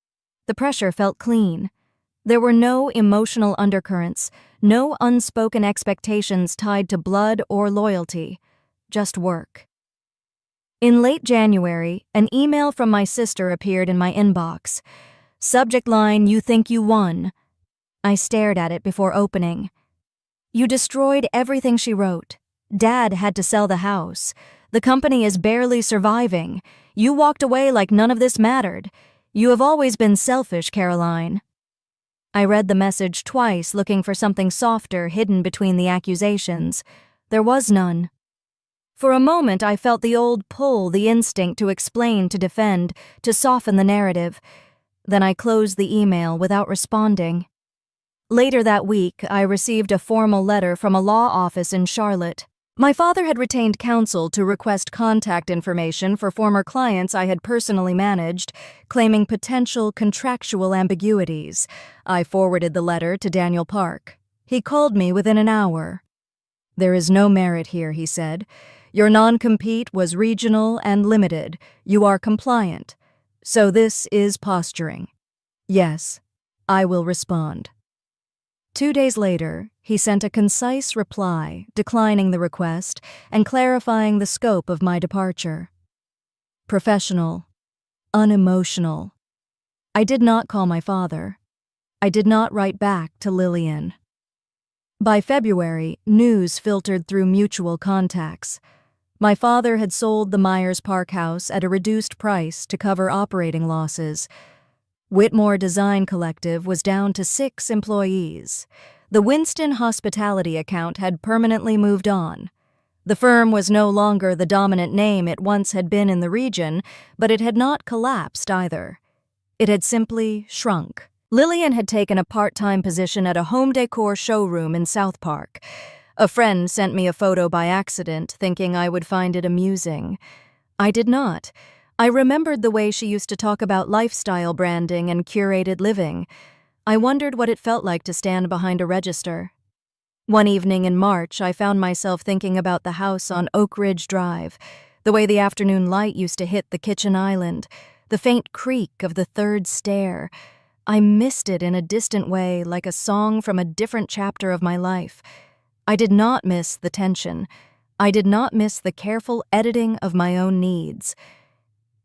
A: The pressure felt clean. There were no emotional undercurrents, no unspoken expectations tied to blood or loyalty, just work. In late January, an email from my sister appeared in my inbox. Subject line: "You think you won." I stared at it before opening. "You destroyed everything," she wrote. "Dad had to sell the house. The company is barely surviving. You walked away like none of this mattered. You have always been selfish, Caroline." I read the message twice, looking for something softer hidden between the accusations. There was none. For a moment, I felt the old pull, the instinct to explain, to defend, to soften the narrative. Then I closed the email without responding. Later that week, I received a formal letter from a law office in Charlotte. My father had retained counsel to request contact information for former clients I had personally managed, claiming potential contractual ambiguities. I forwarded the letter to Daniel Park. He called me within an hour. "There is no merit here," he said. "Your non-compete was regional and limited. You are compliant. So this is posturing. Yes, I will respond." 2 days later, he sent a concise reply declining the request and clarifying the scope of my departure. Professional, unemotional. I did not call my father. I did not write back to Lillian. By February, news filtered through mutual contacts. My father had sold the Myers Park house at a reduced price to cover operating losses. Whitmore Design Collective was down to 6 employees. The Winston Hospitality account had permanently moved on. The firm was no longer the dominant name it once had been in the region, but it had not collapsed either. It had simply shrunk. Lillian had taken a part-time position at a home decor showroom in South Park. A friend sent me a photo by accident, thinking I would find it amusing. I did not. I remembered the way she used to talk about lifestyle branding and curated living. I wondered what it felt like to stand behind a register. One evening in March, I found myself thinking about the house on Oak Ridge Drive, the way the afternoon light used to hit the kitchen island, the faint creak of the third stair. I missed it in a distant way, like a song from a different chapter of my life. I did not miss the tension. I did not miss the careful editing of my own needs.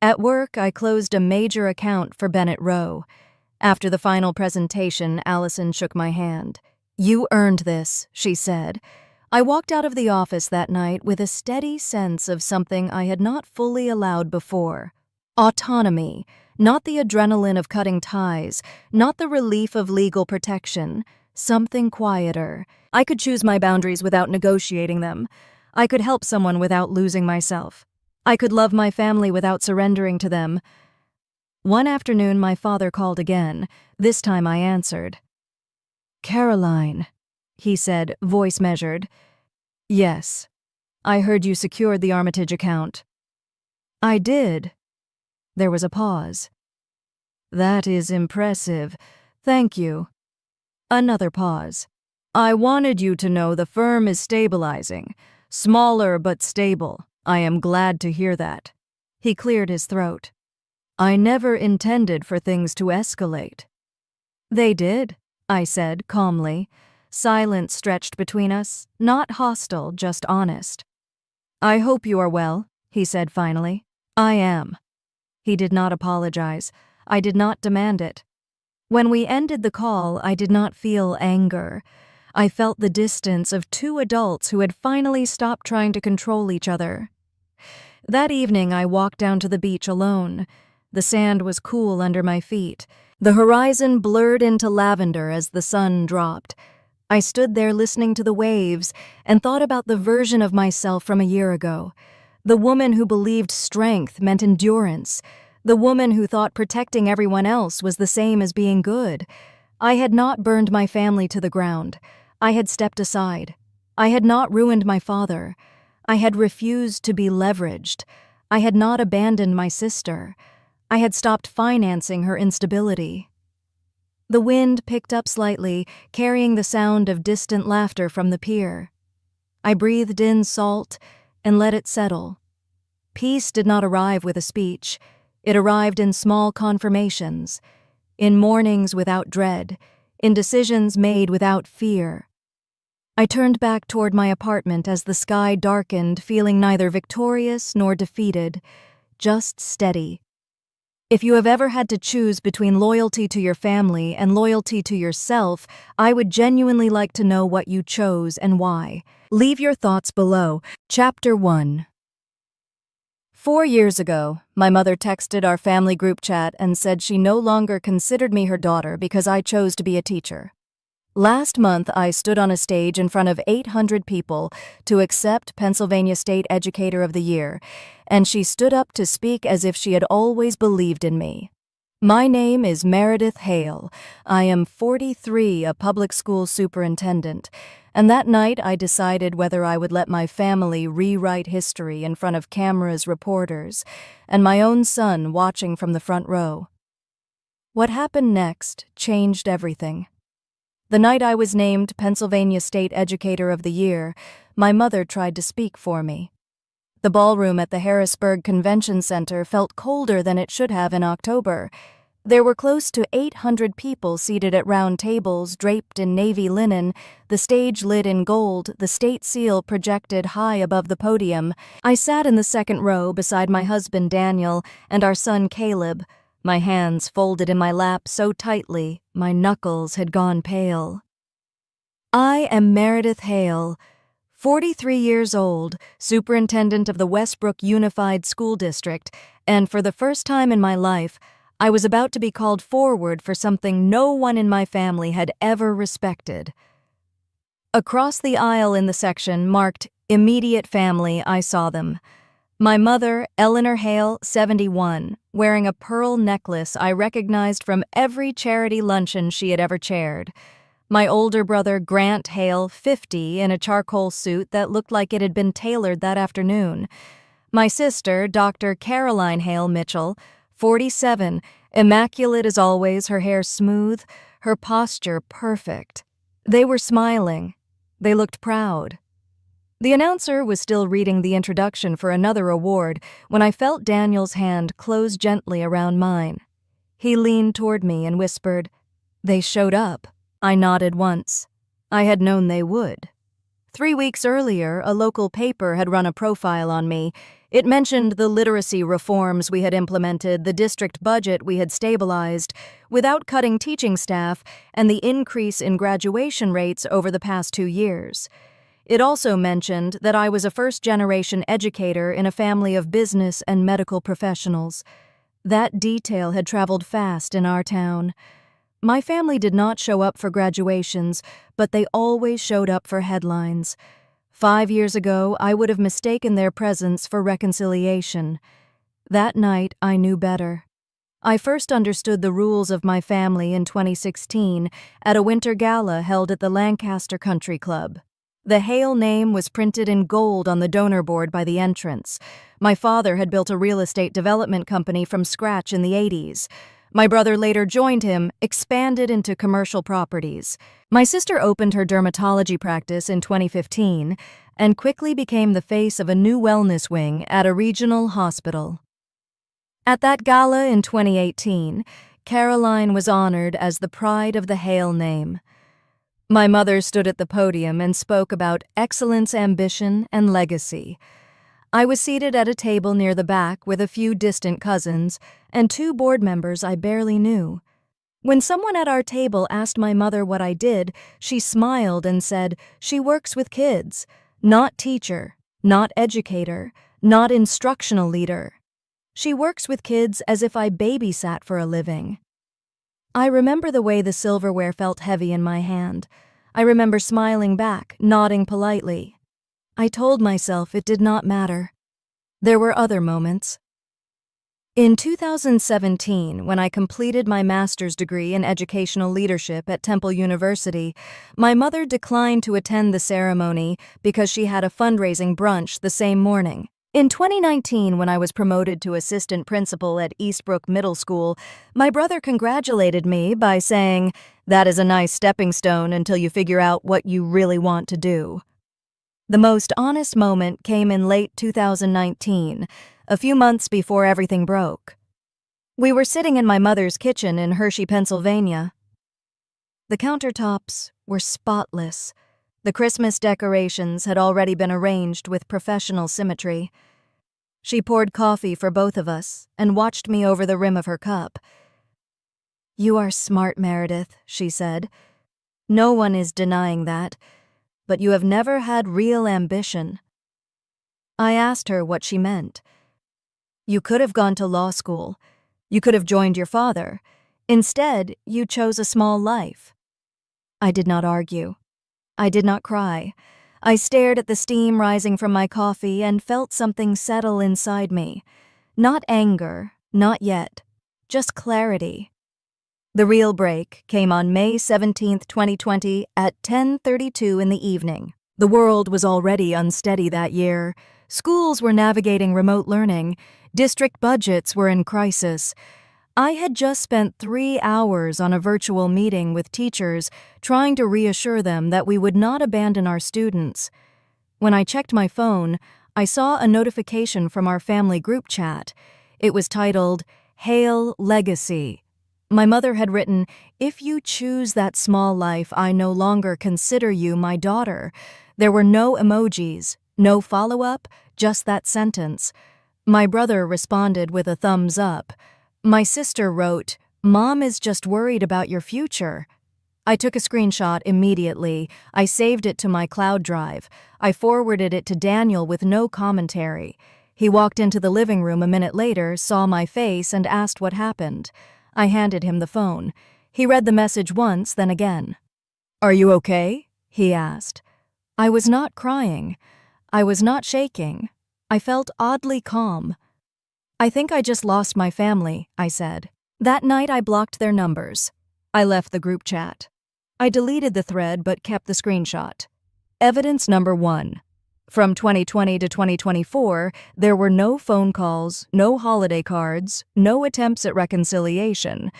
A: At work, I closed a major account for Bennett Rowe. After the final presentation, Allison shook my hand. "You earned this," she said. I walked out of the office that night with a steady sense of something I had not fully allowed before. Autonomy, not the adrenaline of cutting ties, not the relief of legal protection, something quieter. I could choose my boundaries without negotiating them. I could help someone without losing myself. I could love my family without surrendering to them. One afternoon, my father called again. This time I answered. "Caroline," he said, voice measured. "Yes. I heard you secured the Armitage account." "I did." There was a pause. "That is impressive. Thank you." Another pause. "I wanted you to know the firm is stabilizing. Smaller but stable. I am glad to hear that." He cleared his throat. "I never intended for things to escalate." "They did," I said calmly. Silence stretched between us, not hostile, just honest. "I hope you are well," he said finally. "I am." He did not apologize. I did not demand it. When we ended the call, I did not feel anger. I felt the distance of two adults who had finally stopped trying to control each other. That evening, I walked down to the beach alone. The sand was cool under my feet. The horizon blurred into lavender as the sun dropped. I stood there listening to the waves and thought about the version of myself from a year ago. The woman who believed strength meant endurance. The woman who thought protecting everyone else was the same as being good. I had not burned my family to the ground. I had stepped aside. I had not ruined my father. I had refused to be leveraged. I had not abandoned my sister. I had stopped financing her instability. The wind picked up slightly, carrying the sound of distant laughter from the pier. I breathed in salt and let it settle. Peace did not arrive with a speech. It arrived in small confirmations, in mornings without dread, in decisions made without fear. I turned back toward my apartment as the sky darkened, feeling neither victorious nor defeated, just steady. If you have ever had to choose between loyalty to your family and loyalty to yourself, I would genuinely like to know what you chose and why. Leave your thoughts below. Chapter 1. 4 years ago, my mother texted our family group chat and said she no longer considered me her daughter because I chose to be a teacher. Last month, I stood on a stage in front of 800 people to accept Pennsylvania State Educator of the Year, and she stood up to speak as if she had always believed in me. My name is Meredith Hale. I am 43, a public school superintendent, and that night I decided whether I would let my family rewrite history in front of cameras, reporters, and my own son watching from the front row. What happened next changed everything. The night I was named Pennsylvania State Educator of the Year, my mother tried to speak for me. The ballroom at the Harrisburg Convention Center felt colder than it should have in October. There were close to 800 people seated at round tables draped in navy linen, the stage lit in gold, the state seal projected high above the podium. I sat in the second row beside my husband Daniel and our son Caleb, my hands folded in my lap so tightly my knuckles had gone pale. I am Meredith Hale, 43 years old, superintendent of the Westbrook Unified School District, and for the first time in my life, I was about to be called forward for something no one in my family had ever respected. Across the aisle in the section marked Immediate Family, I saw them. My mother, Eleanor Hale, 71, wearing a pearl necklace I recognized from every charity luncheon she had ever chaired. My older brother, Grant Hale, 50, in a charcoal suit that looked like it had been tailored that afternoon. My sister, Dr. Caroline Hale Mitchell, 47, immaculate as always, her hair smooth, her posture perfect. They were smiling. They looked proud. The announcer was still reading the introduction for another award when I felt Daniel's hand close gently around mine. He leaned toward me and whispered, "They showed up." I nodded once. I had known they would. 3 weeks earlier, a local paper had run a profile on me. It mentioned the literacy reforms we had implemented, the district budget we had stabilized, without cutting teaching staff, and the increase in graduation rates over the past 2 years. It also mentioned that I was a first-generation educator in a family of business and medical professionals. That detail had traveled fast in our town. My family did not show up for graduations, but they always showed up for headlines. 5 years ago, I would have mistaken their presence for reconciliation. That night, I knew better. I first understood the rules of my family in 2016 at a winter gala held at the Lancaster Country Club. The Hale name was printed in gold on the donor board by the entrance. My father had built a real estate development company from scratch in the 80s. My brother later joined him, expanded into commercial properties. My sister opened her dermatology practice in 2015 and quickly became the face of a new wellness wing at a regional hospital. At that gala in 2018, Caroline was honored as the pride of the Hale name. My mother stood at the podium and spoke about excellence, ambition, and legacy. I was seated at a table near the back with a few distant cousins and 2 board members I barely knew. When someone at our table asked my mother what I did, she smiled and said, "She works with kids. Not teacher, not educator, not instructional leader. She works with kids as if I babysat for a living." I remember the way the silverware felt heavy in my hand. I remember smiling back, nodding politely. I told myself it did not matter. There were other moments. In 2017, when I completed my master's degree in educational leadership at Temple University, my mother declined to attend the ceremony because she had a fundraising brunch the same morning. In 2019, when I was promoted to assistant principal at Eastbrook Middle School, my brother congratulated me by saying, "That is a nice stepping stone until you figure out what you really want to do." The most honest moment came in late 2019, a few months before everything broke. We were sitting in my mother's kitchen in Hershey, Pennsylvania. The countertops were spotless. The Christmas decorations had already been arranged with professional symmetry. She poured coffee for both of us and watched me over the rim of her cup. "You are smart, Meredith," she said. "No one is denying that, but you have never had real ambition." I asked her what she meant. "You could have gone to law school. You could have joined your father. Instead, you chose a small life." I did not argue. I did not cry. I stared at the steam rising from my coffee and felt something settle inside me. Not anger, not yet, just clarity. The real break came on May 17, 2020 at 10:32 in the evening. The world was already unsteady that year. Schools were navigating remote learning. District budgets were in crisis. I had just spent 3 hours on a virtual meeting with teachers, trying to reassure them that we would not abandon our students. When I checked my phone, I saw a notification from our family group chat. It was titled, "Hail Legacy." My mother had written, "If you choose that small life, I no longer consider you my daughter." There were no emojis, no follow-up, just that sentence. My brother responded with a thumbs up. My sister wrote, "Mom is just worried about your future." I took a screenshot immediately. I saved it to my cloud drive. I forwarded it to Daniel with no commentary. He walked into the living room a minute later, saw my face, and asked what happened. I handed him the phone. He read the message once, then again. "Are you okay?" he asked. I was not crying. I was not shaking. I felt oddly calm. "I think I just lost my family," I said. That night I blocked their numbers. I left the group chat. I deleted the thread but kept the screenshot. Evidence number 1. From 2020 to 2024, there were no phone calls, no holiday cards, no attempts at reconciliation.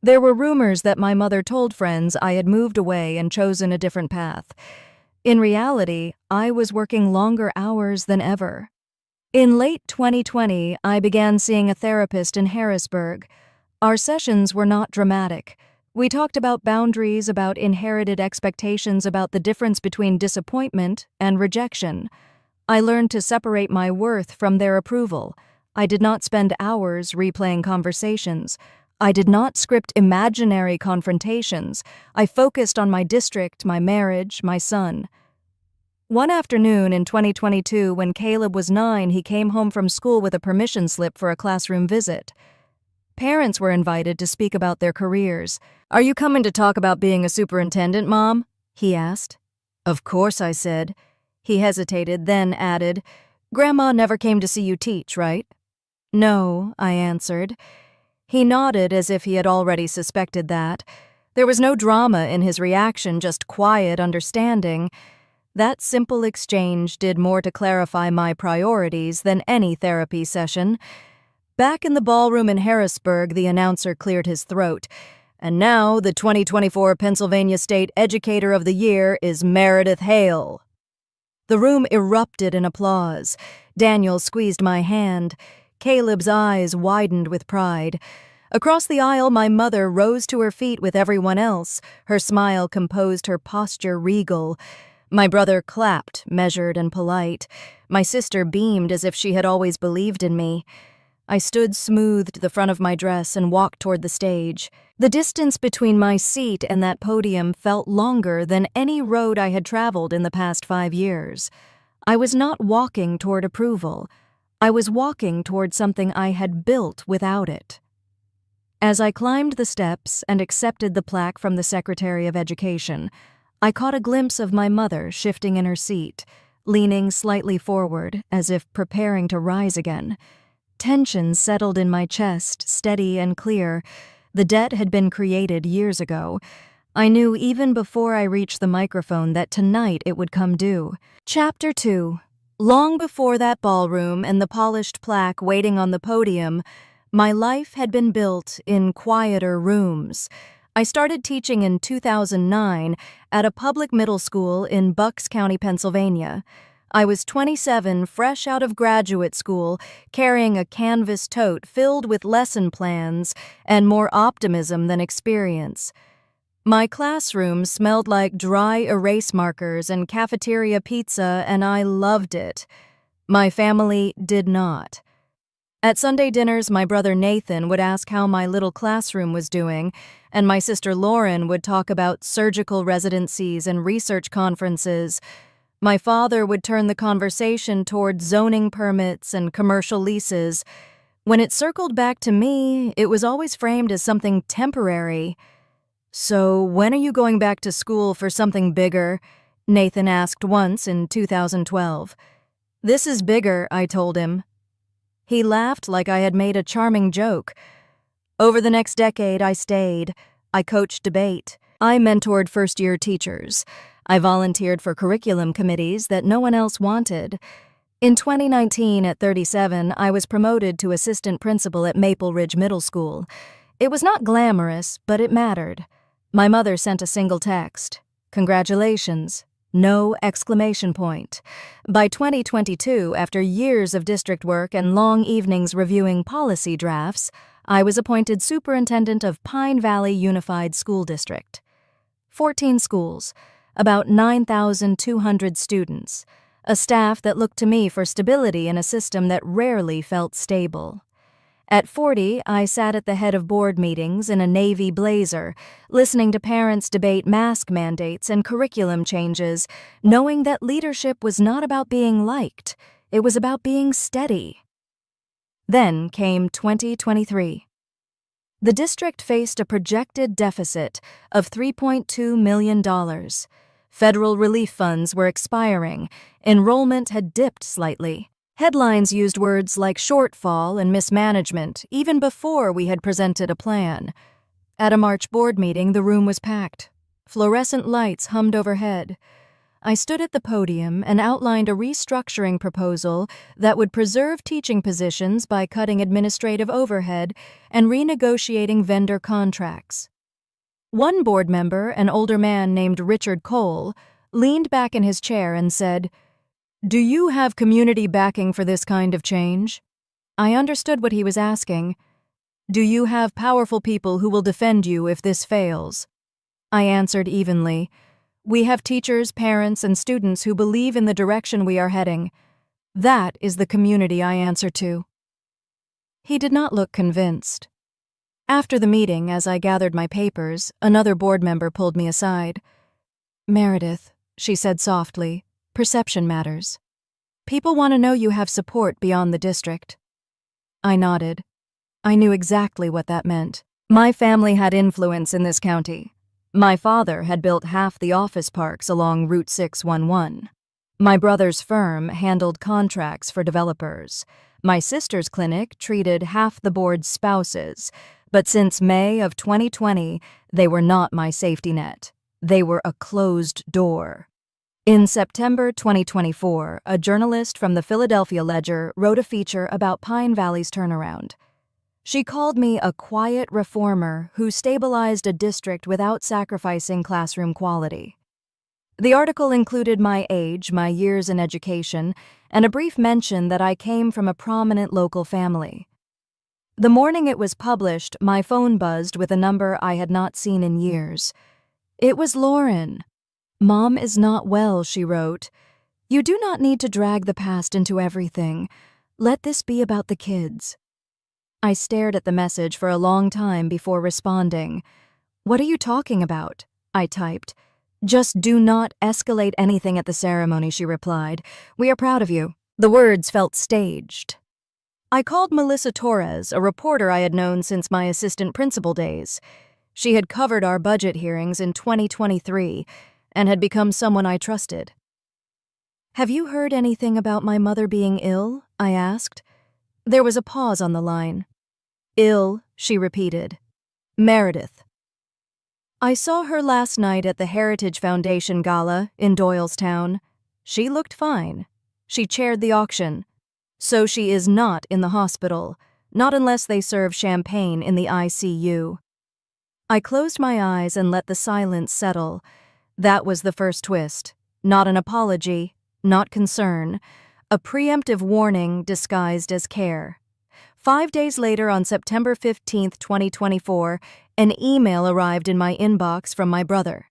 A: There were rumors that my mother told friends I had moved away and chosen a different path. In reality, I was working longer hours than ever. In late 2020, I began seeing a therapist in Harrisburg. Our sessions were not dramatic. We talked about boundaries, about inherited expectations, about the difference between disappointment and rejection. I learned to separate my worth from their approval. I did not spend hours replaying conversations. I did not script imaginary confrontations. I focused on my district, my marriage, my son. One afternoon in 2022, when Caleb was 9, he came home from school with a permission slip for a classroom visit. Parents were invited to speak about their careers. "Are you coming to talk about being a superintendent, Mom?" he asked. "Of course," I said. He hesitated, then added, "Grandma never came to see you teach, right?" "No," I answered. He nodded as if he had already suspected that. There was no drama in his reaction, just quiet understanding. That simple exchange did more to clarify my priorities than any therapy session. Back in the ballroom in Harrisburg, the announcer cleared his throat. "And now, the 2024 Pennsylvania State Educator of the Year is Meredith Hale." The room erupted in applause. Daniel squeezed my hand. Caleb's eyes widened with pride. Across the aisle, my mother rose to her feet with everyone else. Her smile composed her posture regal. My brother clapped, measured and polite. My sister beamed as if she had always believed in me. I stood, smoothed the front of my dress, and walked toward the stage. The distance between my seat and that podium felt longer than any road I had traveled in the past 5 years. I was not walking toward approval. I was walking toward something I had built without it. As I climbed the steps and accepted the plaque from the Secretary of Education, I caught a glimpse of my mother shifting in her seat, leaning slightly forward as if preparing to rise again. Tension settled in my chest, steady and clear. The debt had been created years ago. I knew even before I reached the microphone that tonight it would come due. Chapter 2. Long before that ballroom and the polished plaque waiting on the podium, my life had been built in quieter rooms. I started teaching in 2009 at a public middle school in Bucks County, Pennsylvania. I was 27, fresh out of graduate school, carrying a canvas tote filled with lesson plans and more optimism than experience. My classroom smelled like dry erase markers and cafeteria pizza, and I loved it. My family did not. At Sunday dinners, my brother Nathan would ask how my little classroom was doing, and my sister Lauren would talk about surgical residencies and research conferences. My father would turn the conversation toward zoning permits and commercial leases. When it circled back to me, it was always framed as something temporary. "So, when are you going back to school for something bigger?" Nathan asked once in 2012. "This is bigger," I told him. He laughed like I had made a charming joke. Over the next decade, I stayed. I coached debate. I mentored first-year teachers. I volunteered for curriculum committees that no one else wanted. In 2019, at 37, I was promoted to assistant principal at Maple Ridge Middle School. It was not glamorous, but it mattered. My mother sent a single text. "Congratulations." No exclamation point. By 2022, after years of district work and long evenings reviewing policy drafts, I was appointed superintendent of Pine Valley Unified School District. 14 schools, about 9,200 students, a staff that looked to me for stability in a system that rarely felt stable. At 40, I sat at the head of board meetings in a navy blazer, listening to parents debate mask mandates and curriculum changes, knowing that leadership was not about being liked, it was about being steady. Then came 2023. The district faced a projected deficit of $3.2 million. Federal relief funds were expiring. Enrollment had dipped slightly. Headlines used words like shortfall and mismanagement even before we had presented a plan. At a March board meeting, the room was packed. Fluorescent lights hummed overhead. I stood at the podium and outlined a restructuring proposal that would preserve teaching positions by cutting administrative overhead and renegotiating vendor contracts. One board member, an older man named Richard Cole, leaned back in his chair and said, "Do you have community backing for this kind of change?" I understood what he was asking. "Do you have powerful people who will defend you if this fails?" I answered evenly. "We have teachers, parents, and students who believe in the direction we are heading. That is the community I answer to." He did not look convinced. After the meeting, as I gathered my papers, another board member pulled me aside. "Meredith," she said softly, "perception matters. People want to know you have support beyond the district." I nodded. I knew exactly what that meant. My family had influence in this county. My father had built half the office parks along Route 611. My brother's firm handled contracts for developers. My sister's clinic treated half the board's spouses, but since May of 2020, they were not my safety net. They were a closed door. In September 2024, a journalist from the Philadelphia Ledger wrote a feature about Pine Valley's turnaround. She called me a quiet reformer who stabilized a district without sacrificing classroom quality. The article included my age, my years in education, and a brief mention that I came from a prominent local family. The morning it was published, my phone buzzed with a number I had not seen in years. It was Lauren. "Mom is not well," she wrote. "You do not need to drag the past into everything. Let this be about the kids." I stared at the message for a long time before responding. "What are you talking about?" I typed. "Just do not escalate anything at the ceremony," she replied. "We are proud of you." The words felt staged. I called Melissa Torres, a reporter I had known since my assistant principal days. She had covered our budget hearings in 2023 and had become someone I trusted. "Have you heard anything about my mother being ill?" I asked. There was a pause on the line. "Ill," she repeated. "Meredith." "I saw her last night at the Heritage Foundation Gala in Doylestown. She looked fine. She chaired the auction. So she is not in the hospital, not unless they serve champagne in the ICU." I closed my eyes and let the silence settle. That was the first twist. Not an apology, not concern. A preemptive warning disguised as care. 5 days later, on September 15, 2024, an email arrived in my inbox from my brother.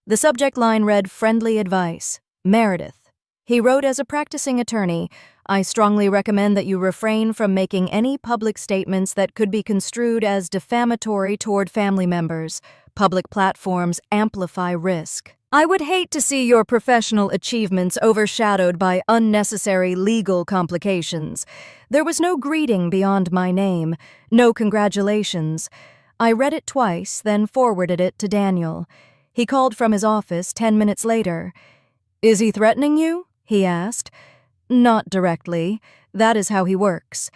A: The subject line read, "Friendly advice. Meredith." He wrote, "As a practicing attorney, I strongly recommend that you refrain from making any public statements that could be construed as defamatory toward family members. Public platforms amplify risk. I would hate to see your professional achievements overshadowed by unnecessary legal complications." There was no greeting beyond my name, no congratulations. I read it twice, then forwarded it to Daniel. He called from his office 10 minutes later. "Is he threatening you?" he asked. "Not directly. That is how he works."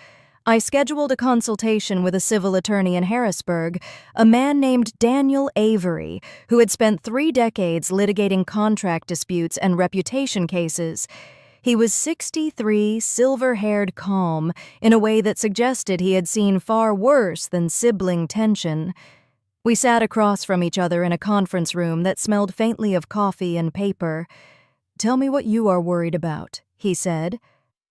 A: I scheduled a consultation with a civil attorney in Harrisburg, a man named Daniel Avery, who had spent 3 decades litigating contract disputes and reputation cases. He was 63, silver-haired, calm, in a way that suggested he had seen far worse than sibling tension. We sat across from each other in a conference room that smelled faintly of coffee and paper. "Tell me what you are worried about," he said.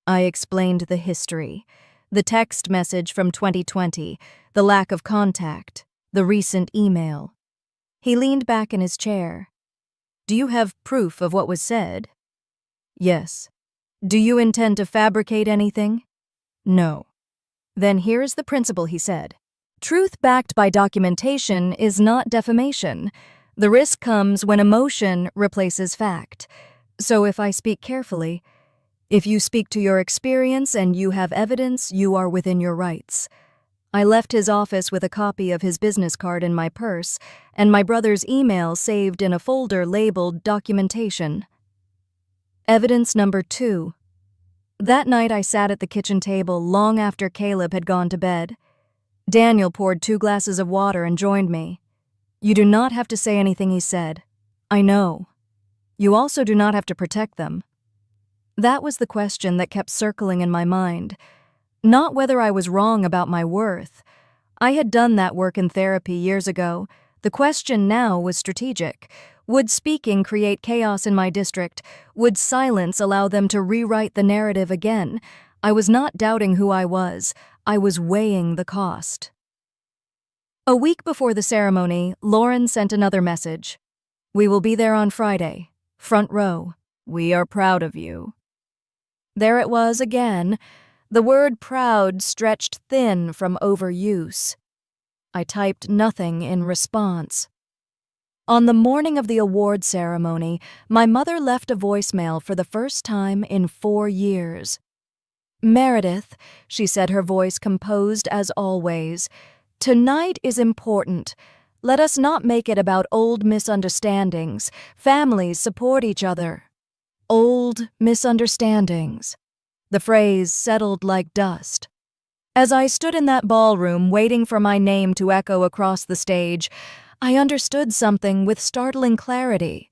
A: I explained the history. The text message from 2020, the lack of contact, the recent email. He leaned back in his chair. "Do you have proof of what was said?" "Yes." "Do you intend to fabricate anything?" "No." "Then here is the principle," he said. "Truth backed by documentation is not defamation. The risk comes when emotion replaces fact. So if I speak carefully, if you speak to your experience and you have evidence, you are within your rights." I left his office with a copy of his business card in my purse and my brother's email saved in a folder labeled documentation. Evidence number 2. That night I sat at the kitchen table long after Caleb had gone to bed. Daniel poured 2 glasses of water and joined me. "You do not have to say anything," he said. "I know. You also do not have to protect them." That was the question that kept circling in my mind. Not whether I was wrong about my worth. I had done that work in therapy years ago. The question now was strategic. Would speaking create chaos in my district? Would silence allow them to rewrite the narrative again? I was not doubting who I was weighing the cost. A week before the ceremony, Lauren sent another message. "We will be there on Friday. Front row. We are proud of you." There it was again. The word proud stretched thin from overuse. I typed nothing in response. On the morning of the award ceremony, my mother left a voicemail for the first time in 4 years. "Meredith," she said, her voice composed as always, "tonight is important. Let us not make it about old misunderstandings. Families support each other." Old misunderstandings. The phrase settled like dust. As I stood in that ballroom waiting for my name to echo across the stage, I understood something with startling clarity.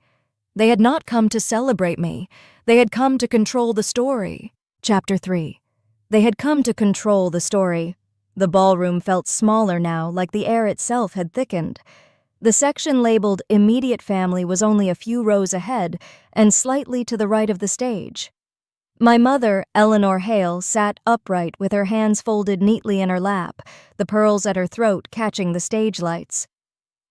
A: They had not come to celebrate me. They had come to control the story. Chapter 3. They had come to control the story. The ballroom felt smaller now, like the air itself had thickened. The section labeled immediate family was only a few rows ahead and slightly to the right of the stage. My mother, Eleanor Hale, sat upright with her hands folded neatly in her lap, the pearls at her throat catching the stage lights.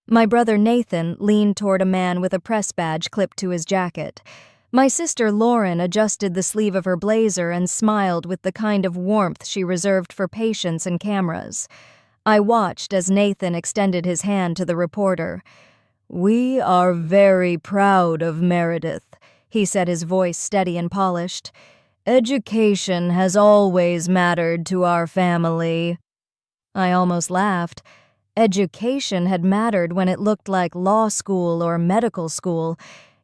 A: My brother Nathan leaned toward a man with a press badge clipped to his jacket. My sister Lauren adjusted the sleeve of her blazer and smiled with the kind of warmth she reserved for patience and cameras. I watched as Nathan extended his hand to the reporter. "We are very proud of Meredith," he said, his voice steady and polished. "Education has always mattered to our family." I almost laughed. Education had mattered when it looked like law school or medical school.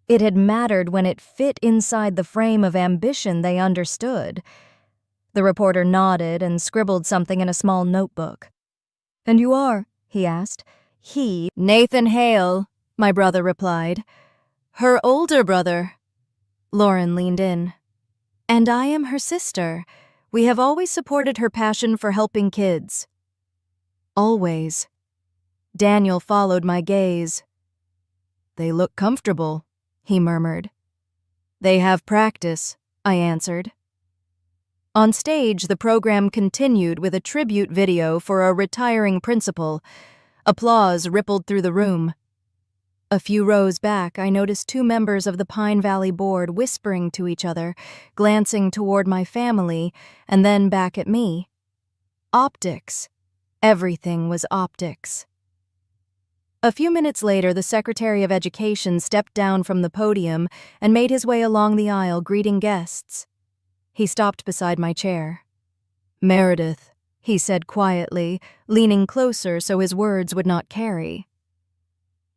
A: It had mattered when it fit inside the frame of ambition they understood. The reporter nodded and scribbled something in a small notebook. "And you are?" he asked. "He, Nathan Hale," my brother replied. "Her older brother." Lauren leaned in. "And I am her sister. We have always supported her passion for helping kids." Always. Daniel followed my gaze. "They look comfortable," he murmured. "They have practice," I answered. On stage, the program continued with a tribute video for a retiring principal. Applause rippled through the room. A few rows back, I noticed 2 members of the Pine Valley Board whispering to each other, glancing toward my family, and then back at me. Optics. Everything was optics. A few minutes later, the Secretary of Education stepped down from the podium and made his way along the aisle greeting guests. He stopped beside my chair. "Meredith," he said quietly, leaning closer so his words would not carry.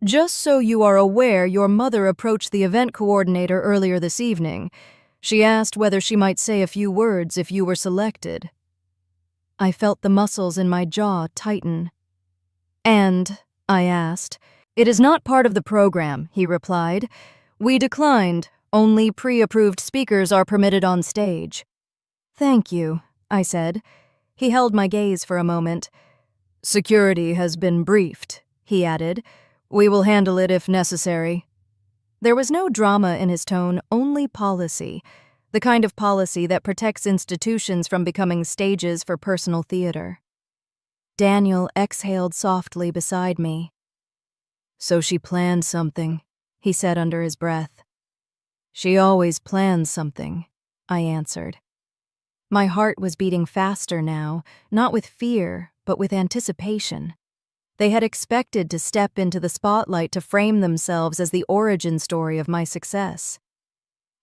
A: "Just so you are aware, your mother approached the event coordinator earlier this evening. She asked whether she might say a few words if you were selected." I felt the muscles in my jaw tighten. "And?" I asked. "It is not part of the program," he replied. "We declined. Only pre-approved speakers are permitted on stage." "Thank you," I said. He held my gaze for a moment. "Security has been briefed," he added. "We will handle it if necessary." There was no drama in his tone, only policy. The kind of policy that protects institutions from becoming stages for personal theater. Daniel exhaled softly beside me. "So she planned something," he said under his breath. "She always plans something," I answered. My heart was beating faster now, not with fear, but with anticipation. They had expected to step into the spotlight to frame themselves as the origin story of my success.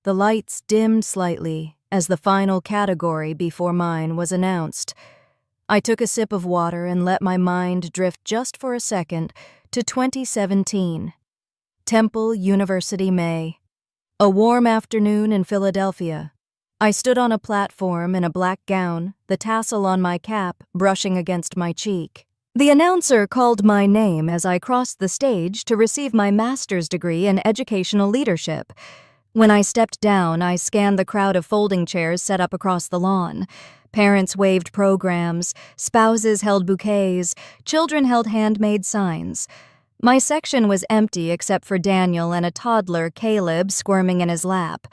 A: The lights dimmed slightly as the final category before mine was announced. I took a sip of water and let my mind drift just for a second to 2017. Temple University, May. A warm afternoon in Philadelphia. I stood on a platform in a black gown, the tassel on my cap brushing against my cheek. The announcer called my name as I crossed the stage to receive my master's degree in educational leadership. When I stepped down, I scanned the crowd of folding chairs set up across the lawn. Parents waved programs, spouses held bouquets, children held handmade signs. My section was empty except for Daniel and a toddler, Caleb, squirming in his lap.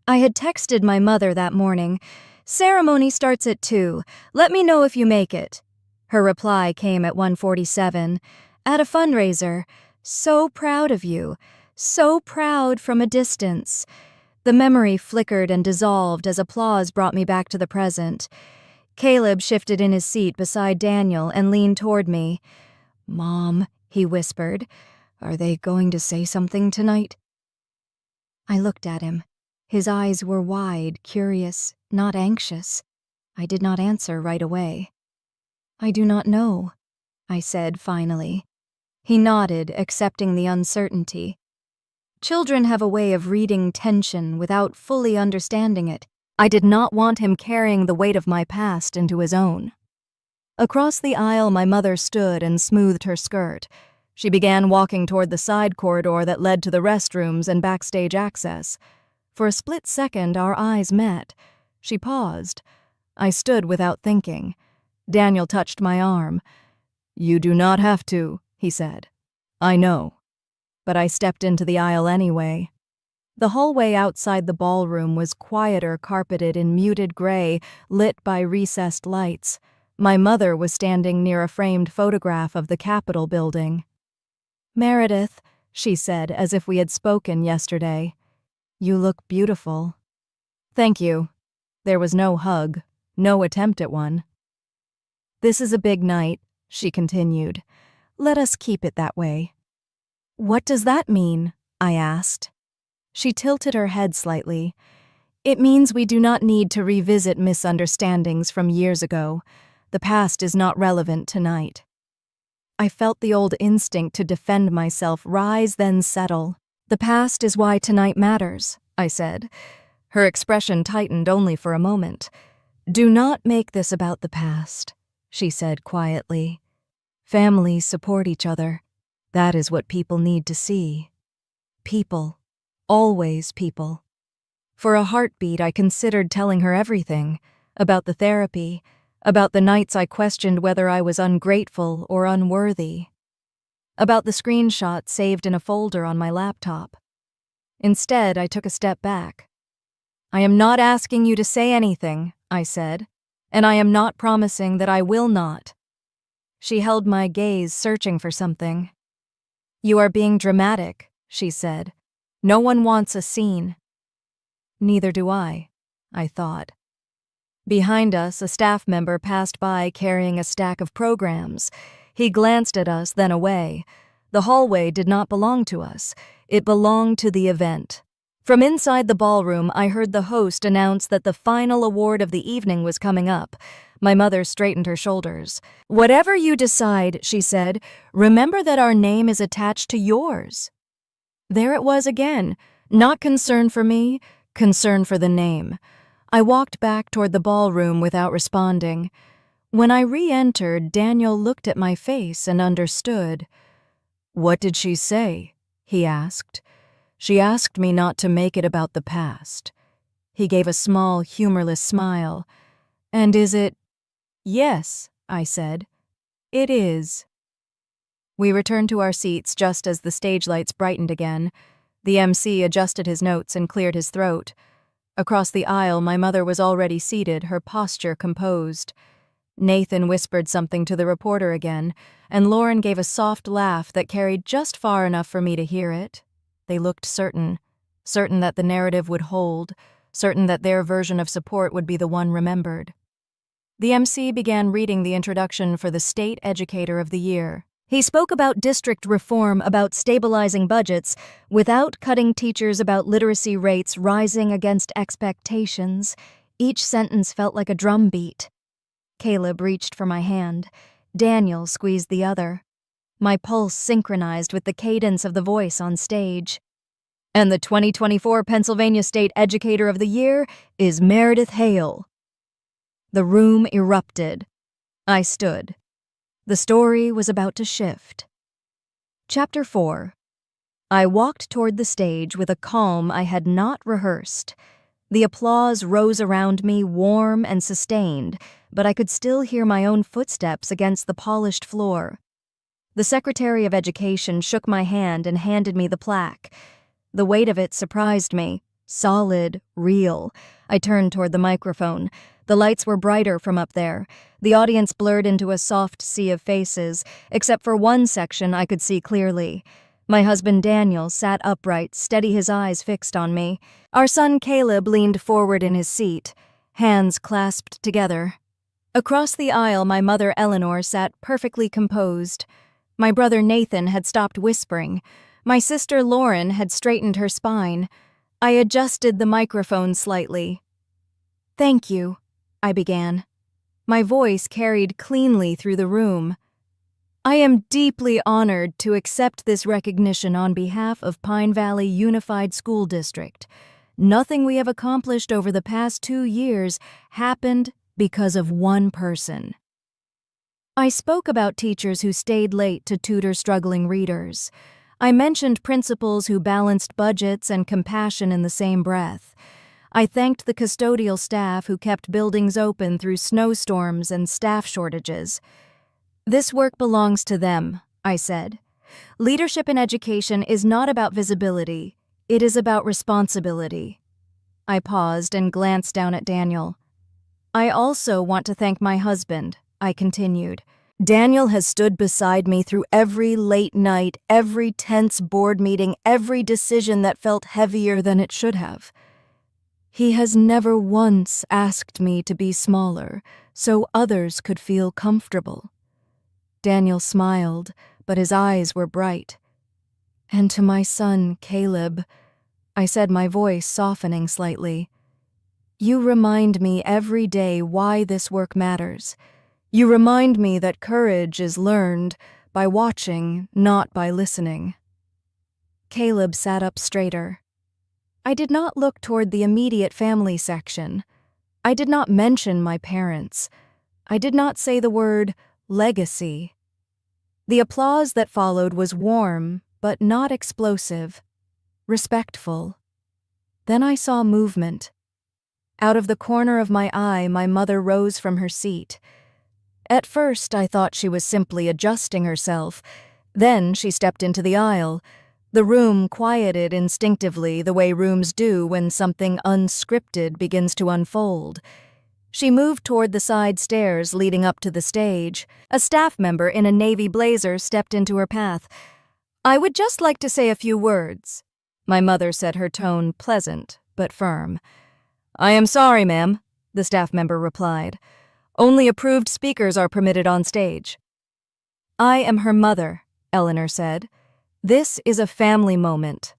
A: I had texted my mother that morning, "Ceremony starts at 2. Let me know if you make it." Her reply came at 1:47. "At a fundraiser. So proud of you. So proud from a distance." The memory flickered and dissolved as applause brought me back to the present. Caleb shifted in his seat beside Daniel and leaned toward me. "Mom," he whispered, "are they going to say something tonight?" I looked at him. His eyes were wide, curious, not anxious. I did not answer right away. "I do not know," I said finally. He nodded, accepting the uncertainty. Children have a way of reading tension without fully understanding it. I did not want him carrying the weight of my past into his own. Across the aisle, my mother stood and smoothed her skirt. She began walking toward the side corridor that led to the restrooms and backstage access. For a split second, our eyes met. She paused. I stood without thinking. Daniel touched my arm. "You do not have to," he said. "I know." But I stepped into the aisle anyway. The hallway outside the ballroom was quieter, carpeted in muted gray, lit by recessed lights. My mother was standing near a framed photograph of the Capitol building. "Meredith," she said, as if we had spoken yesterday, "you look beautiful." "Thank you." There was no hug, no attempt at one. "This is a big night," she continued. "Let us keep it that way." "What does that mean?" I asked. She tilted her head slightly. "It means we do not need to revisit misunderstandings from years ago. The past is not relevant tonight." I felt the old instinct to defend myself rise, then settle. "The past is why tonight matters," I said. Her expression tightened only for a moment. "Do not make this about the past," she said quietly. "Families support each other. That is what people need to see. People. Always people." For a heartbeat, I considered telling her everything. About the therapy. About the nights I questioned whether I was ungrateful or unworthy. About the screenshot saved in a folder on my laptop. Instead, I took a step back. "I am not asking you to say anything," I said, "and I am not promising that I will not." She held my gaze, searching for something. "You are being dramatic," she said. "No one wants a scene." Neither do I thought. Behind us, a staff member passed by carrying a stack of programs. He glanced at us, then away. The hallway did not belong to us. It belonged to the event. From inside the ballroom, I heard the host announce that the final award of the evening was coming up. My mother straightened her shoulders. "Whatever you decide," she said, "remember that our name is attached to yours." There it was again. Not concern for me, concern for the name. I walked back toward the ballroom without responding. When I re-entered, Daniel looked at my face and understood. "What did she say?" he asked. "She asked me not to make it about the past." He gave a small, humorless smile. "And is it?" "Yes," I said. "It is." We returned to our seats just as the stage lights brightened again. The MC adjusted his notes and cleared his throat. Across the aisle, my mother was already seated, her posture composed. Nathan whispered something to the reporter again, and Lauren gave a soft laugh that carried just far enough for me to hear it. They looked certain that the narrative would hold, certain that their version of support would be the one remembered. The MC began reading the introduction for the State Educator of the Year. He spoke about district reform, about stabilizing budgets, without cutting teachers, about literacy rates rising against expectations. Each sentence felt like a drumbeat. Caleb reached for my hand. Daniel squeezed the other. My pulse synchronized with the cadence of the voice on stage. "And the 2024 Pennsylvania State Educator of the Year is Meredith Hale." The room erupted. I stood. The story was about to shift. Chapter 4. I walked toward the stage with a calm I had not rehearsed. The applause rose around me, warm and sustained, but I could still hear my own footsteps against the polished floor. The Secretary of Education shook my hand and handed me the plaque. The weight of it surprised me. Solid, real. I turned toward the microphone. The lights were brighter from up there. The audience blurred into a soft sea of faces, except for one section I could see clearly. My husband Daniel sat upright, steady, his eyes fixed on me. Our son Caleb leaned forward in his seat, hands clasped together. Across the aisle, my mother Eleanor sat perfectly composed. My brother Nathan had stopped whispering. My sister Lauren had straightened her spine. I adjusted the microphone slightly. "Thank you," I began. My voice carried cleanly through the room. "I am deeply honored to accept this recognition on behalf of Pine Valley Unified School District. Nothing we have accomplished over the past 2 years happened because of one person." I spoke about teachers who stayed late to tutor struggling readers. I mentioned principals who balanced budgets and compassion in the same breath. I thanked the custodial staff who kept buildings open through snowstorms and staff shortages. "This work belongs to them," I said. "Leadership in education is not about visibility. It is about responsibility." I paused and glanced down at Daniel. "I also want to thank my husband," I continued. "Daniel has stood beside me through every late night, every tense board meeting, every decision that felt heavier than it should have. He has never once asked me to be smaller so others could feel comfortable." Daniel smiled, but his eyes were bright. "And to my son, Caleb," I said, my voice softening slightly, "you remind me every day why this work matters. You remind me that courage is learned by watching, not by listening." Caleb sat up straighter. I did not look toward the immediate family section. I did not mention my parents. I did not say the word legacy. The applause that followed was warm, but not explosive, respectful. Then I saw movement. Out of the corner of my eye, my mother rose from her seat. At first, I thought she was simply adjusting herself. Then she stepped into the aisle. The room quieted instinctively the way rooms do when something unscripted begins to unfold. She moved toward the side stairs leading up to the stage. A staff member in a navy blazer stepped into her path. "I would just like to say a few words," my mother said, her tone pleasant but firm. "I am sorry, ma'am," the staff member replied. "Only approved speakers are permitted on stage." "I am her mother," Eleanor said. "This is a family moment."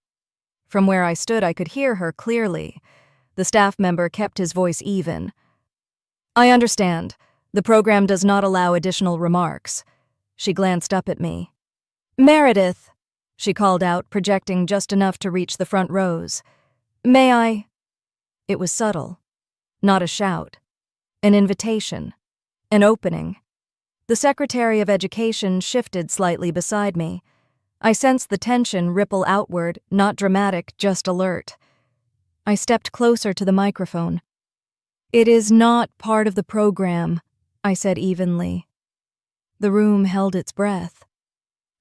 A: From where I stood, I could hear her clearly. The staff member kept his voice even. "I understand. The program does not allow additional remarks." She glanced up at me. "Meredith," she called out, projecting just enough to reach the front rows. "May I?" It was subtle. Not a shout. An invitation. An opening. The Secretary of Education shifted slightly beside me. I sensed the tension ripple outward, not dramatic, just alert. I stepped closer to the microphone. "It is not part of the program," I said evenly. The room held its breath.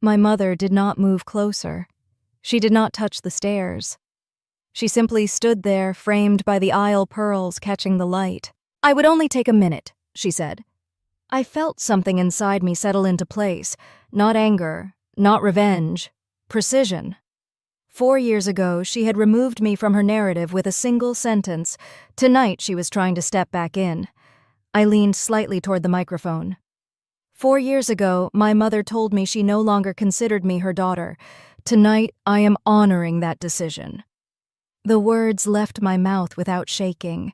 A: My mother did not move closer. She did not touch the stairs. She simply stood there, framed by the aisle pearls catching the light. "I would only take a minute," she said. I felt something inside me settle into place. Not anger, not revenge, precision. 4 years ago, she had removed me from her narrative with a single sentence. Tonight, she was trying to step back in. I leaned slightly toward the microphone. 4 years ago, my mother told me she no longer considered me her daughter. Tonight, I am honoring that decision. The words left my mouth without shaking.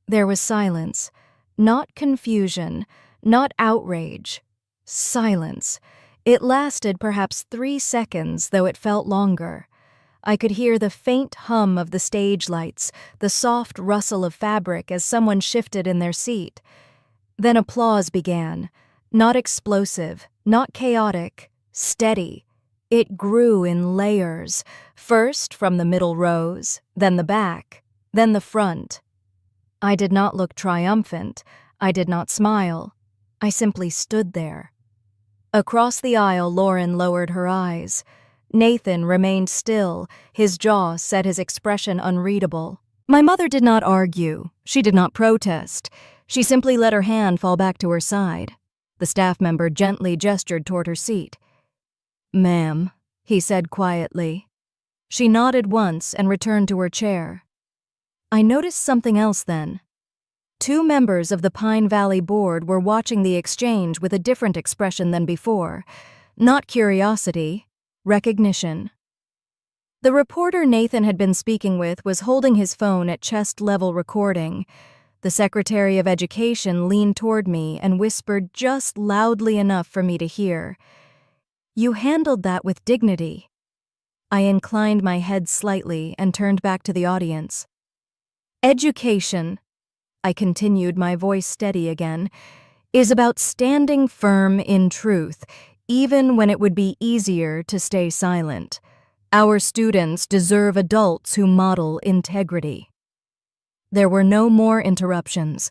A: There was silence. Not confusion, not outrage. Silence. It lasted perhaps 3 seconds, though it felt longer. I could hear the faint hum of the stage lights, the soft rustle of fabric as someone shifted in their seat. Then applause began. Not explosive, not chaotic, steady. It grew in layers, first from the middle rows, then the back, then the front. I did not look triumphant. I did not smile. I simply stood there. Across the aisle, Lauren lowered her eyes. Nathan remained still, his jaw set, his expression unreadable. My mother did not argue. She did not protest. She simply let her hand fall back to her side. The staff member gently gestured toward her seat. "Ma'am," he said quietly. She nodded once and returned to her chair. I noticed something else then. 2 members of the Pine Valley Board were watching the exchange with a different expression than before. Not curiosity, recognition. The reporter Nathan had been speaking with was holding his phone at chest-level recording. The Secretary of Education leaned toward me and whispered just loudly enough for me to hear. "You handled that with dignity." I inclined my head slightly and turned back to the audience. "Education," I continued, my voice steady again, "is about standing firm in truth, even when it would be easier to stay silent. Our students deserve adults who model integrity." There were no more interruptions.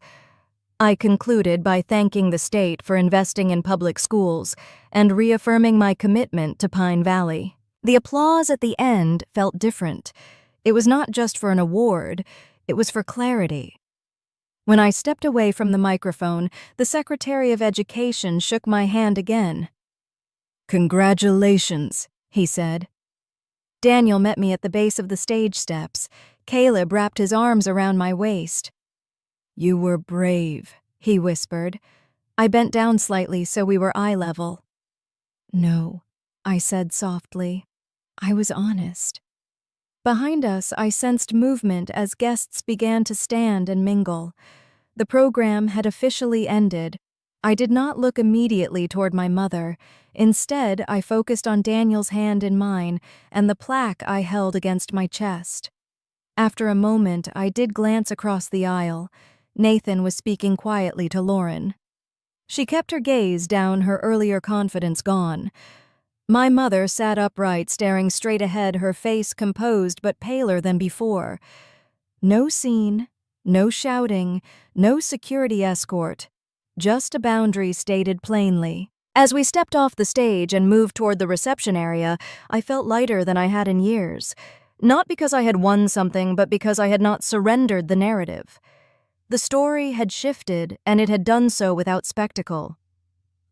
A: I concluded by thanking the state for investing in public schools and reaffirming my commitment to Pine Valley. The applause at the end felt different. It was not just for an award, it was for clarity. When I stepped away from the microphone, the Secretary of Education shook my hand again. "Congratulations," he said. Daniel met me at the base of the stage steps. Caleb wrapped his arms around my waist. "You were brave," he whispered. I bent down slightly so we were eye level. "No," I said softly. "I was honest." Behind us, I sensed movement as guests began to stand and mingle. The program had officially ended. I did not look immediately toward my mother. Instead, I focused on Daniel's hand in mine and the plaque I held against my chest. After a moment, I did glance across the aisle. Nathan was speaking quietly to Lauren. She kept her gaze down, her earlier confidence gone. My mother sat upright, staring straight ahead, her face composed but paler than before. No scene, no shouting, no security escort. Just a boundary stated plainly. As we stepped off the stage and moved toward the reception area, I felt lighter than I had in years. Not because I had won something, but because I had not surrendered the narrative. The story had shifted, and it had done so without spectacle.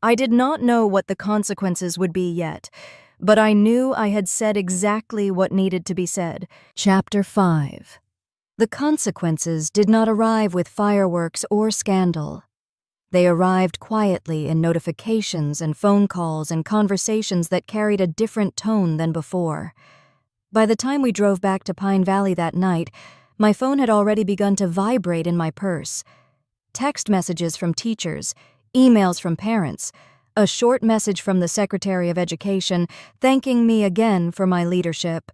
A: I did not know what the consequences would be yet, but I knew I had said exactly what needed to be said. Chapter 5. The consequences did not arrive with fireworks or scandal. They arrived quietly in notifications and phone calls and conversations that carried a different tone than before. By the time we drove back to Pine Valley that night, my phone had already begun to vibrate in my purse. Text messages from teachers, emails from parents, a short message from the Secretary of Education thanking me again for my leadership.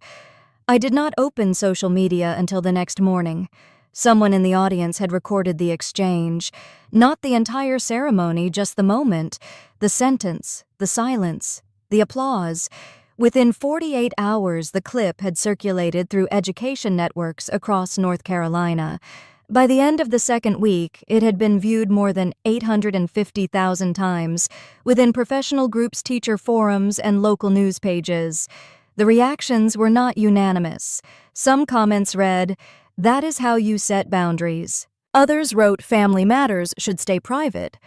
A: I did not open social media until the next morning. Someone in the audience had recorded the exchange. Not the entire ceremony, just the moment, the sentence, the silence, the applause. Within 48 hours, the clip had circulated through education networks across North Carolina. By the end of the second week, it had been viewed more than 850,000 times within professional groups, teacher forums, and local news pages. The reactions were not unanimous. Some comments read, "That is how you set boundaries." Others wrote, "Family matters should stay private."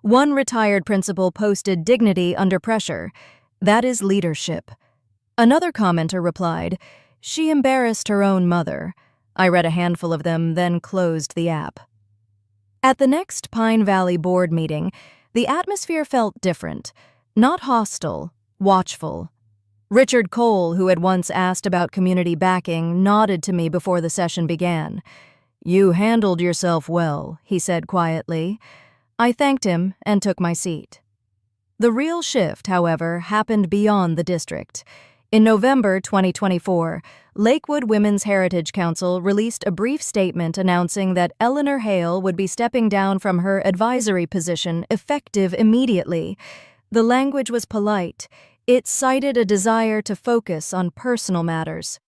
A: One retired principal posted, "Dignity under pressure. That is leadership." Another commenter replied, "She embarrassed her own mother." I read a handful of them, then closed the app. At the next Pine Valley board meeting, the atmosphere felt different. Not hostile, watchful. Richard Cole, who had once asked about community backing, nodded to me before the session began. "You handled yourself well," he said quietly. I thanked him and took my seat. The real shift, however, happened beyond the district. In November 2024, Lakewood Women's Heritage Council released a brief statement announcing that Eleanor Hale would be stepping down from her advisory position effective immediately. The language was polite. It cited a desire to focus on personal matters.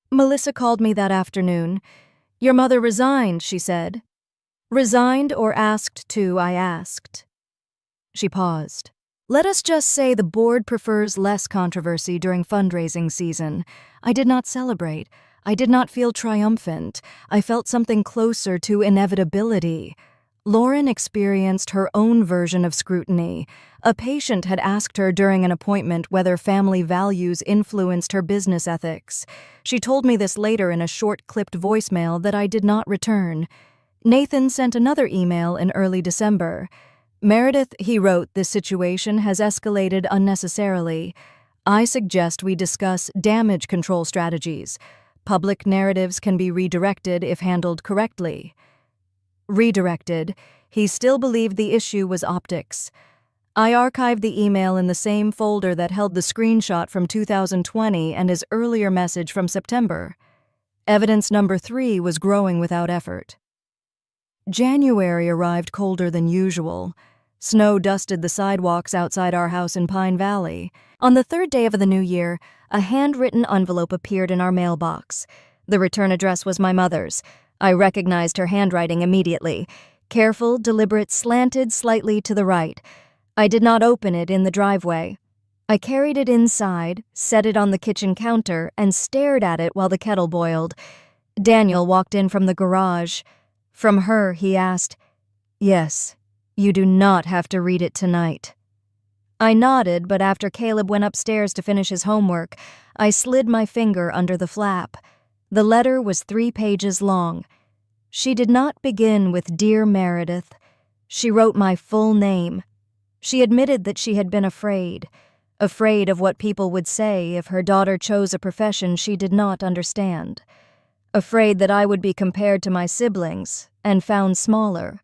A: Melissa called me that afternoon. "Your mother resigned," she said. "Resigned or asked to," I asked. She paused. Let us just say the board prefers less controversy during fundraising season. I did not celebrate. I did not feel triumphant. I felt something closer to inevitability. Lauren experienced her own version of scrutiny. A patient had asked her during an appointment whether family values influenced her business ethics. She told me this later in a short-clipped voicemail that I did not return. Nathan sent another email in early December. Meredith, he wrote, this situation has escalated unnecessarily. I suggest we discuss damage control strategies. Public narratives can be redirected if handled correctly. Redirected, he still believed the issue was optics. I archived the email in the same folder that held the screenshot from 2020 and his earlier message from September. Evidence number 3 was growing without effort. January arrived colder than usual. Snow dusted the sidewalks outside our house in Pine Valley. On the 3rd day of the new year, a handwritten envelope appeared in our mailbox. The return address was my mother's. I recognized her handwriting immediately. Careful, deliberate, slanted slightly to the right. I did not open it in the driveway. I carried it inside, set it on the kitchen counter, and stared at it while the kettle boiled. Daniel walked in from the garage. From her, he asked, "Yes, you do not have to read it tonight." I nodded, but after Caleb went upstairs to finish his homework, I slid my finger under the flap. The letter was 3 pages long. She did not begin with "Dear Meredith." She wrote my full name. She admitted that she had been afraid of what people would say if her daughter chose a profession she did not understand. Afraid that I would be compared to my siblings and found smaller.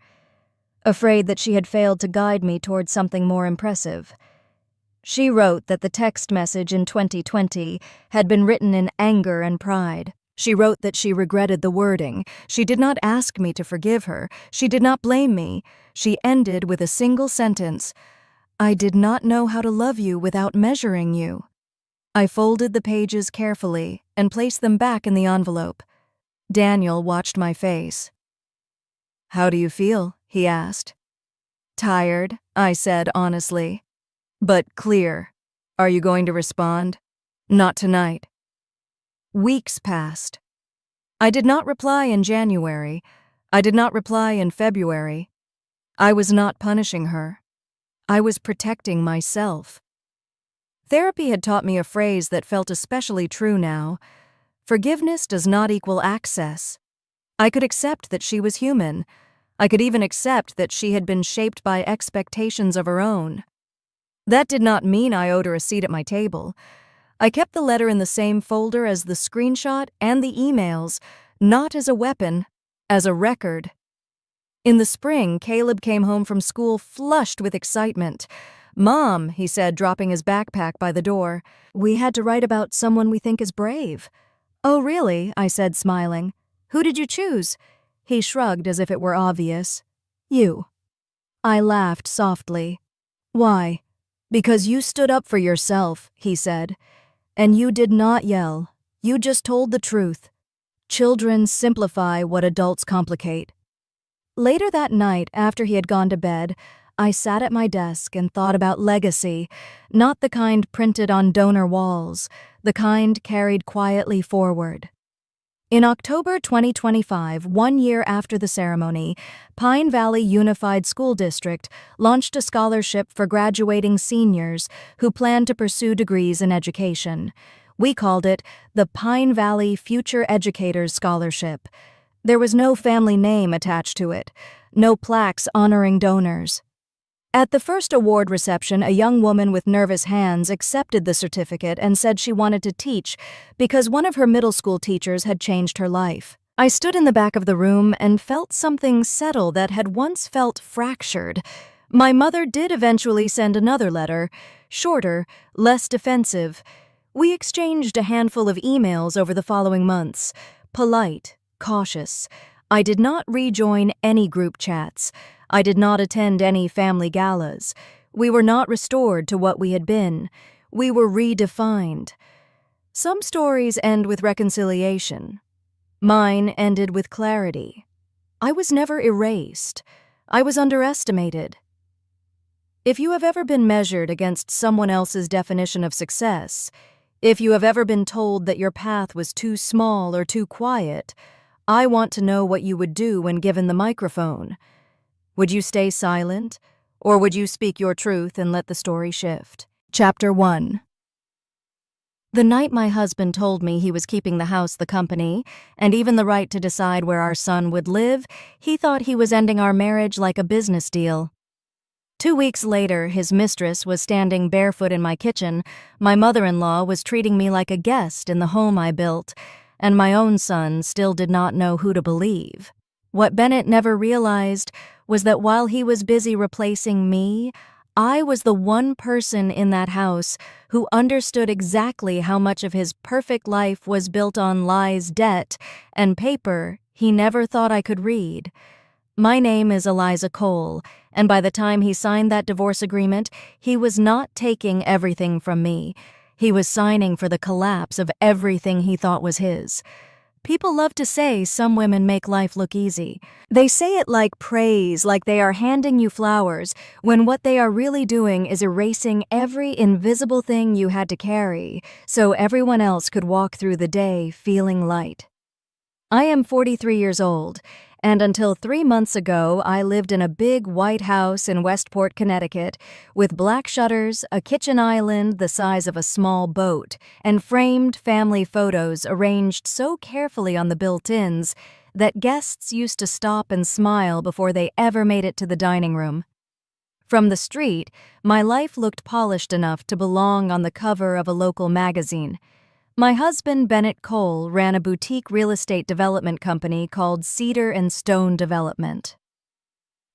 A: Afraid that she had failed to guide me towards something more impressive. She wrote that the text message in 2020 had been written in anger and pride. She wrote that she regretted the wording. She did not ask me to forgive her. She did not blame me. She ended with a single sentence: "I did not know how to love you without measuring you." I folded the pages carefully and placed them back in the envelope. Daniel watched my face. "How do you feel?" he asked. "Tired," I said honestly. "But clear. Are you going to respond?" "Not tonight." Weeks passed. I did not reply in January. I did not reply in February. I was not punishing her. I was protecting myself. Therapy had taught me a phrase that felt especially true now. Forgiveness does not equal access. I could accept that she was human. I could even accept that she had been shaped by expectations of her own. That did not mean I owed her a seat at my table. I kept the letter in the same folder as the screenshot and the emails, not as a weapon, as a record. In the spring, Caleb came home from school flushed with excitement. "Mom," he said, dropping his backpack by the door, "we had to write about someone we think is brave." "Oh, really?" I said, smiling. "Who did you choose?" He shrugged as if it were obvious. "You." I laughed softly. "Why?" "Because you stood up for yourself," he said. "And you did not yell. You just told the truth. Children simplify what adults complicate." Later that night, after he had gone to bed, I sat at my desk and thought about legacy, not the kind printed on donor walls, the kind carried quietly forward. In October 2025, 1 year after the ceremony, Pine Valley Unified School District launched a scholarship for graduating seniors who plan to pursue degrees in education. We called it the Pine Valley Future Educators Scholarship. There was no family name attached to it, no plaques honoring donors. At the first award reception, a young woman with nervous hands accepted the certificate and said she wanted to teach because one of her middle school teachers had changed her life. I stood in the back of the room and felt something settle that had once felt fractured. My mother did eventually send another letter, shorter, less defensive. We exchanged a handful of emails over the following months, polite, cautious. I did not rejoin any group chats. I did not attend any family galas. We were not restored to what we had been. We were redefined. Some stories end with reconciliation. Mine ended with clarity. I was never erased. I was underestimated. If you have ever been measured against someone else's definition of success, if you have ever been told that your path was too small or too quiet, I want to know what you would do when given the microphone. Would you stay silent, or would you speak your truth and let the story shift? Chapter 1. The night my husband told me he was keeping the house, the company, and even the right to decide where our son would live, he thought he was ending our marriage like a business deal. 2 weeks later, his mistress was standing barefoot in my kitchen, my mother-in-law was treating me like a guest in the home I built, and my own son still did not know who to believe. What Bennett never realized was that while he was busy replacing me, I was the one person in that house who understood exactly how much of his perfect life was built on lies, debt, and paper he never thought I could read. My name is Eliza Cole, and by the time he signed that divorce agreement, he was not taking everything from me. He was signing for the collapse of everything he thought was his. People love to say some women make life look easy. They say it like praise, like they are handing you flowers, when what they are really doing is erasing every invisible thing you had to carry, so everyone else could walk through the day feeling light. I am 43 years old, and until 3 months ago, I lived in a big white house in Westport, Connecticut, with black shutters, a kitchen island the size of a small boat, and framed family photos arranged so carefully on the built-ins that guests used to stop and smile before they ever made it to the dining room. From the street, my life looked polished enough to belong on the cover of a local magazine. My husband, Bennett Cole, ran a boutique real estate development company called Cedar and Stone Development.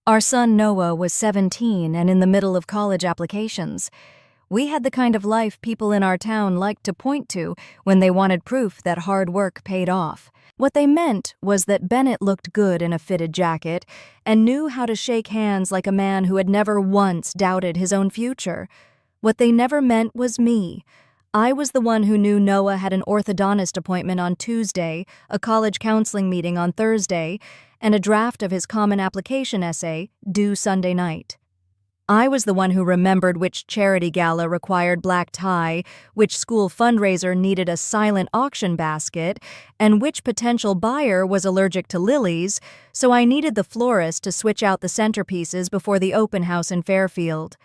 A: Our son Noah was 17 and in the middle of college applications. We had the kind of life people in our town liked to point to when they wanted proof that hard work paid off. What they meant was that Bennett looked good in a fitted jacket and knew how to shake hands like a man who had never once doubted his own future. What they never meant was me. I was the one who knew Noah had an orthodontist appointment on Tuesday, a college counseling meeting on Thursday, and a draft of his common application essay due Sunday night. I was the one who remembered which charity gala required black tie, which school fundraiser needed a silent auction basket, and which potential buyer was allergic to lilies, so I needed the florist to switch out the centerpieces before the open house in Fairfield.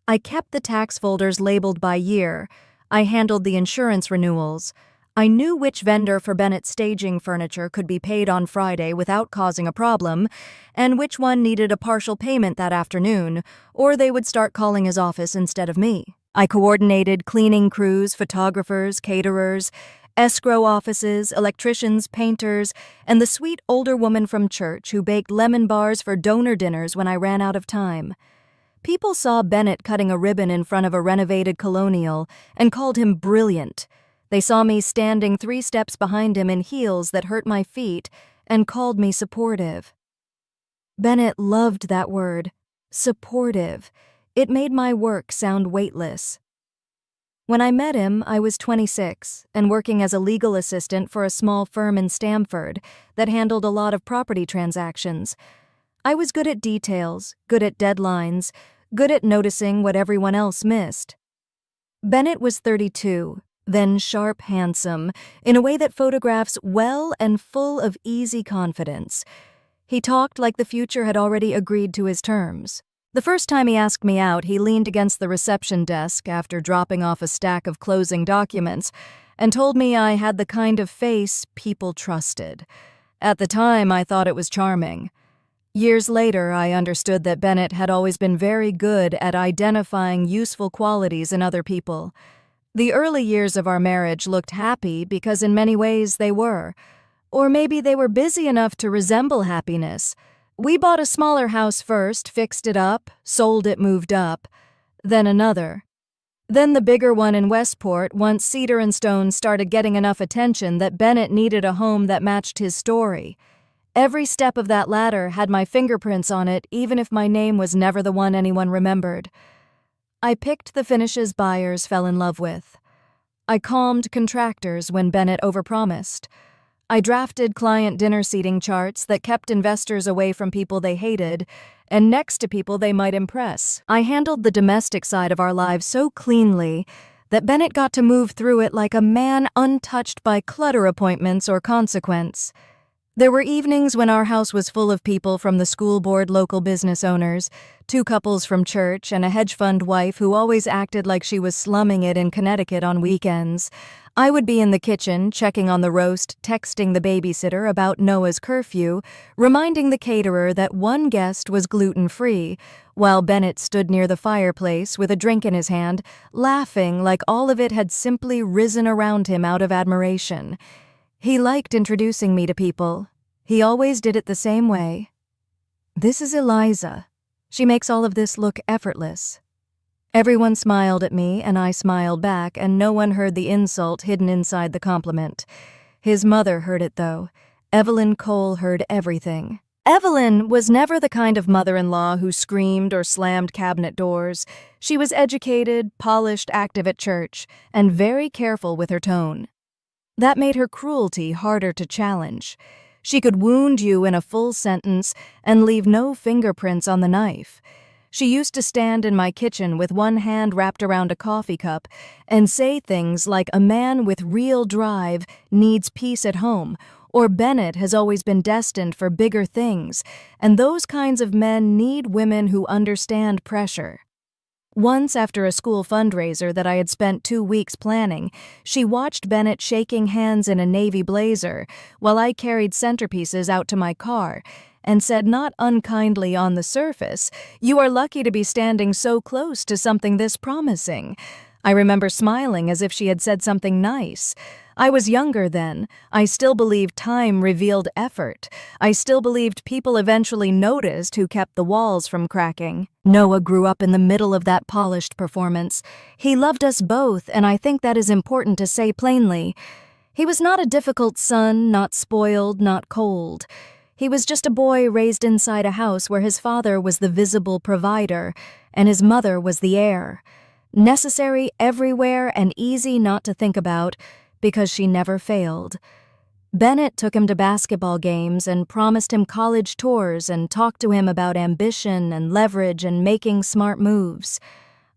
A: I kept the tax folders labeled by year. I handled the insurance renewals. I knew which vendor for Bennett's staging furniture could be paid on Friday without causing a problem, and which one needed a partial payment that afternoon, or they would start calling his office instead of me. I coordinated cleaning crews, photographers, caterers, escrow offices, electricians, painters, and the sweet older woman from church who baked lemon bars for donor dinners when I ran out of time. People saw Bennett cutting a ribbon in front of a renovated colonial and called him brilliant. They saw me standing 3 steps behind him in heels that hurt my feet and called me supportive. Bennett loved that word, supportive. It made my work sound weightless. When I met him, I was 26 and working as a legal assistant for a small firm in Stamford that handled a lot of property transactions. I was good at details, good at deadlines, good at noticing what everyone else missed. Bennett was 32, then sharp, handsome, in a way that photographs well and full of easy confidence. He talked like the future had already agreed to his terms. The first time he asked me out, he leaned against the reception desk after dropping off a stack of closing documents and told me I had the kind of face people trusted. At the time, I thought it was charming. Years later, I understood that Bennett had always been very good at identifying useful qualities in other people. The early years of our marriage looked happy because in many ways they were. Or maybe they were busy enough to resemble happiness. We bought a smaller house first, fixed it up, sold it, moved up. Then another. Then the bigger one in Westport once Cedar and Stone started getting enough attention that Bennett needed a home that matched his story. Every step of that ladder had my fingerprints on it, even if my name was never the one anyone remembered. I picked the finishes buyers fell in love with. I calmed contractors when Bennett overpromised. I drafted client dinner seating charts that kept investors away from people they hated and next to people they might impress. I handled the domestic side of our lives so cleanly that Bennett got to move through it like a man untouched by clutter appointments or consequence. There were evenings when our house was full of people from the school board, local business owners, 2 couples from church, and a hedge fund wife who always acted like she was slumming it in Connecticut on weekends. I would be in the kitchen, checking on the roast, texting the babysitter about Noah's curfew, reminding the caterer that one guest was gluten-free, while Bennett stood near the fireplace with a drink in his hand, laughing like all of it had simply risen around him out of admiration. He liked introducing me to people. He always did it the same way. "This is Eliza. She makes all of this look effortless." Everyone smiled at me, and I smiled back, and no one heard the insult hidden inside the compliment. His mother heard it, though. Evelyn Cole heard everything. Evelyn was never the kind of mother-in-law who screamed or slammed cabinet doors. She was educated, polished, active at church, and very careful with her tone. That made her cruelty harder to challenge. She could wound you in a full sentence and leave no fingerprints on the knife. She used to stand in my kitchen with one hand wrapped around a coffee cup and say things like a man with real drive needs peace at home, or Bennett has always been destined for bigger things, and those kinds of men need women who understand pressure. Once, after a school fundraiser that I had spent 2 weeks planning, she watched Bennett shaking hands in a navy blazer while I carried centerpieces out to my car and said, not unkindly on the surface, "You are lucky to be standing so close to something this promising." I remember smiling as if she had said something nice. I was younger then. I still believed time revealed effort. I still believed people eventually noticed who kept the walls from cracking. Noah grew up in the middle of that polished performance. He loved us both, and I think that is important to say plainly. He was not a difficult son, not spoiled, not cold. He was just a boy raised inside a house where his father was the visible provider and his mother was the heir. Necessary everywhere and easy not to think about, because she never failed. Bennett took him to basketball games and promised him college tours and talked to him about ambition and leverage and making smart moves.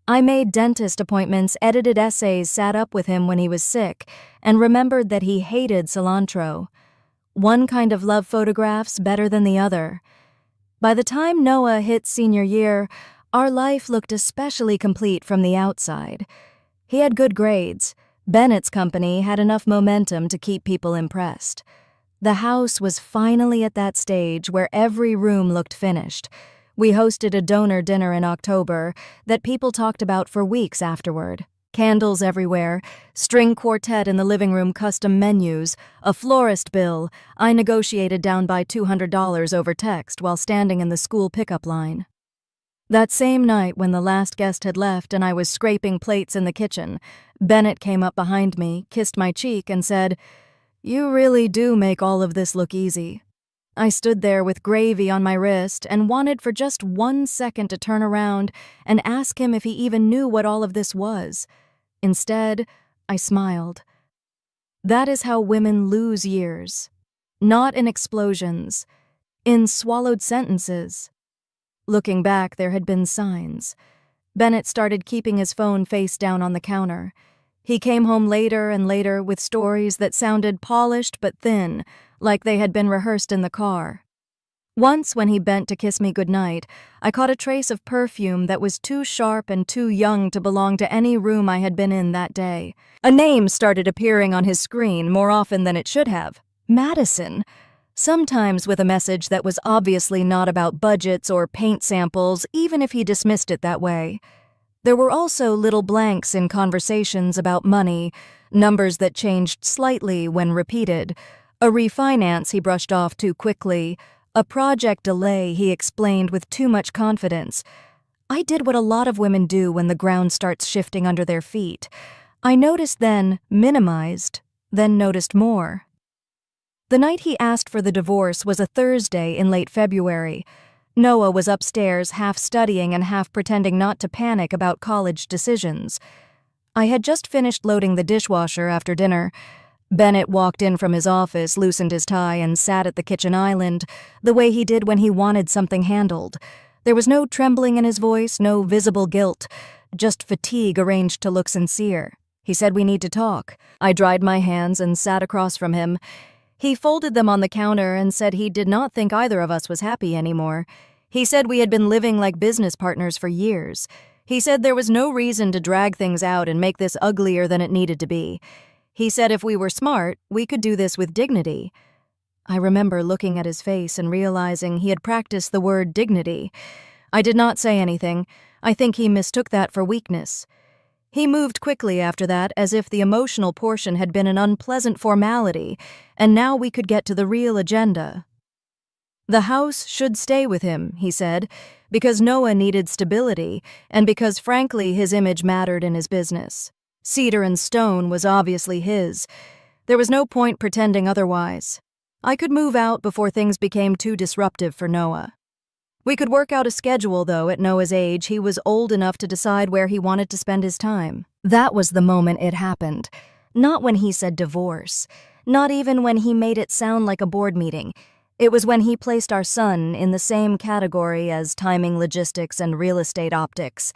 A: I made dentist appointments, edited essays, sat up with him when he was sick, and remembered that he hated cilantro. One kind of love photographs better than the other. By the time Noah hit senior year, our life looked especially complete from the outside. He had good grades. Bennett's company had enough momentum to keep people impressed. The house was finally at that stage where every room looked finished. We hosted a donor dinner in October that people talked about for weeks afterward. Candles everywhere, string quartet in the living room, custom menus, a florist bill I negotiated down by $200 over text while standing in the school pickup line. That same night, when the last guest had left and I was scraping plates in the kitchen, Bennett came up behind me, kissed my cheek, and said, "You really do make all of this look easy." I stood there with gravy on my wrist and wanted for just 1 second to turn around and ask him if he even knew what all of this was. Instead, I smiled. That is how women lose years. Not in explosions, in swallowed sentences. Looking back, there had been signs. Bennett started keeping his phone face down on the counter. He came home later and later with stories that sounded polished but thin, like they had been rehearsed in the car. Once, when he bent to kiss me goodnight, I caught a trace of perfume that was too sharp and too young to belong to any room I had been in that day. A name started appearing on his screen more often than it should have. Madison. Sometimes with a message that was obviously not about budgets or paint samples, even if he dismissed it that way. There were also little blanks in conversations about money, numbers that changed slightly when repeated, a refinance he brushed off too quickly, a project delay he explained with too much confidence. I did what a lot of women do when the ground starts shifting under their feet. I noticed then, minimized, then noticed more. The night he asked for the divorce was a Thursday in late February. Noah was upstairs, half studying and half pretending not to panic about college decisions. I had just finished loading the dishwasher after dinner. Bennett walked in from his office, loosened his tie, and sat at the kitchen island, the way he did when he wanted something handled. There was no trembling in his voice, no visible guilt, just fatigue arranged to look sincere. He said, "We need to talk." I dried my hands and sat across from him. He folded them on the counter and said he did not think either of us was happy anymore. He said we had been living like business partners for years. He said there was no reason to drag things out and make this uglier than it needed to be. He said if we were smart, we could do this with dignity. I remember looking at his face and realizing he had practiced the word dignity. I did not say anything. I think he mistook that for weakness. He moved quickly after that, as if the emotional portion had been an unpleasant formality, and now we could get to the real agenda. The house should stay with him, he said, because Noah needed stability, and because, frankly, his image mattered in his business. Cedar and stone was obviously his. There was no point pretending otherwise. I could move out before things became too disruptive for Noah. We could work out a schedule, though. At Noah's age, he was old enough to decide where he wanted to spend his time. That was the moment it happened. Not when he said divorce. Not even when he made it sound like a board meeting. It was when he placed our son in the same category as timing logistics and real estate optics.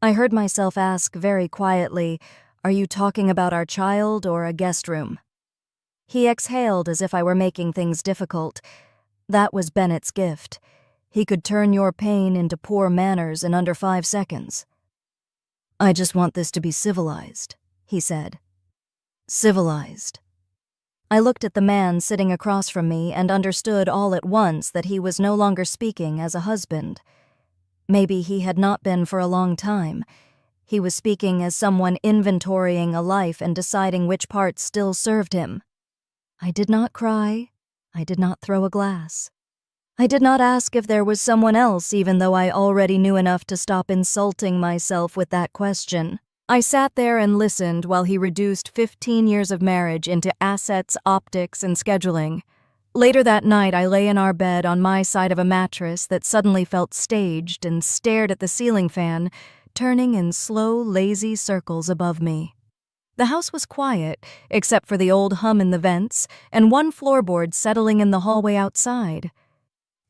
A: I heard myself ask very quietly, "Are you talking about our child or a guest room?" He exhaled as if I were making things difficult. That was Bennett's gift. He could turn your pain into poor manners in under 5 seconds. "I just want this to be civilized," he said. Civilized. I looked at the man sitting across from me and understood all at once that he was no longer speaking as a husband. Maybe he had not been for a long time. He was speaking as someone inventorying a life and deciding which parts still served him. I did not cry. I did not throw a glass. I did not ask if there was someone else, even though I already knew enough to stop insulting myself with that question. I sat there and listened while he reduced 15 years of marriage into assets, optics, and scheduling. Later that night, I lay in our bed on my side of a mattress that suddenly felt staged and stared at the ceiling fan, turning in slow, lazy circles above me. The house was quiet, except for the old hum in the vents and one floorboard settling in the hallway outside.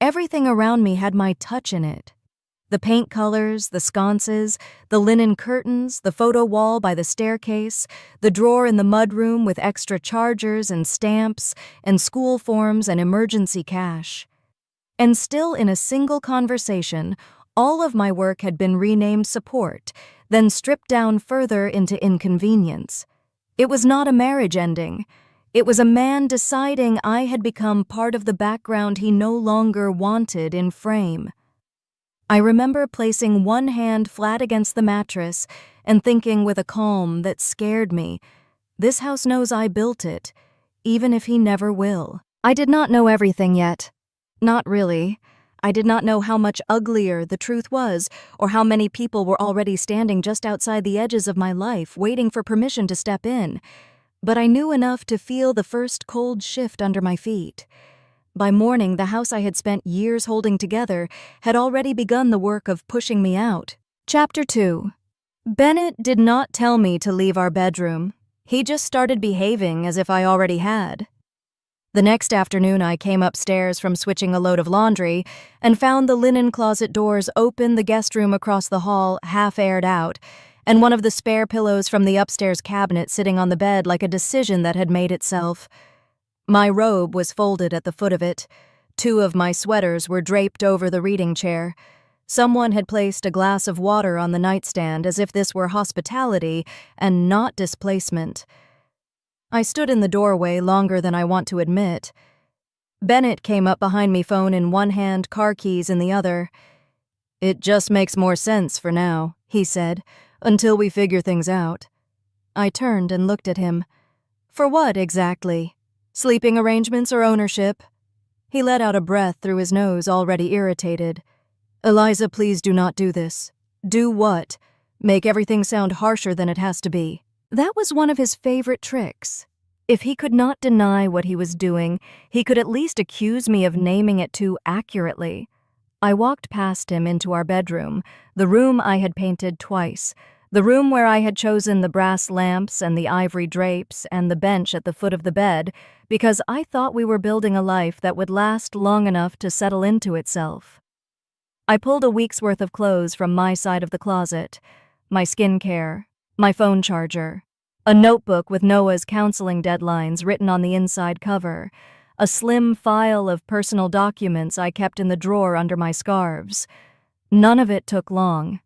A: Everything around me had my touch in it. The paint colors, the sconces, the linen curtains, the photo wall by the staircase, the drawer in the mudroom with extra chargers and stamps and school forms and emergency cash. And still in a single conversation, all of my work had been renamed support, then stripped down further into inconvenience. It was not a marriage ending. It was a man deciding I had become part of the background he no longer wanted in frame. I remember placing one hand flat against the mattress and thinking with a calm that scared me, this house knows I built it, even if he never will. I did not know everything yet. Not really. I did not know how much uglier the truth was, or how many people were already standing just outside the edges of my life, waiting for permission to step in. But I knew enough to feel the first cold shift under my feet. By morning, the house I had spent years holding together had already begun the work of pushing me out. Chapter 2. Bennett did not tell me to leave our bedroom. He just started behaving as if I already had. The next afternoon, I came upstairs from switching a load of laundry and found the linen closet doors open, the guest room across the hall half aired out, and one of the spare pillows from the upstairs cabinet sitting on the bed like a decision that had made itself. My robe was folded at the foot of it. 2 of my sweaters were draped over the reading chair. Someone had placed a glass of water on the nightstand as if this were hospitality and not displacement. I stood in the doorway longer than I want to admit. Bennett came up behind me, phone in one hand, car keys in the other. "It just makes more sense for now," he said, "until we figure things out." I turned and looked at him. "For what, exactly? Sleeping arrangements or ownership?" He let out a breath through his nose, already irritated. "Eliza, please do not do this." "Do what? Make everything sound harsher than it has to be." That was one of his favorite tricks. If he could not deny what he was doing, he could at least accuse me of naming it too accurately. I walked past him into our bedroom, the room I had painted twice, The room where I had chosen the brass lamps and the ivory drapes and the bench at the foot of the bed because I thought we were building a life that would last long enough to settle into itself. I pulled a week's worth of clothes from my side of the closet, my skincare, my phone charger, a notebook with Noah's counseling deadlines written on the inside cover, a slim file of personal documents I kept in the drawer under my scarves. None of it took long.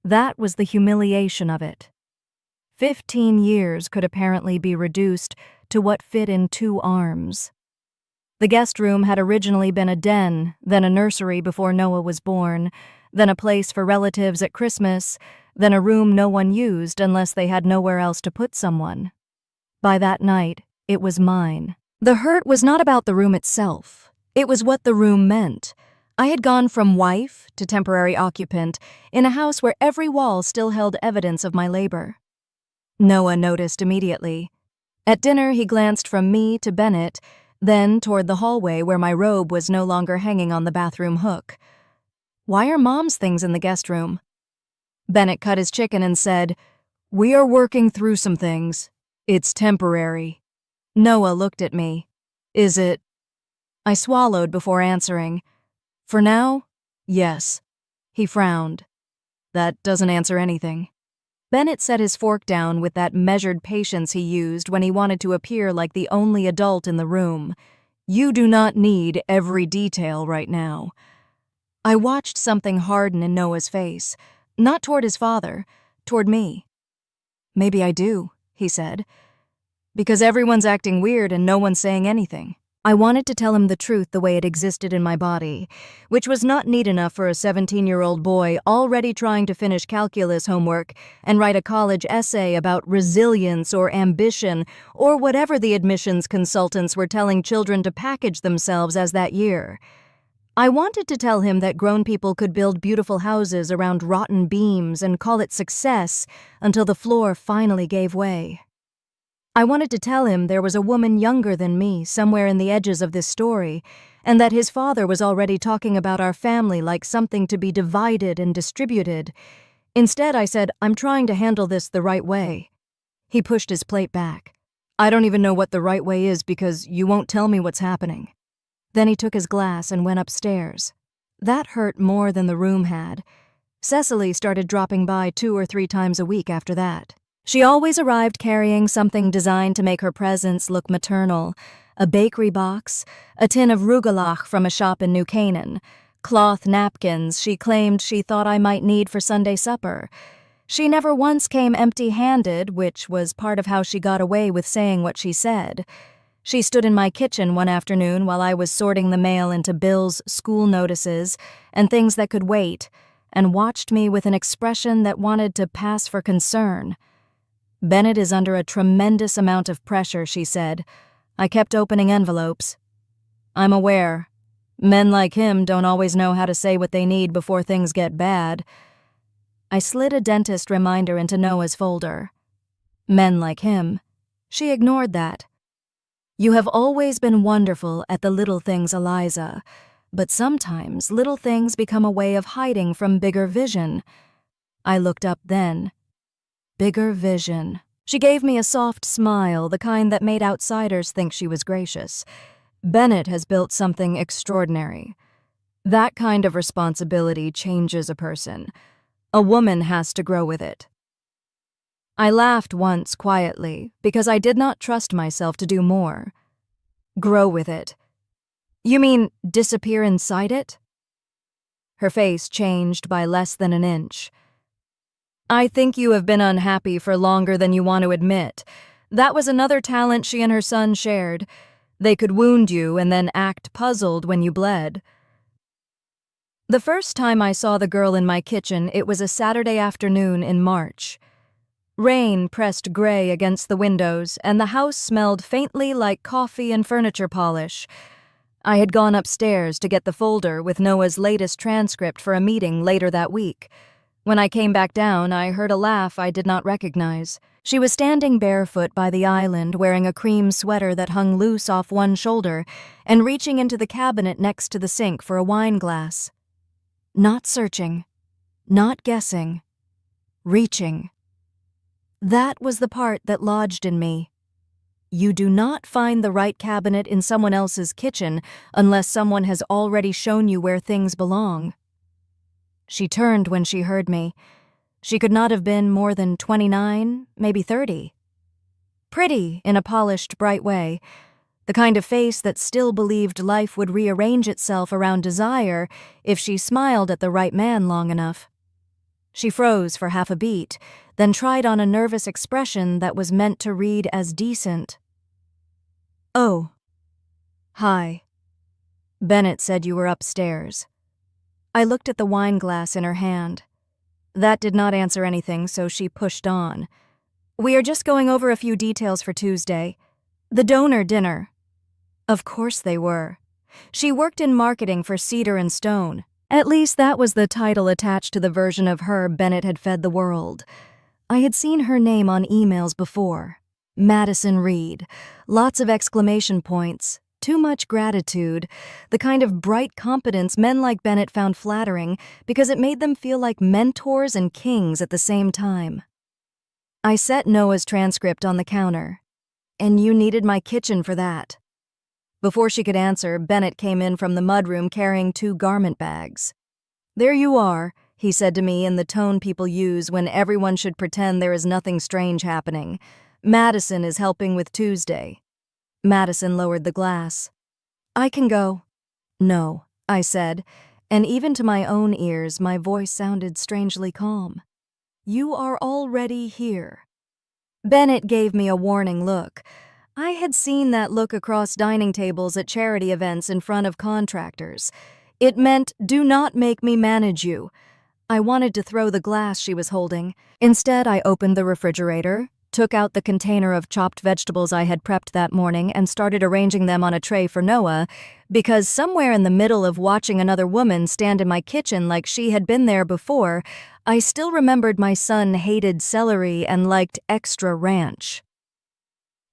A: That was the humiliation of it. 15 years could apparently be reduced to what fit in 2 arms. The guest room had originally been a den, then a nursery before Noah was born, then a place for relatives at Christmas, then a room no one used unless they had nowhere else to put someone. By that night, it was mine. The hurt was not about the room itself. It was what the room meant. I had gone from wife to temporary occupant in a house where every wall still held evidence of my labor. Noah noticed immediately. At dinner, he glanced from me to Bennett, then toward the hallway where my robe was no longer hanging on the bathroom hook. "Why are Mom's things in the guest room?" Bennett cut his chicken and said, "We are working through some things. It's temporary." Noah looked at me. "Is it?" I swallowed before answering. "For now, yes." He frowned. "That doesn't answer anything." Bennett set his fork down with that measured patience he used when he wanted to appear like the only adult in the room. "You do not need every detail right now." I watched something harden in Noah's face, not toward his father, toward me. "Maybe I do," he said, "because everyone's acting weird and no one's saying anything." I wanted to tell him the truth the way it existed in my body, which was not neat enough for a 17-year-old boy already trying to finish calculus homework and write a college essay about resilience or ambition or whatever the admissions consultants were telling children to package themselves as that year. I wanted to tell him that grown people could build beautiful houses around rotten beams and call it success until the floor finally gave way. I wanted to tell him there was a woman younger than me somewhere in the edges of this story, and that his father was already talking about our family like something to be divided and distributed. Instead, I said, "I'm trying to handle this the right way." He pushed his plate back. "I don't even know what the right way is because you won't tell me what's happening." Then he took his glass and went upstairs. That hurt more than the room had. Cecily started dropping by 2 or 3 times a week after that. She always arrived carrying something designed to make her presence look maternal: a bakery box, a tin of rugelach from a shop in New Canaan, cloth napkins she claimed she thought I might need for Sunday supper. She never once came empty-handed, which was part of how she got away with saying what she said. She stood in my kitchen one afternoon while I was sorting the mail into bills, school notices, and things that could wait, and watched me with an expression that wanted to pass for concern. "Bennett is under a tremendous amount of pressure," she said. I kept opening envelopes. "I'm aware. Men like him don't always know how to say what they need before things get bad." I slid a dentist reminder into Noah's folder. Men like him. She ignored that. "You have always been wonderful at the little things, Eliza, but sometimes little things become a way of hiding from bigger vision." I looked up then. Bigger vision. She gave me a soft smile, the kind that made outsiders think she was gracious. "Bennett has built something extraordinary. That kind of responsibility changes a person. A woman has to grow with it." I laughed once quietly because I did not trust myself to do more. "Grow with it? You mean disappear inside it?" Her face changed by less than an inch. "I think you have been unhappy for longer than you want to admit. That was another talent she and her son shared. They could wound you and then act puzzled when you bled." The first time I saw the girl in my kitchen, it was a Saturday afternoon in March. Rain pressed gray against the windows, and the house smelled faintly like coffee and furniture polish. I had gone upstairs to get the folder with Noah's latest transcript for a meeting later that week. When I came back down, I heard a laugh I did not recognize. She was standing barefoot by the island, wearing a cream sweater that hung loose off one shoulder, and reaching into the cabinet next to the sink for a wine glass. Not searching, not guessing, reaching. That was the part that lodged in me. You do not find the right cabinet in someone else's kitchen unless someone has already shown you where things belong. She turned when she heard me. She could not have been more than 29, maybe 30. Pretty in a polished, bright way, the kind of face that still believed life would rearrange itself around desire if she smiled at the right man long enough. She froze for half a beat, then tried on a nervous expression that was meant to read as decent. "Oh. Hi. Bennett said you were upstairs." I looked at the wine glass in her hand. That did not answer anything, so she pushed on. "We are just going over a few details for Tuesday. The donor dinner." Of course they were. She worked in marketing for Cedar and Stone. At least that was the title attached to the version of her Bennett had fed the world. I had seen her name on emails before. Madison Reed. Lots of exclamation points. Too much gratitude. The kind of bright competence men like Bennett found flattering because it made them feel like mentors and kings at the same time. I set Noah's transcript on the counter. "And you needed my kitchen for that." Before she could answer, Bennett came in from the mudroom carrying 2 garment bags. "There you are," he said to me in the tone people use when everyone should pretend there is nothing strange happening. "Madison is helping with Tuesday." Madison lowered the glass. "I can go." "No," I said, and even to my own ears my voice sounded strangely calm. "You are already here." Bennett gave me a warning look. I had seen that look across dining tables at charity events in front of contractors. It meant, "Do not make me manage you." I wanted to throw the glass she was holding. Instead, I opened the refrigerator, took out the container of chopped vegetables I had prepped that morning, and started arranging them on a tray for Noah, because somewhere in the middle of watching another woman stand in my kitchen like she had been there before, I still remembered my son hated celery and liked extra ranch.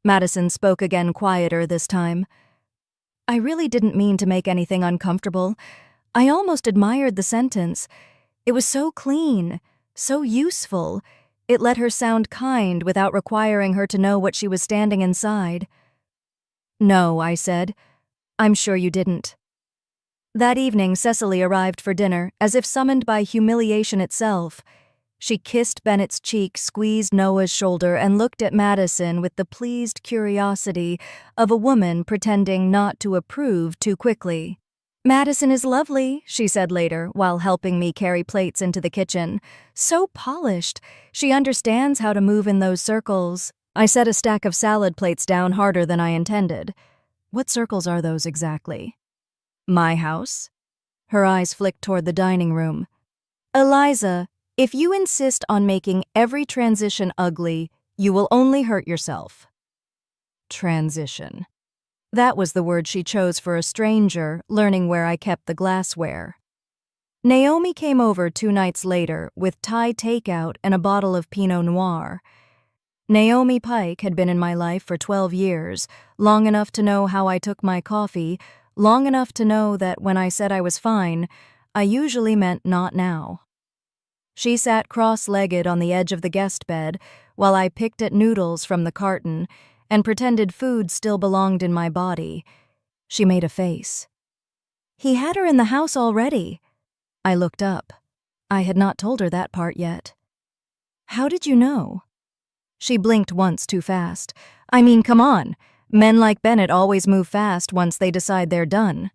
A: Madison spoke again, quieter this time. "I really didn't mean to make anything uncomfortable. I almost admired the sentence. It was so clean, so useful. It let her sound kind without requiring her to know what she was standing inside." "No," I said. "I'm sure you didn't." That evening, Cecily arrived for dinner, as if summoned by humiliation itself. She kissed Bennett's cheek, squeezed Noah's shoulder, and looked at Madison with the pleased curiosity of a woman pretending not to approve too quickly. "Madison is lovely," she said later, while helping me carry plates into the kitchen. "So polished. She understands how to move in those circles." I set a stack of salad plates down harder than I intended. "What circles are those exactly?" "My house?" Her eyes flicked toward the dining room. "Eliza, if you insist on making every transition ugly, you will only hurt yourself." Transition. That was the word she chose for a stranger, learning where I kept the glassware. Naomi came over 2 nights later with Thai takeout and a bottle of Pinot Noir. Naomi Pike had been in my life for 12 years, long enough to know how I took my coffee, long enough to know that when I said I was fine, I usually meant not now. She sat cross-legged on the edge of the guest bed while I picked at noodles from the carton and pretended food still belonged in my body. She made a face. "He had her in the house already." I looked up. I had not told her that part yet. "How did you know?" She blinked once too fast. "I mean, come on. Men like Bennett always move fast once they decide they're done."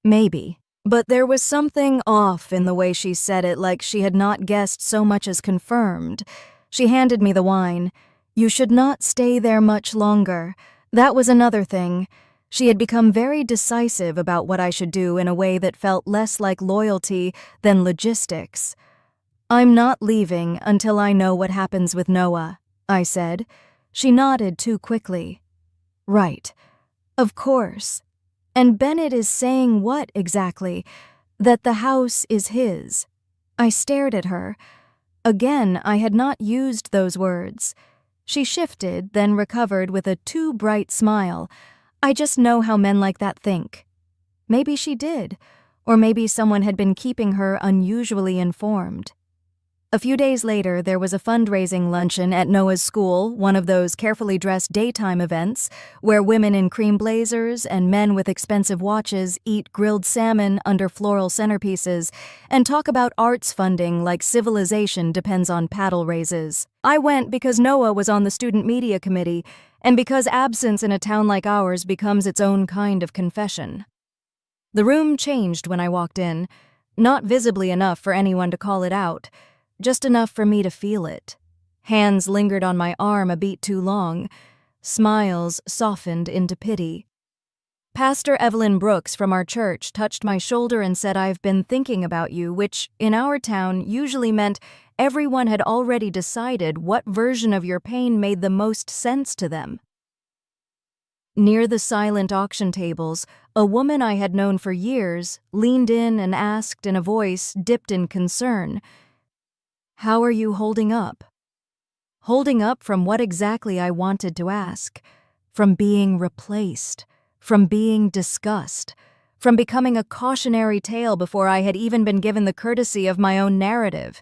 A: Maybe. But there was something off in the way she said it, like she had not guessed so much as confirmed. She handed me the wine. "You should not stay there much longer." That was another thing. She had become very decisive about what I should do in a way that felt less like loyalty than logistics. "I'm not leaving until I know what happens with Noah," I said. She nodded too quickly. "Right. Of course. And Bennett is saying what exactly? That the house is his." I stared at her. Again, I had not used those words. She shifted, then recovered with a too bright smile. "I just know how men like that think." Maybe she did, or maybe someone had been keeping her unusually informed. A few days later, there was a fundraising luncheon at Noah's school, one of those carefully dressed daytime events where women in cream blazers and men with expensive watches eat grilled salmon under floral centerpieces and talk about arts funding like civilization depends on paddle raises. I went because Noah was on the student media committee and because absence in a town like ours becomes its own kind of confession. The room changed when I walked in, not visibly enough for anyone to call it out, just enough for me to feel it. Hands lingered on my arm a beat too long. Smiles softened into pity. Pastor Evelyn Brooks from our church touched my shoulder and said, "I've been thinking about you," which, in our town, usually meant everyone had already decided what version of your pain made the most sense to them. Near the silent auction tables, a woman I had known for years leaned in and asked in a voice dipped in concern, "How are you holding up?" Holding up from what exactly I wanted to ask. From being replaced. From being discussed. From becoming a cautionary tale before I had even been given the courtesy of my own narrative.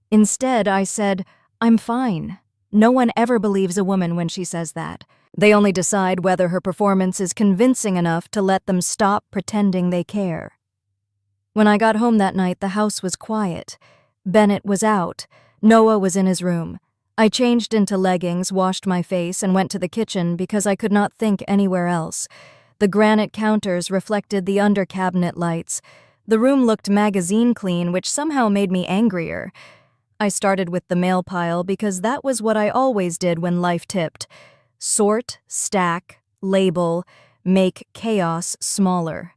A: Instead, I said, "I'm fine." No one ever believes a woman when she says that. They only decide whether her performance is convincing enough to let them stop pretending they care. When I got home that night, the house was quiet. Bennett was out. Noah was in his room. I changed into leggings, washed my face, and went to the kitchen because I could not think anywhere else. The granite counters reflected the under-cabinet lights. The room looked magazine clean, which somehow made me angrier. I started with the mail pile because that was what I always did when life tipped. Sort, stack, label, make chaos smaller.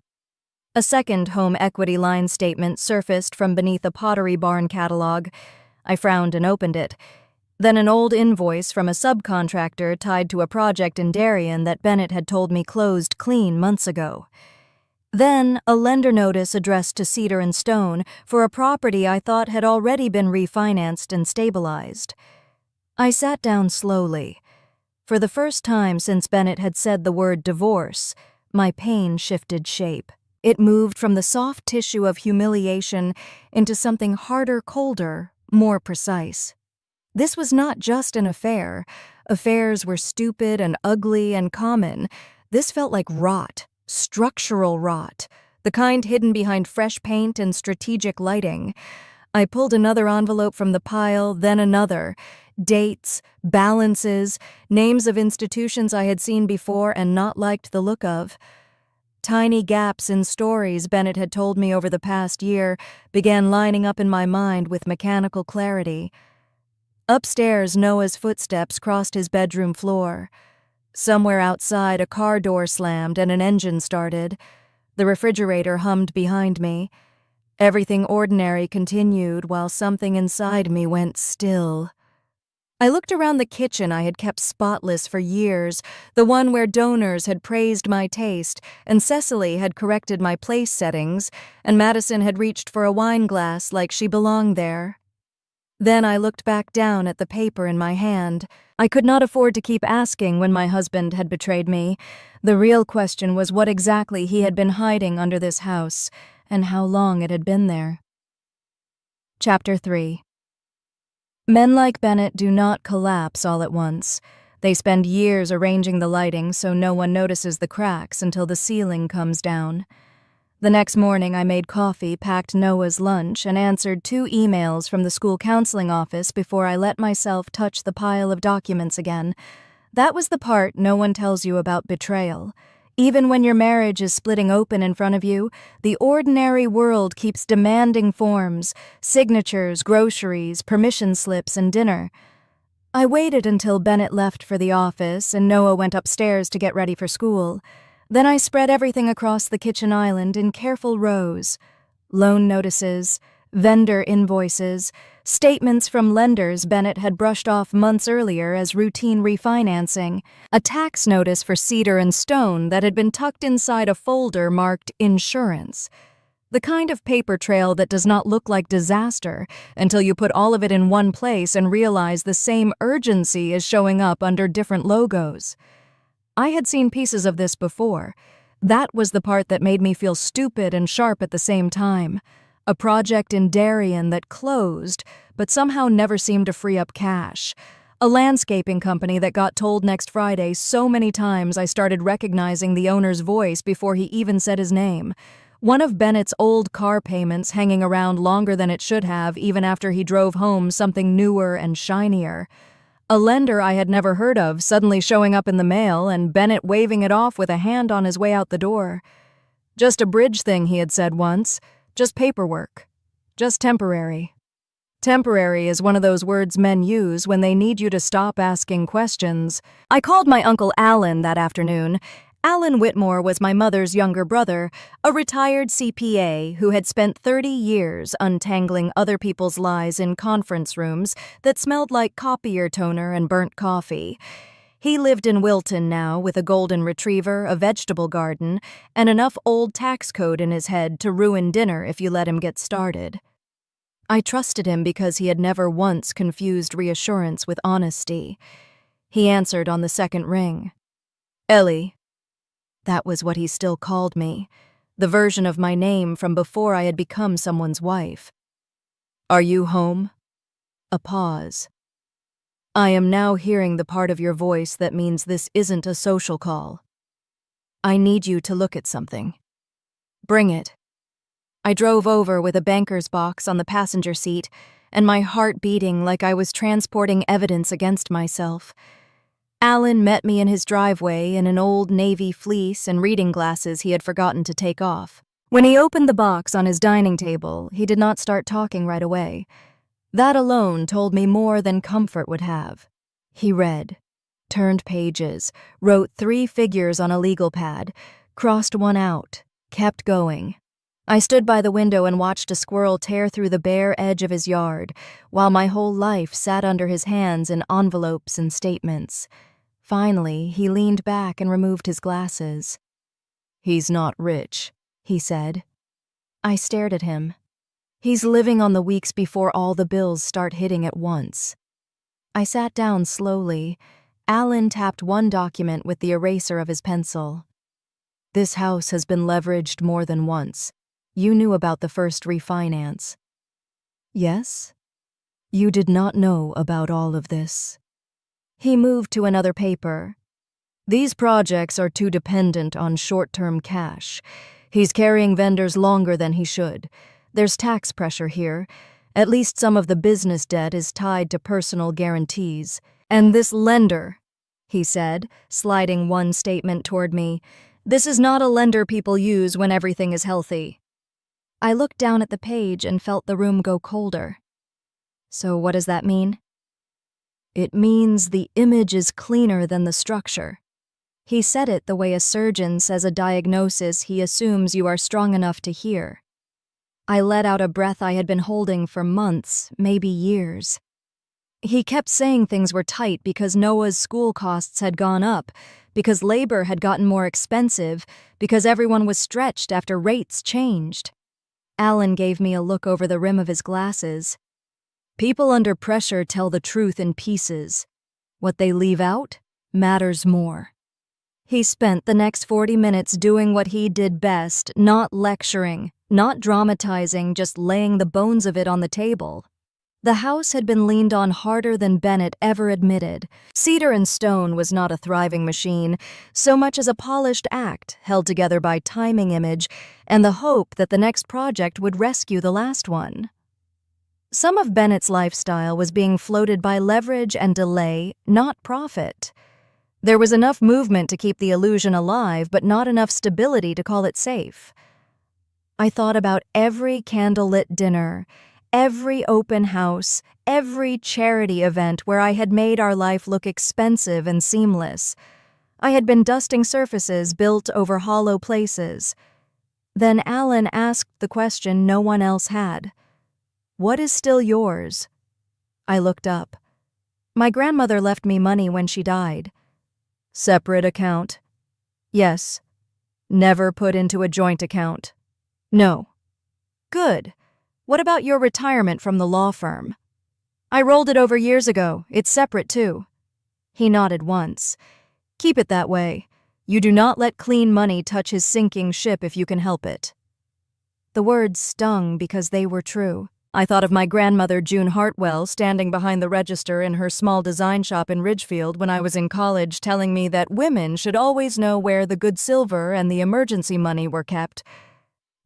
A: A second home equity line statement surfaced from beneath a Pottery Barn catalog. I frowned and opened it. Then an old invoice from a subcontractor tied to a project in Darien that Bennett had told me closed clean months ago. Then a lender notice addressed to Cedar and Stone for a property I thought had already been refinanced and stabilized. I sat down slowly. For the first time since Bennett had said the word divorce, my pain shifted shape. It moved from the soft tissue of humiliation into something harder, colder, more precise. This was not just an affair. Affairs were stupid and ugly and common. This felt like rot, structural rot, the kind hidden behind fresh paint and strategic lighting. I pulled another envelope from the pile, then another. Dates, balances, names of institutions I had seen before and not liked the look of. Tiny gaps in stories Bennett had told me over the past year began lining up in my mind with mechanical clarity. Upstairs, Noah's footsteps crossed his bedroom floor. Somewhere outside, a car door slammed and an engine started. The refrigerator hummed behind me. Everything ordinary continued while something inside me went still. I looked around the kitchen I had kept spotless for years, the one where donors had praised my taste, and Cecily had corrected my place settings, and Madison had reached for a wine glass like she belonged there. Then I looked back down at the paper in my hand. I could not afford to keep asking when my husband had betrayed me. The real question was what exactly he had been hiding under this house, and how long it had been there. Chapter 3. Men like Bennett do not collapse all at once. They spend years arranging the lighting so no one notices the cracks until the ceiling comes down. The next morning I made coffee, packed Noah's lunch, and answered 2 emails from the school counseling office before I let myself touch the pile of documents again. That was the part no one tells you about betrayal. Even when your marriage is splitting open in front of you, the ordinary world keeps demanding forms, signatures, groceries, permission slips, and dinner. I waited until Bennett left for the office and Noah went upstairs to get ready for school. Then I spread everything across the kitchen island in careful rows. Loan notices, vendor invoices, statements from lenders Bennett had brushed off months earlier as routine refinancing, a tax notice for Cedar and Stone that had been tucked inside a folder marked insurance. The kind of paper trail that does not look like disaster until you put all of it in one place and realize the same urgency is showing up under different logos. I had seen pieces of this before. That was the part that made me feel stupid and sharp at the same time. A project in Darien that closed, but somehow never seemed to free up cash. A landscaping company that got told next Friday so many times I started recognizing the owner's voice before he even said his name. One of Bennett's old car payments hanging around longer than it should have even after he drove home something newer and shinier. A lender I had never heard of suddenly showing up in the mail and Bennett waving it off with a hand on his way out the door. Just a bridge thing, he had said once. Just paperwork. Just temporary. Temporary is one of those words men use when they need you to stop asking questions. I called my Uncle Alan that afternoon. Alan Whitmore was my mother's younger brother, a retired CPA who had spent 30 years untangling other people's lies in conference rooms that smelled like copier toner and burnt coffee. He lived in Wilton now with a golden retriever, a vegetable garden, and enough old tax code in his head to ruin dinner if you let him get started. I trusted him because he had never once confused reassurance with honesty. He answered on the second ring. Ellie. That was what he still called me, the version of my name from before I had become someone's wife. Are you home? A pause. I am now hearing the part of your voice that means this isn't a social call. I need you to look at something. Bring it. I drove over with a banker's box on the passenger seat and my heart beating like I was transporting evidence against myself. Alan met me in his driveway in an old navy fleece and reading glasses he had forgotten to take off. When he opened the box on his dining table, he did not start talking right away. That alone told me more than comfort would have. He read, turned pages, wrote 3 figures on a legal pad, crossed one out, kept going. I stood by the window and watched a squirrel tear through the bare edge of his yard, while my whole life sat under his hands in envelopes and statements. Finally, he leaned back and removed his glasses. He's not rich, he said. I stared at him. He's living on the weeks before all the bills start hitting at once. I sat down slowly. Alan tapped one document with the eraser of his pencil. This house has been leveraged more than once. You knew about the first refinance. Yes? You did not know about all of this. He moved to another paper. These projects are too dependent on short-term cash. He's carrying vendors longer than he should. There's tax pressure here. At least some of the business debt is tied to personal guarantees. And this lender, he said, sliding one statement toward me, this is not a lender people use when everything is healthy. I looked down at the page and felt the room go colder. So what does that mean? It means the image is cleaner than the structure. He said it the way a surgeon says a diagnosis he assumes you are strong enough to hear. I let out a breath I had been holding for months, maybe years. He kept saying things were tight because Noah's school costs had gone up, because labor had gotten more expensive, because everyone was stretched after rates changed. Alan gave me a look over the rim of his glasses. People under pressure tell the truth in pieces. What they leave out matters more. He spent the next 40 minutes doing what he did best, not lecturing, not dramatizing, just laying the bones of it on the table. The house had been leaned on harder than Bennett ever admitted. Cedar and stone was not a thriving machine, so much as a polished act held together by timing image and the hope that the next project would rescue the last one. Some of Bennett's lifestyle was being floated by leverage and delay, not profit. There was enough movement to keep the illusion alive, but not enough stability to call it safe. I thought about every candlelit dinner, every open house, every charity event where I had made our life look expensive and seamless. I had been dusting surfaces built over hollow places. Then Alan asked the question no one else had. What is still yours? I looked up. My grandmother left me money when she died. Separate account? Yes. Never put into a joint account? No. Good. What about your retirement from the law firm? I rolled it over years ago. It's separate, too. He nodded once. Keep it that way. You do not let clean money touch his sinking ship if you can help it. The words stung because they were true. I thought of my grandmother June Hartwell standing behind the register in her small design shop in Ridgefield when I was in college, telling me that women should always know where the good silver and the emergency money were kept.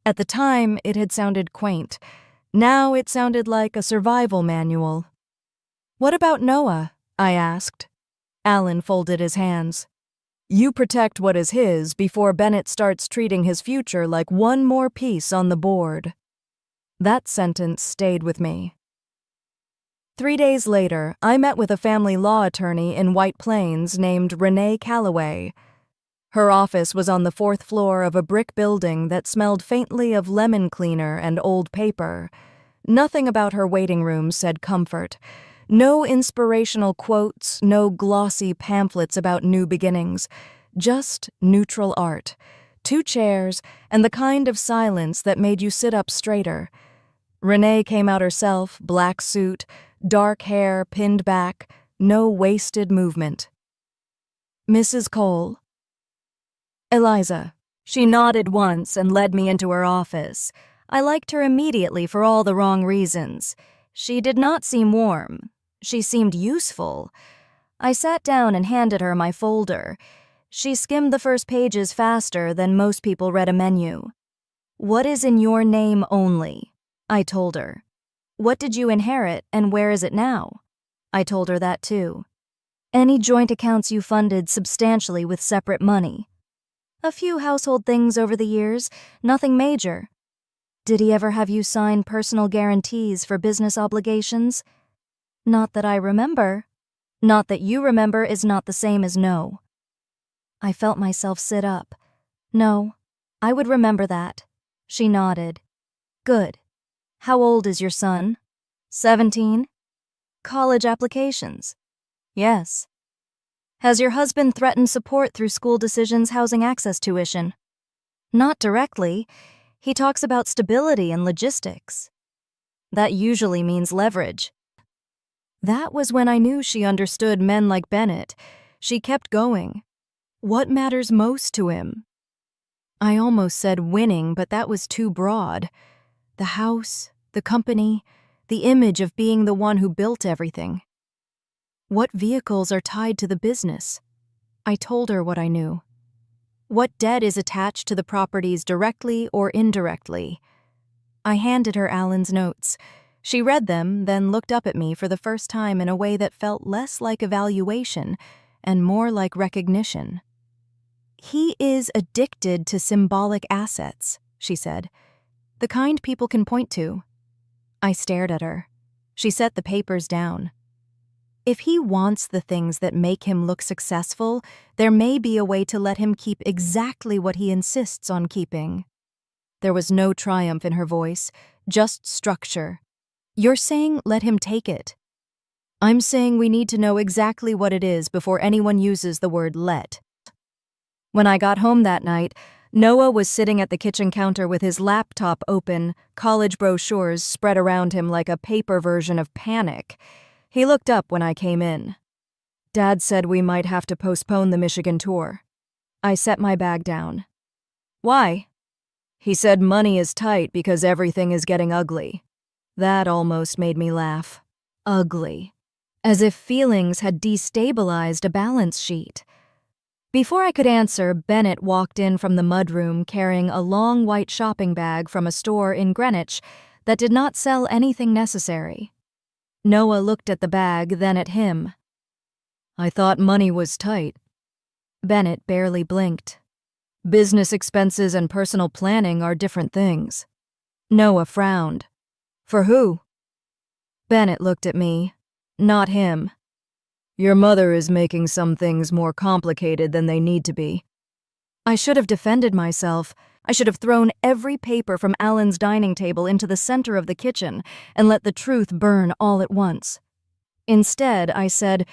A: At the time, it had sounded quaint. Now it sounded like a survival manual. "What about Noah?" I asked. Alan folded his hands. "You protect what is his before Bennett starts treating his future like one more piece on the board." That sentence stayed with me. 3 days later, I met with a family law attorney in White Plains named Renee Calloway. Her office was on the 4th floor of a brick building that smelled faintly of lemon cleaner and old paper. Nothing about her waiting room said comfort. No inspirational quotes, no glossy pamphlets about new beginnings. Just neutral art, 2 chairs, and the kind of silence that made you sit up straighter. Renee came out herself, black suit, dark hair pinned back, no wasted movement. "Mrs. Cole?" "Eliza." She nodded once and led me into her office. I liked her immediately for all the wrong reasons. She did not seem warm. She seemed useful. I sat down and handed her my folder. She skimmed the first pages faster than most people read a menu. "What is in your name only?" I told her. "What did you inherit and where is it now?" I told her that too. "Any joint accounts you funded substantially with separate money?" "A few household things over the years, nothing major." "Did he ever have you sign personal guarantees for business obligations?" "Not that I remember." "Not that you remember is not the same as no." I felt myself sit up. "No, I would remember that." She nodded. "Good. How old is your son?" 17. "College applications?" "Yes." "Has your husband threatened support through school decisions, housing access, tuition?" "Not directly. He talks about stability and logistics." "That usually means leverage." That was when I knew she understood men like Bennett. She kept going. "What matters most to him?" I almost said winning, but that was too broad. The house, the company, the image of being the one who built everything. "What vehicles are tied to the business?" I told her what I knew. "What debt is attached to the properties directly or indirectly?" I handed her Alan's notes. She read them, then looked up at me for the first time in a way that felt less like evaluation and more like recognition. "He is addicted to symbolic assets," she said. "The kind people can point to." I stared at her. She set the papers down. "If he wants the things that make him look successful, there may be a way to let him keep exactly what he insists on keeping." There was no triumph in her voice, just structure. "You're saying let him take it." "I'm saying we need to know exactly what it is before anyone uses the word let." When I got home that night, Noah was sitting at the kitchen counter with his laptop open, college brochures spread around him like a paper version of Panic. He looked up when I came in. "Dad said we might have to postpone the Michigan tour." I set my bag down. "Why?" "He said money is tight because everything is getting ugly." That almost made me laugh. Ugly. As if feelings had destabilized a balance sheet. Before I could answer, Bennett walked in from the mudroom carrying a long white shopping bag from a store in Greenwich that did not sell anything necessary. Noah looked at the bag, then at him. "I thought money was tight." Bennett barely blinked. "Business expenses and personal planning are different things." Noah frowned. "For who?" Bennett looked at me. Not him. "Your mother is making some things more complicated than they need to be." I should have defended myself. I should have thrown every paper from Alan's dining table into the center of the kitchen and let the truth burn all at once. Instead, I said,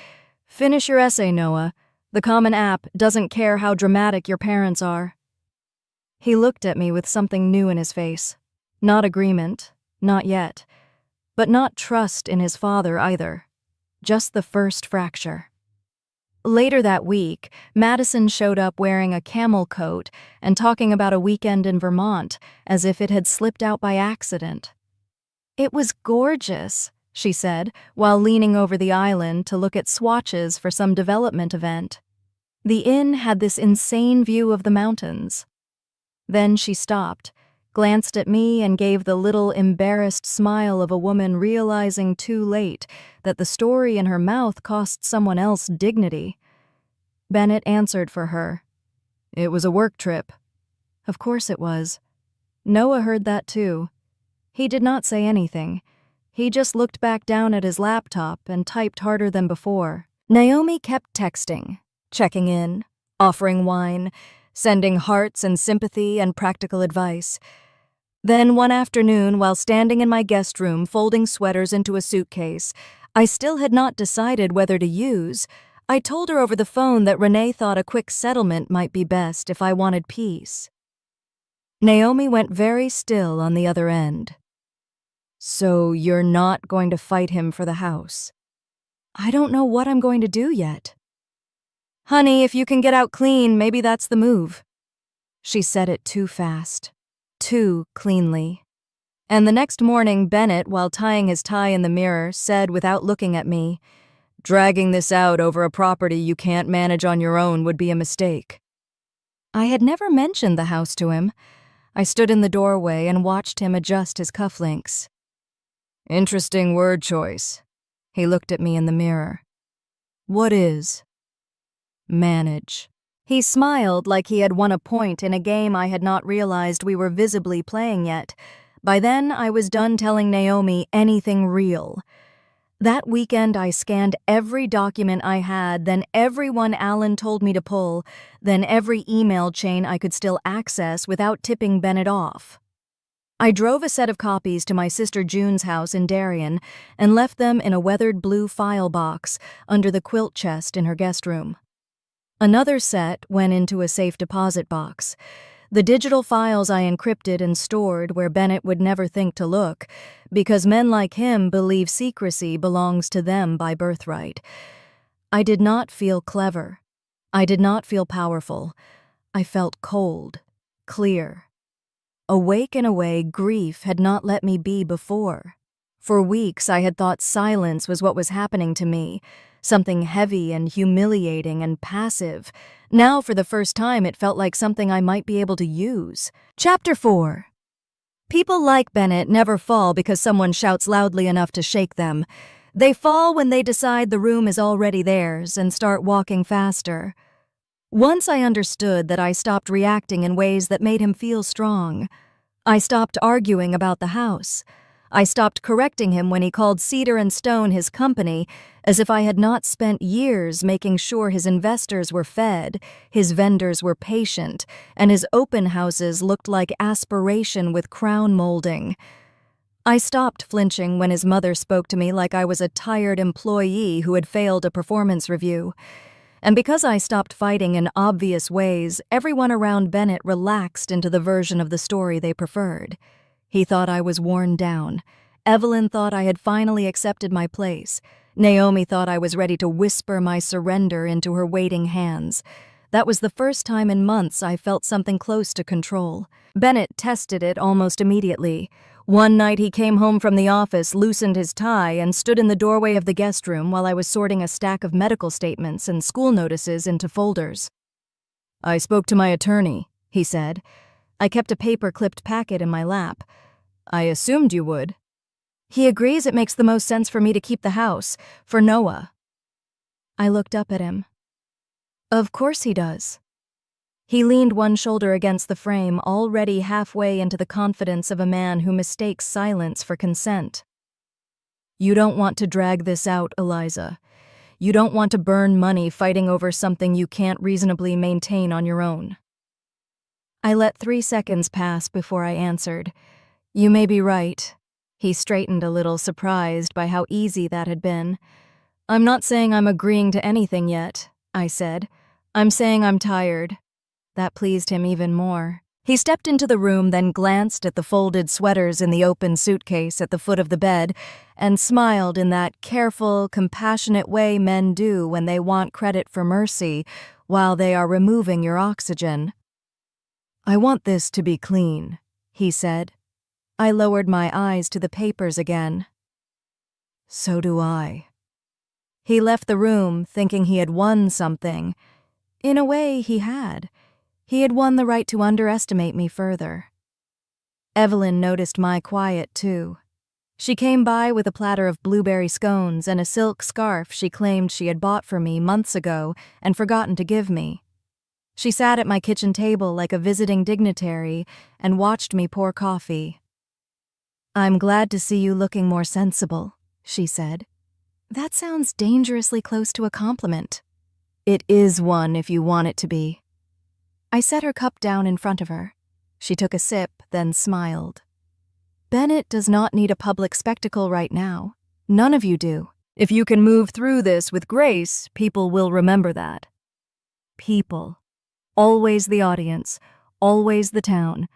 A: "Finish your essay, Noah. The Common App doesn't care how dramatic your parents are." He looked at me with something new in his face. Not agreement, not yet. But not trust in his father either. Just the first fracture. Later that week, Madison showed up wearing a camel coat and talking about a weekend in Vermont as if it had slipped out by accident. "It was gorgeous," she said, while leaning over the island to look at swatches for some development event. The inn had this insane view of the mountains. Then she stopped, glanced at me, and gave the little embarrassed smile of a woman realizing too late that the story in her mouth cost someone else dignity. Bennett answered for her. "It was a work trip." Of course it was. Noah heard that too. He did not say anything. He just looked back down at his laptop and typed harder than before. Naomi kept texting, checking in, offering wine, sending hearts and sympathy and practical advice. Then one afternoon, while standing in my guest room folding sweaters into a suitcase I still had not decided whether to use, I told her over the phone that Renee thought a quick settlement might be best if I wanted peace. Naomi went very still on the other end. "So you're not going to fight him for the house?" "I don't know what I'm going to do yet." "Honey, if you can get out clean, maybe that's the move." She said it too fast, too cleanly. And the next morning, Bennett, while tying his tie in the mirror, said without looking at me, "Dragging this out over a property you can't manage on your own would be a mistake." I had never mentioned the house to him. I stood in the doorway and watched him adjust his cufflinks. "Interesting word choice." He looked at me in the mirror. "What is?" "Manage." He smiled like he had won a point in a game I had not realized we were visibly playing yet. By then, I was done telling Naomi anything real. That weekend, I scanned every document I had, then every one Alan told me to pull, then every email chain I could still access without tipping Bennett off. I drove a set of copies to my sister June's house in Darien and left them in a weathered blue file box under the quilt chest in her guest room. Another set went into a safe deposit box. The digital files I encrypted and stored where Bennett would never think to look, because men like him believe secrecy belongs to them by birthright. I did not feel clever. I did not feel powerful. I felt cold, clear. Awake in a way grief had not let me be before. For weeks I had thought silence was what was happening to me, something heavy and humiliating and passive. Now, for the first time, it felt like something I might be able to use. Chapter 4. People like Bennett never fall because someone shouts loudly enough to shake them. They fall when they decide the room is already theirs and start walking faster. Once I understood that, I stopped reacting in ways that made him feel strong. I stopped arguing about the house. I stopped correcting him when he called Cedar and Stone his company, as if I had not spent years making sure his investors were fed, his vendors were patient, and his open houses looked like aspiration with crown molding. I stopped flinching when his mother spoke to me like I was a tired employee who had failed a performance review. And because I stopped fighting in obvious ways, everyone around Bennett relaxed into the version of the story they preferred. He thought I was worn down. Evelyn thought I had finally accepted my place. Naomi thought I was ready to whisper my surrender into her waiting hands. That was the first time in months I felt something close to control. Bennett tested it almost immediately. One night he came home from the office, loosened his tie, and stood in the doorway of the guest room while I was sorting a stack of medical statements and school notices into folders. "I spoke to my attorney," he said. I kept a paper-clipped packet in my lap. "I assumed you would." "He agrees it makes the most sense for me to keep the house, for Noah." I looked up at him. "Of course he does." He leaned one shoulder against the frame, already halfway into the confidence of a man who mistakes silence for consent. "You don't want to drag this out, Eliza. You don't want to burn money fighting over something you can't reasonably maintain on your own." I let 3 seconds pass before I answered. "You may be right." He straightened a little, surprised by how easy that had been. "I'm not saying I'm agreeing to anything yet," I said. "I'm saying I'm tired." That pleased him even more. He stepped into the room, then glanced at the folded sweaters in the open suitcase at the foot of the bed and smiled in that careful, compassionate way men do when they want credit for mercy while they are removing your oxygen. "I want this to be clean," he said. I lowered my eyes to the papers again. "So do I." He left the room thinking he had won something. In a way, he had. He had won the right to underestimate me further. Evelyn noticed my quiet, too. She came by with a platter of blueberry scones and a silk scarf she claimed she had bought for me months ago and forgotten to give me. She sat at my kitchen table like a visiting dignitary and watched me pour coffee. "I'm glad to see you looking more sensible," she said. "That sounds dangerously close to a compliment." "It is one if you want it to be." I set her cup down in front of her. She took a sip, then smiled. "Bennett does not need a public spectacle right now. None of you do. If you can move through this with grace, people will remember that." People. Always the audience. Always the town.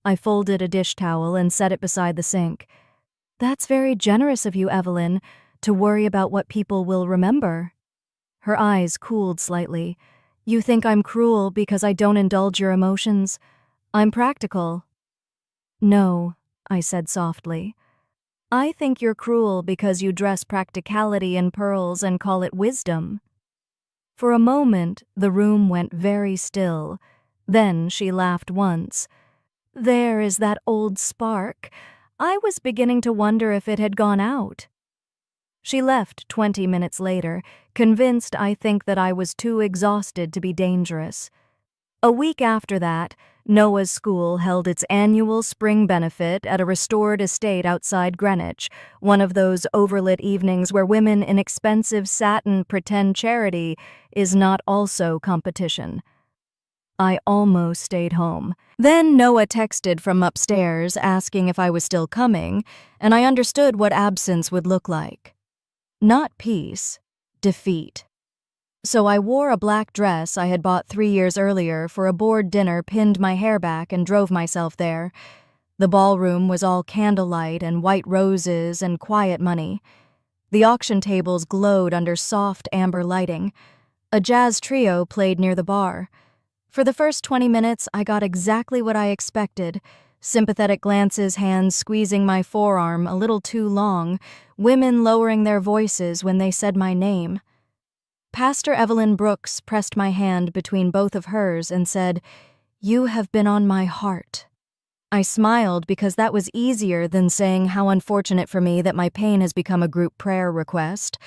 A: I folded a dish towel and set it beside the sink. "That's very generous of you, Evelyn, to worry about what people will remember." Her eyes cooled slightly. "You think I'm cruel because I don't indulge your emotions? I'm practical." "No," I said softly. "I think you're cruel because you dress practicality in pearls and call it wisdom." For a moment, the room went very still. Then she laughed once. "There is that old spark. I was beginning to wonder if it had gone out." She left 20 minutes later, convinced I think that I was too exhausted to be dangerous. A week after that, Noah's school held its annual spring benefit at a restored estate outside Greenwich, one of those overlit evenings where women in expensive satin pretend charity is not also competition. I almost stayed home. Then Noah texted from upstairs asking if I was still coming, and I understood what absence would look like. Not peace, defeat. So I wore a black dress I had bought 3 years earlier for a board dinner, pinned my hair back, and drove myself there. The ballroom was all candlelight and white roses and quiet money. The auction tables glowed under soft amber lighting. A jazz trio played near the bar. For the first 20 minutes, I got exactly what I expected. Sympathetic glances, hands squeezing my forearm a little too long, women lowering their voices when they said my name. Pastor Evelyn Brooks pressed my hand between both of hers and said, "You have been on my heart." I smiled because that was easier than saying how unfortunate for me that my pain has become a group prayer request.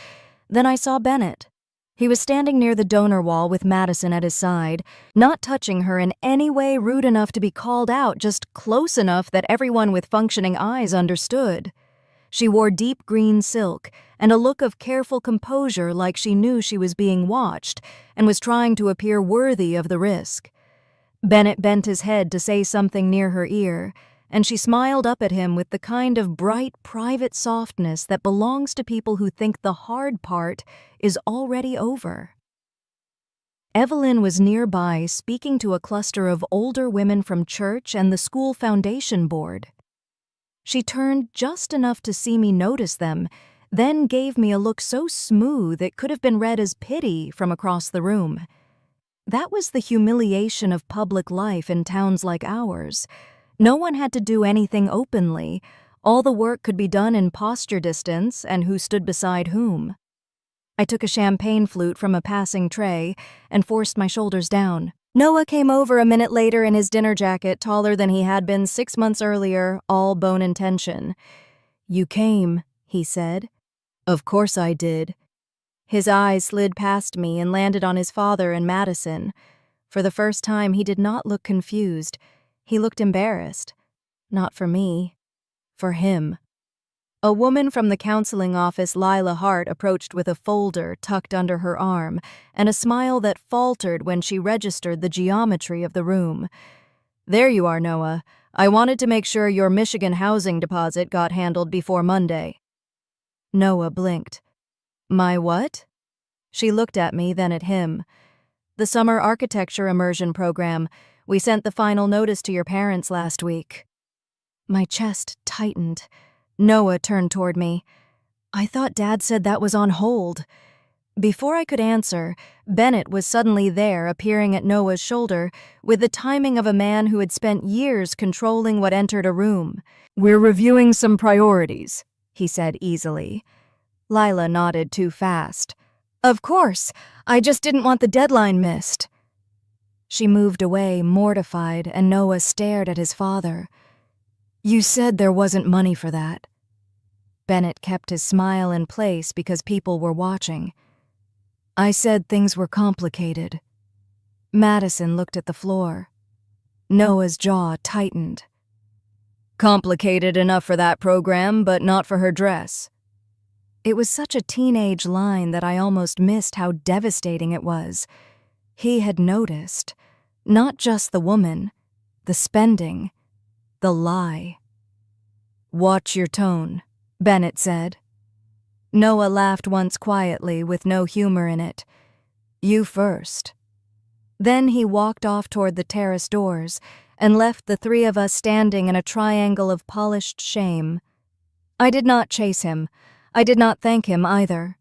A: Then I saw Bennett. He was standing near the donor wall with Madison at his side, not touching her in any way rude enough to be called out, just close enough that everyone with functioning eyes understood. She wore deep green silk and a look of careful composure, like she knew she was being watched and was trying to appear worthy of the risk. Bennett bent his head to say something near her ear, and she smiled up at him with the kind of bright, private softness that belongs to people who think the hard part is already over. Evelyn was nearby, speaking to a cluster of older women from church and the school foundation board. She turned just enough to see me notice them, then gave me a look so smooth it could have been read as pity from across the room. That was the humiliation of public life in towns like ours. No one had to do anything openly. All the work could be done in posture distance and who stood beside whom. I took a champagne flute from a passing tray and forced my shoulders down. Noah came over a minute later in his dinner jacket, taller than he had been 6 months earlier, all bone and tension. "You came," he said. "Of course I did." His eyes slid past me and landed on his father and Madison. For the first time, he did not look confused. He looked embarrassed. Not for me. For him. A woman from the counseling office, Lila Hart, approached with a folder tucked under her arm and a smile that faltered when she registered the geometry of the room. "There you are, Noah. I wanted to make sure your Michigan housing deposit got handled before Monday." Noah blinked. "My what?" She looked at me, then at him. "The summer architecture immersion program. We sent the final notice to your parents last week." My chest tightened. Noah turned toward me. "I thought Dad said that was on hold." Before I could answer, Bennett was suddenly there, appearing at Noah's shoulder, with the timing of a man who had spent years controlling what entered a room. "We're reviewing some priorities," he said easily. Lila nodded too fast. "Of course, I just didn't want the deadline missed." She moved away, mortified, and Noah stared at his father. "You said there wasn't money for that." Bennett kept his smile in place because people were watching. "I said things were complicated." Madison looked at the floor. Noah's jaw tightened. "Complicated enough for that program, but not for her dress." It was such a teenage line that I almost missed how devastating it was. He had noticed. Not just the woman, the spending, the lie. "Watch your tone," Bennett said. Noah laughed once quietly, with no humor in it. "You first." Then he walked off toward the terrace doors and left the three of us standing in a triangle of polished shame. I did not chase him. I did not thank him either.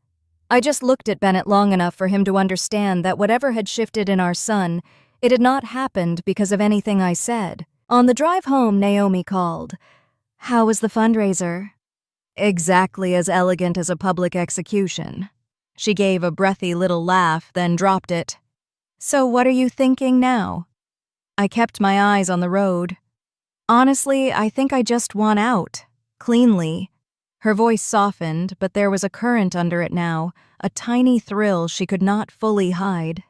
A: I just looked at Bennett long enough for him to understand that whatever had shifted in our son, it had not happened because of anything I said. On the drive home, Naomi called. "How was the fundraiser?" "Exactly as elegant as a public execution." She gave a breathy little laugh, then dropped it. "So what are you thinking now?" I kept my eyes on the road. "Honestly, I think I just want out. Cleanly." Her voice softened, but there was a current under it now, a tiny thrill she could not fully hide.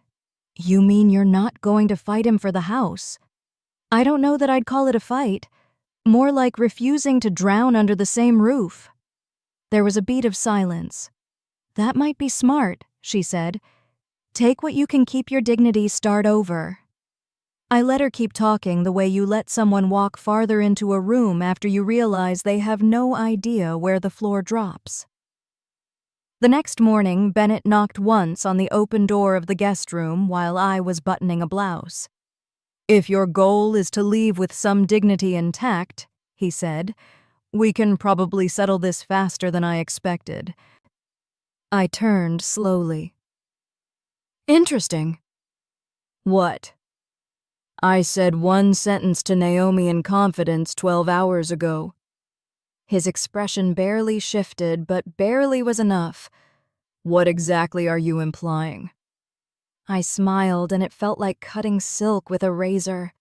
A: "You mean you're not going to fight him for the house?" "I don't know that I'd call it a fight. More like refusing to drown under the same roof." There was a beat of silence. "That might be smart," she said. "Take what you can keep your dignity, start over." I let her keep talking the way you let someone walk farther into a room after you realize they have no idea where the floor drops. The next morning, Bennett knocked once on the open door of the guest room while I was buttoning a blouse. "If your goal is to leave with some dignity intact," he said, "we can probably settle this faster than I expected." I turned slowly. "Interesting." "What?" "I said one sentence to Naomi in confidence 12 hours ago." His expression barely shifted, but barely was enough. "What exactly are you implying?" I smiled, and it felt like cutting silk with a razor.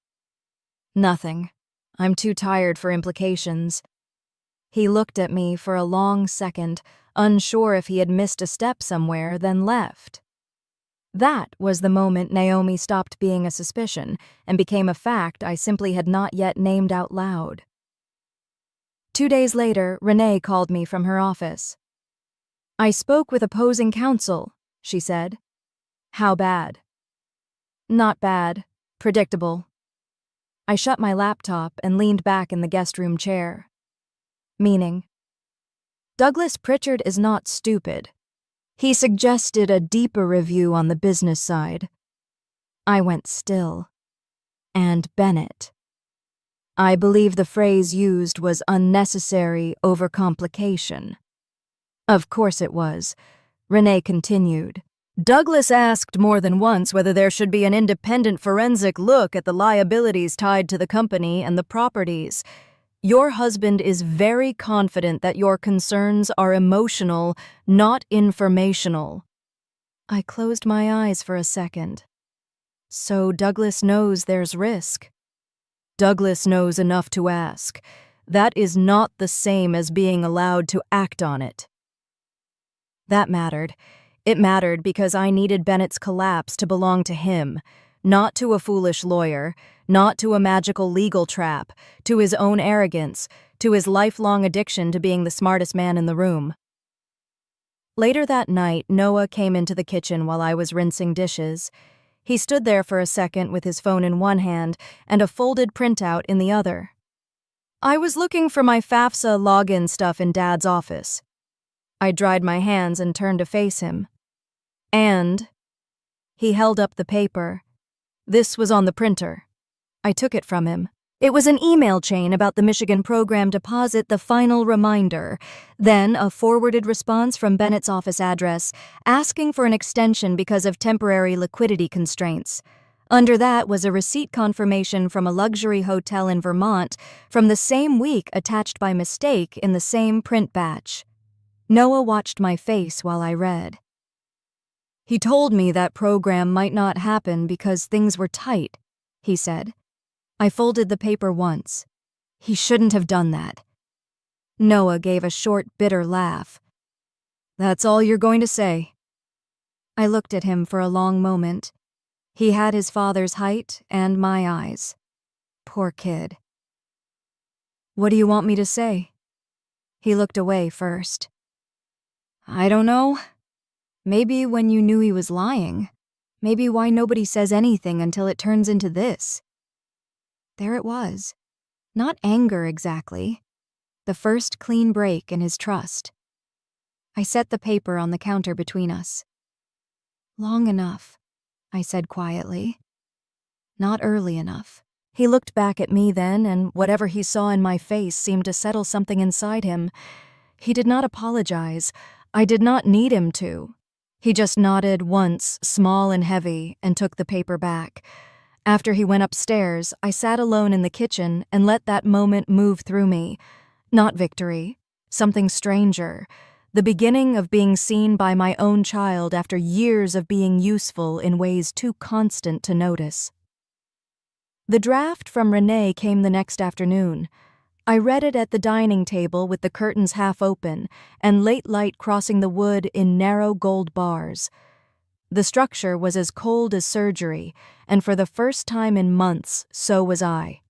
A: "Nothing. I'm too tired for implications." He looked at me for a long second, unsure if he had missed a step somewhere, then left. That was the moment Naomi stopped being a suspicion and became a fact I simply had not yet named out loud. 2 days later, Renee called me from her office. "I spoke with opposing counsel," she said. "How bad?" "Not bad. Predictable." I shut my laptop and leaned back in the guest room chair. "Meaning?" "Douglas Pritchard is not stupid. He suggested a deeper review on the business side." I went still. "And Bennett." I believe the phrase used was unnecessary overcomplication. "Of course it was," Renee continued. "Douglas asked more than once whether there should be an independent forensic look at the liabilities tied to the company and the properties. Your husband is very confident that your concerns are emotional, not informational." I closed my eyes for a second. "So Douglas knows there's risk?" "Douglas knows enough to ask. That is not the same as being allowed to act on it." That mattered. It mattered because I needed Bennett's collapse to belong to him, not to a foolish lawyer, not to a magical legal trap, to his own arrogance, to his lifelong addiction to being the smartest man in the room. Later that night, Noah came into the kitchen while I was rinsing dishes. He stood there for a second with his phone in one hand and a folded printout in the other. "I was looking for my FAFSA login stuff in Dad's office." I dried my hands and turned to face him. "And?" He held up the paper. "This was on the printer." I took it from him. It was an email chain about the Michigan program deposit, the final reminder, then a forwarded response from Bennett's office address asking for an extension because of temporary liquidity constraints. Under that was a receipt confirmation from a luxury hotel in Vermont from the same week attached by mistake in the same print batch. Noah watched my face while I read. He told me that program might not happen because things were tight, he said. I folded the paper once. He shouldn't have done that. Noah gave a short, bitter laugh. That's all you're going to say? I looked at him for a long moment. He had his father's height and my eyes. Poor kid. What do you want me to say? He looked away first. I don't know. Maybe when you knew he was lying. Maybe why nobody says anything until it turns into this. There it was. Not anger exactly. The first clean break in his trust. I set the paper on the counter between us. Long enough, I said quietly. Not early enough. He looked back at me then, and whatever he saw in my face seemed to settle something inside him. He did not apologize. I did not need him to. He just nodded once, small and heavy, and took the paper back. After he went upstairs, I sat alone in the kitchen and let that moment move through me. Not victory, something stranger. The beginning of being seen by my own child after years of being useful in ways too constant to notice. The draft from Renee came the next afternoon. I read it at the dining table with the curtains half open and late light crossing the wood in narrow gold bars. The structure was as cold as surgery, and for the first time in months, so was I.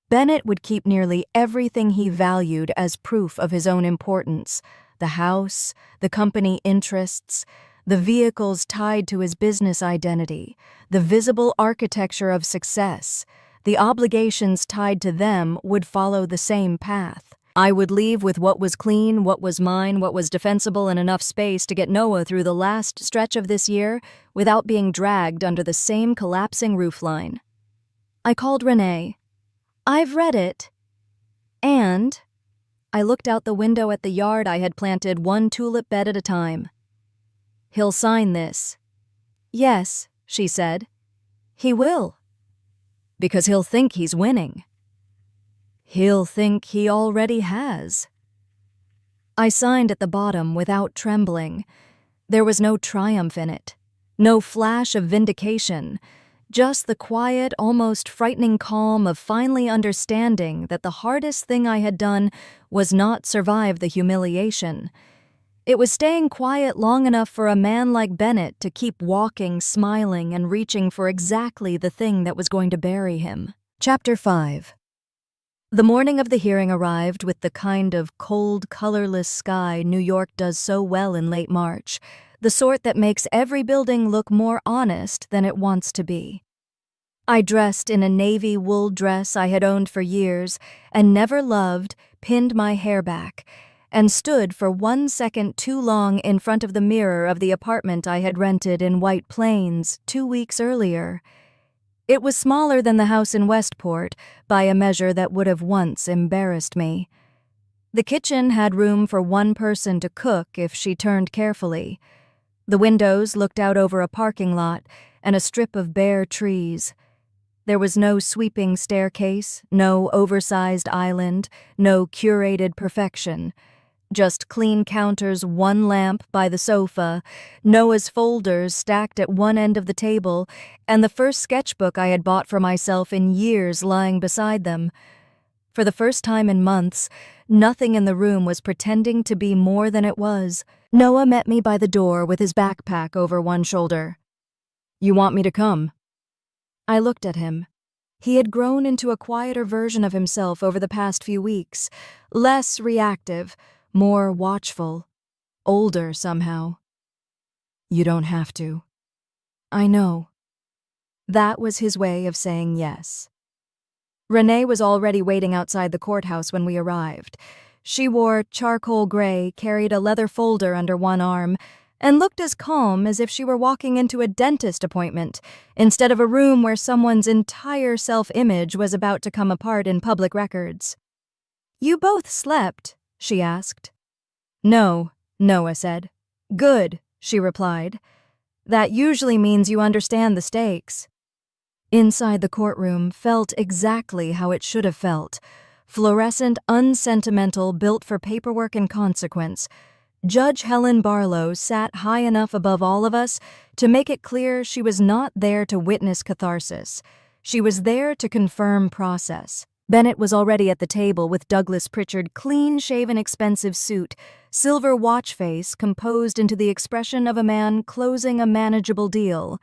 A: Bennett would keep nearly everything he valued as proof of his own importance: the house, the company interests, the vehicles tied to his business identity, the visible architecture of success. The obligations tied to them would follow the same path. I would leave with what was clean, what was mine, what was defensible, and enough space to get Noah through the last stretch of this year without being dragged under the same collapsing roofline. I called Renee. I've read it. And I looked out the window at the yard I had planted one tulip bed at a time. He'll sign this. Yes, she said. He will. Because he'll think he's winning. He'll think he already has. I signed at the bottom without trembling. There was no triumph in it, no flash of vindication, just the quiet, almost frightening calm of finally understanding that the hardest thing I had done was not survive the humiliation. It was staying quiet long enough for a man like Bennett to keep walking, smiling, and reaching for exactly the thing that was going to bury him. Chapter 5. The morning of the hearing arrived with the kind of cold, colorless sky New York does so well in late March, the sort that makes every building look more honest than it wants to be. I dressed in a navy wool dress I had owned for years and never loved, pinned my hair back, and stood for 1 second too long in front of the mirror of the apartment I had rented in White Plains 2 weeks earlier. It was smaller than the house in Westport, by a measure that would have once embarrassed me. The kitchen had room for one person to cook if she turned carefully. The windows looked out over a parking lot and a strip of bare trees. There was no sweeping staircase, no oversized island, no curated perfection. Just clean counters, one lamp by the sofa, Noah's folders stacked at one end of the table, and the first sketchbook I had bought for myself in years lying beside them. For the first time in months, nothing in the room was pretending to be more than it was. Noah met me by the door with his backpack over one shoulder. "You want me to come?" I looked at him. He had grown into a quieter version of himself over the past few weeks, less reactive, more watchful, older somehow. "You don't have to." "I know." That was his way of saying yes. Renee was already waiting outside the courthouse when we arrived. She wore charcoal gray, carried a leather folder under one arm, and looked as calm as if she were walking into a dentist appointment instead of a room where someone's entire self-image was about to come apart in public records. "You both slept?" she asked. "No," Noah said. "Good," she replied. "That usually means you understand the stakes." Inside the courtroom felt exactly how it should have felt. Fluorescent, unsentimental, built for paperwork and consequence. Judge Helen Barlow sat high enough above all of us to make it clear she was not there to witness catharsis. She was there to confirm process. Bennett was already at the table with Douglas Pritchard's clean-shaven, expensive suit, silver watch face composed into the expression of a man closing a manageable deal.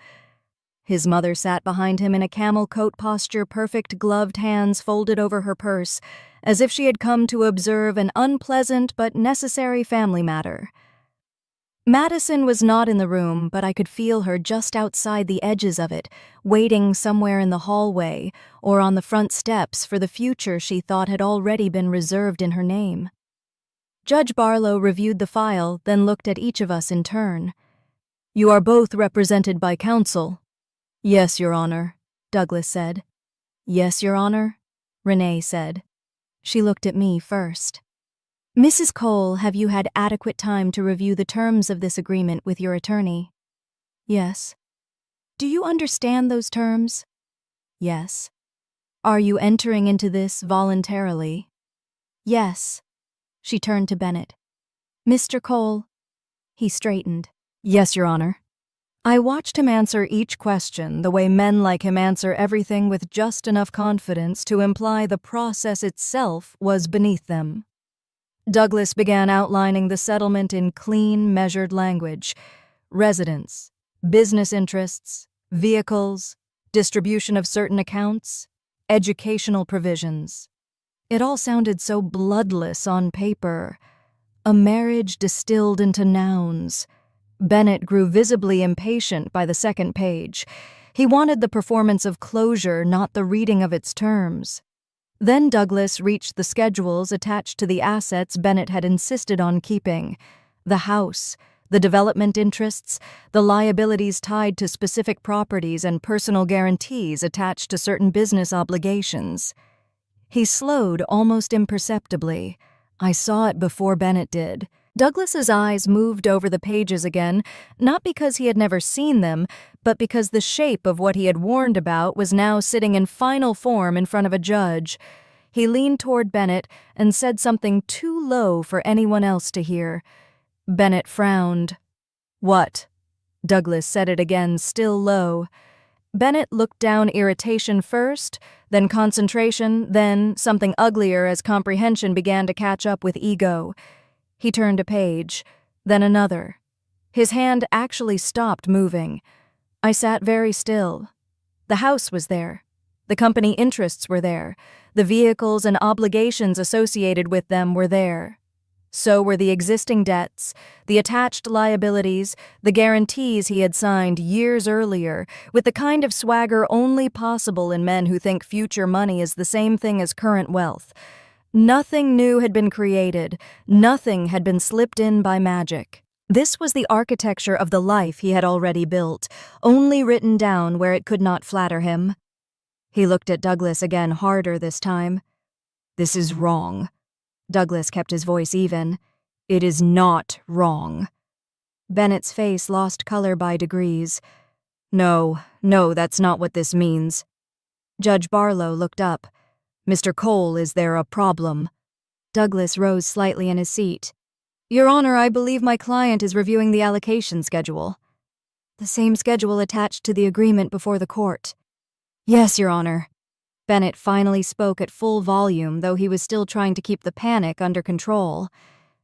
A: His mother sat behind him in a camel coat posture, perfect gloved hands folded over her purse, as if she had come to observe an unpleasant but necessary family matter. Madison was not in the room, but I could feel her just outside the edges of it, waiting somewhere in the hallway or on the front steps for the future she thought had already been reserved in her name. Judge Barlow reviewed the file, then looked at each of us in turn. "You are both represented by counsel." "Yes, Your Honor," Douglas said. "Yes, Your Honor," Renee said. She looked at me first. "Mrs. Cole, have you had adequate time to review the terms of this agreement with your attorney?" "Yes." "Do you understand those terms?" "Yes." "Are you entering into this voluntarily?" "Yes." She turned to Bennett. "Mr. Cole." He straightened. "Yes, Your Honor." I watched him answer each question the way men like him answer everything with just enough confidence to imply the process itself was beneath them. Douglas began outlining the settlement in clean, measured language. Residence, business interests, vehicles, distribution of certain accounts, educational provisions. It all sounded so bloodless on paper. A marriage distilled into nouns. Bennett grew visibly impatient by the second page. He wanted the performance of closure, not the reading of its terms. Then Douglas reached the schedules attached to the assets Bennett had insisted on keeping. The house, the development interests, the liabilities tied to specific properties and personal guarantees attached to certain business obligations. He slowed almost imperceptibly. I saw it before Bennett did. Douglas's eyes moved over the pages again, not because he had never seen them, but because the shape of what he had warned about was now sitting in final form in front of a judge. He leaned toward Bennett and said something too low for anyone else to hear. Bennett frowned. "What?" Douglas said it again, still low. Bennett looked down irritation first, then concentration, then something uglier as comprehension began to catch up with ego. He turned a page, then another. His hand actually stopped moving. I sat very still. The house was there. The company interests were there. The vehicles and obligations associated with them were there. So were the existing debts, the attached liabilities, the guarantees he had signed years earlier, with the kind of swagger only possible in men who think future money is the same thing as current wealth. Nothing new had been created. Nothing had been slipped in by magic. This was the architecture of the life he had already built, only written down where it could not flatter him. He looked at Douglas again, harder this time. "This is wrong." Douglas kept his voice even. "It is not wrong." Bennett's face lost color by degrees. No, that's not what this means." Judge Barlow looked up. "Mr. Cole, is there a problem?" Douglas rose slightly in his seat. "Your Honor, I believe my client is reviewing the allocation schedule." "The same schedule attached to the agreement before the court." "Yes, Your Honor." Bennett finally spoke at full volume, though he was still trying to keep the panic under control.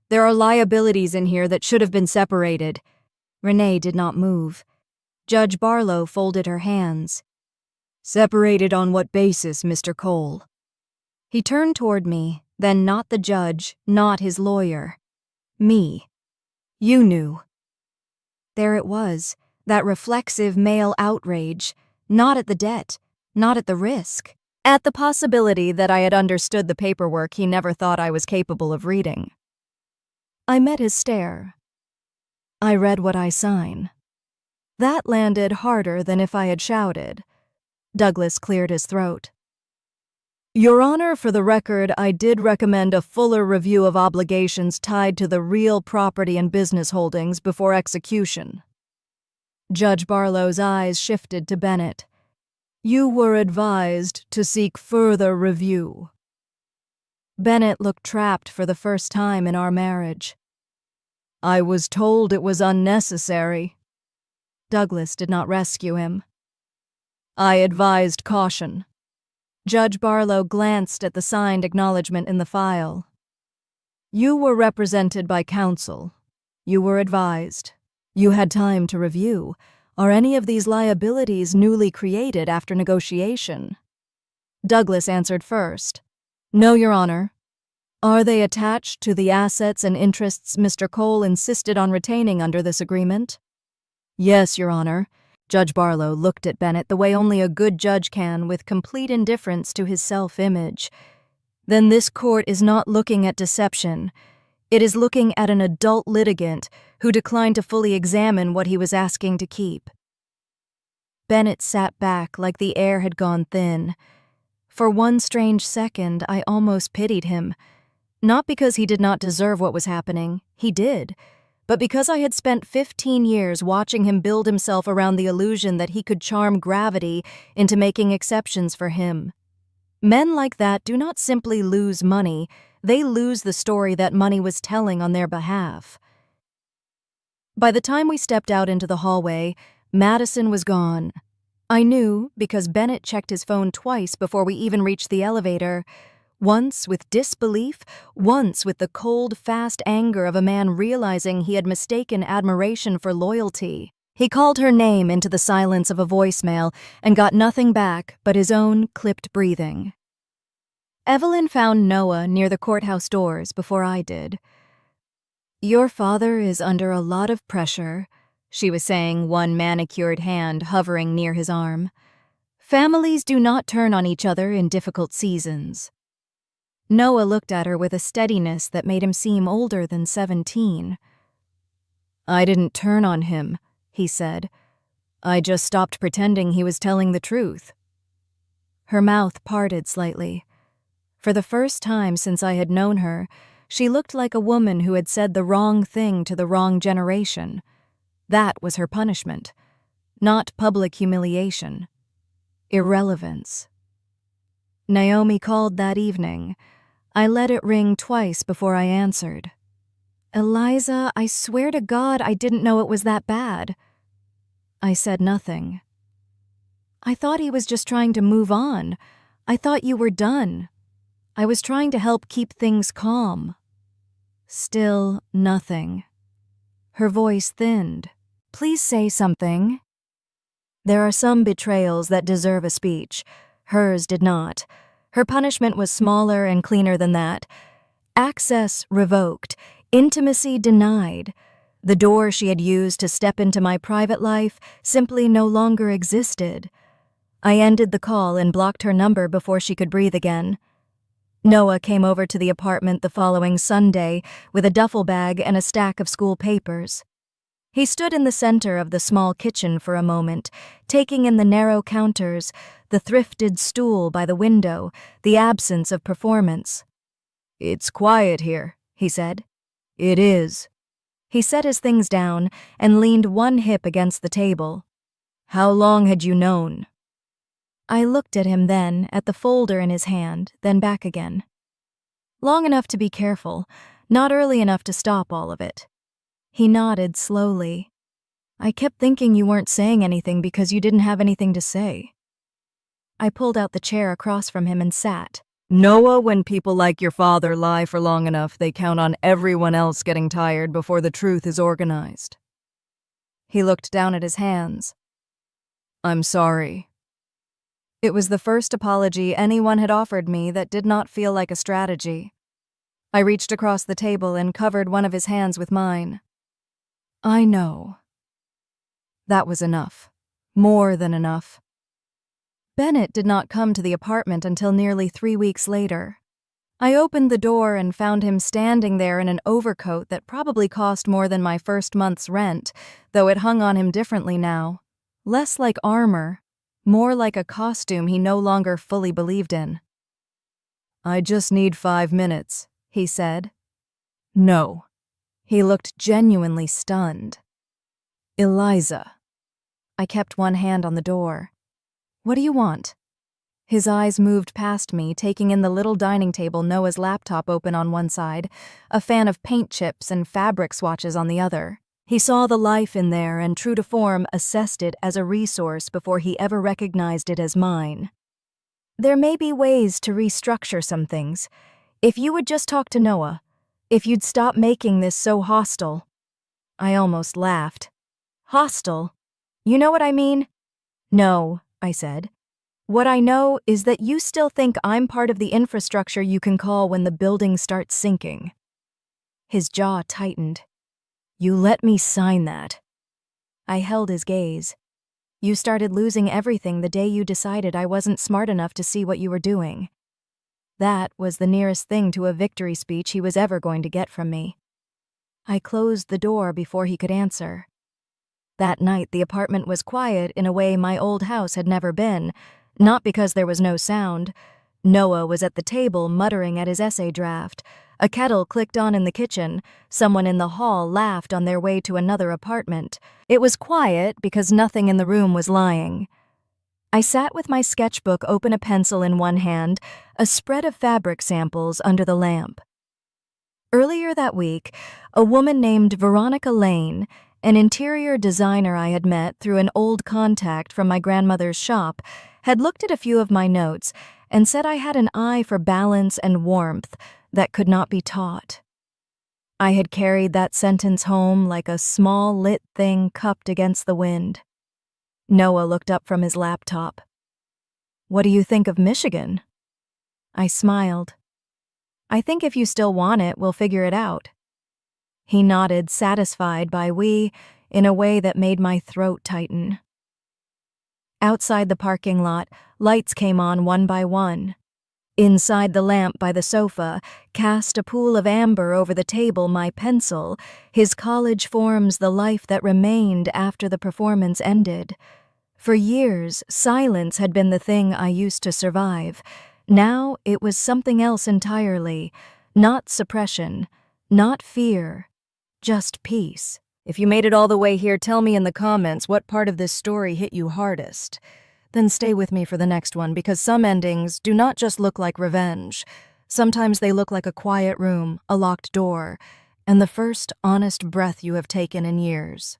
A: "There are liabilities in here that should have been separated." Renee did not move. Judge Barlow folded her hands. "Separated on what basis, Mr. Cole?" He turned toward me, then not the judge, not his lawyer. Me. "You knew." There it was, that reflexive male outrage, not at the debt, not at the risk, at the possibility that I had understood the paperwork he never thought I was capable of reading. I met his stare. I read what I sign. That landed harder than if I had shouted. Douglas cleared his throat. Your Honor, for the record, I did recommend a fuller review of obligations tied to the real property and business holdings before execution. Judge Barlow's eyes shifted to Bennett. You were advised to seek further review. Bennett looked trapped for the first time in our marriage. I was told it was unnecessary. Douglas did not rescue him. I advised caution. Judge Barlow glanced at the signed acknowledgment in the file. You were represented by counsel. You were advised. You had time to review. Are any of these liabilities newly created after negotiation? Douglas answered first. No, Your Honor. Are they attached to the assets and interests Mr. Cole insisted on retaining under this agreement? Yes, Your Honor. Judge Barlow looked at Bennett the way only a good judge can, with complete indifference to his self-image. Then this court is not looking at deception. It is looking at an adult litigant who declined to fully examine what he was asking to keep. Bennett sat back like the air had gone thin. For one strange second, I almost pitied him. Not because he did not deserve what was happening. He did. But because I had spent 15 years watching him build himself around the illusion that he could charm gravity into making exceptions for him. Men like that do not simply lose money, they lose the story that money was telling on their behalf. By the time we stepped out into the hallway, Madison was gone. I knew because Bennett checked his phone twice before we even reached the elevator. Once with disbelief, once with the cold, fast anger of a man realizing he had mistaken admiration for loyalty. He called her name into the silence of a voicemail and got nothing back but his own clipped breathing. Evelyn found Noah near the courthouse doors before I did. Your father is under a lot of pressure, she was saying, one manicured hand hovering near his arm. Families do not turn on each other in difficult seasons. Noah looked at her with a steadiness that made him seem older than 17. I didn't turn on him, he said. I just stopped pretending he was telling the truth. Her mouth parted slightly. For the first time since I had known her, she looked like a woman who had said the wrong thing to the wrong generation. That was her punishment. Not public humiliation. Irrelevance. Naomi called that evening. I let it ring twice before I answered. Eliza, I swear to God I didn't know it was that bad. I said nothing. I thought he was just trying to move on. I thought you were done. I was trying to help keep things calm. Still nothing. Her voice thinned. Please say something. There are some betrayals that deserve a speech. Hers did not. Her punishment was smaller and cleaner than that. Access revoked. Intimacy denied. The door she had used to step into my private life simply no longer existed. I ended the call and blocked her number before she could breathe again. Noah came over to the apartment the following Sunday with a duffel bag and a stack of school papers. He stood in the center of the small kitchen for a moment, taking in the narrow counters, the thrifted stool by the window, the absence of performance. It's quiet here, he said. It is. He set his things down and leaned one hip against the table. How long had you known? I looked at him then, at the folder in his hand, then back again. Long enough to be careful, not early enough to stop all of it. He nodded slowly. I kept thinking you weren't saying anything because you didn't have anything to say. I pulled out the chair across from him and sat. Noah, when people like your father lie for long enough, they count on everyone else getting tired before the truth is organized. He looked down at his hands. I'm sorry. It was the first apology anyone had offered me that did not feel like a strategy. I reached across the table and covered one of his hands with mine. I know. That was enough. More than enough. Bennett did not come to the apartment until nearly 3 weeks later. I opened the door and found him standing there in an overcoat that probably cost more than my first month's rent, though it hung on him differently now. Less like armor, more like a costume he no longer fully believed in. "I just need 5 minutes," he said. "No." He looked genuinely stunned. "Eliza." I kept one hand on the door. "What do you want?" His eyes moved past me, taking in the little dining table, Noah's laptop open on one side, a fan of paint chips and fabric swatches on the other. He saw the life in there and, true to form, assessed it as a resource before he ever recognized it as mine. "There may be ways to restructure some things. If you would just talk to Noah, if you'd stop making this so hostile." I almost laughed. "Hostile? You know what I mean?" "No," I said. "What I know is that you still think I'm part of the infrastructure you can call when the building starts sinking." His jaw tightened. "You let me sign that." I held his gaze. "You started losing everything the day you decided I wasn't smart enough to see what you were doing." That was the nearest thing to a victory speech he was ever going to get from me. I closed the door before he could answer. That night the apartment was quiet in a way my old house had never been, not because there was no sound. Noah was at the table muttering at his essay draft. A kettle clicked on in the kitchen. Someone in the hall laughed on their way to another apartment. It was quiet because nothing in the room was lying. I sat with my sketchbook open, a pencil in one hand, a spread of fabric samples under the lamp. Earlier that week, a woman named Veronica Lane, an interior designer I had met through an old contact from my grandmother's shop, had looked at a few of my notes and said I had an eye for balance and warmth that could not be taught. I had carried that sentence home like a small lit thing cupped against the wind. Noah looked up from his laptop. "What do you think of Michigan?" I smiled. "I think if you still want it, we'll figure it out." He nodded, satisfied by we, in a way that made my throat tighten. Outside the parking lot, lights came on one by one. Inside the lamp by the sofa, cast a pool of amber over the table my pencil, his college forms the life that remained after the performance ended. For years, silence had been the thing I used to survive. Now it was something else entirely. Not suppression, not fear, just peace. If you made it all the way here, tell me in the comments what part of this story hit you hardest. Then stay with me for the next one, because some endings do not just look like revenge. Sometimes they look like a quiet room, a locked door, and the first honest breath you have taken in years.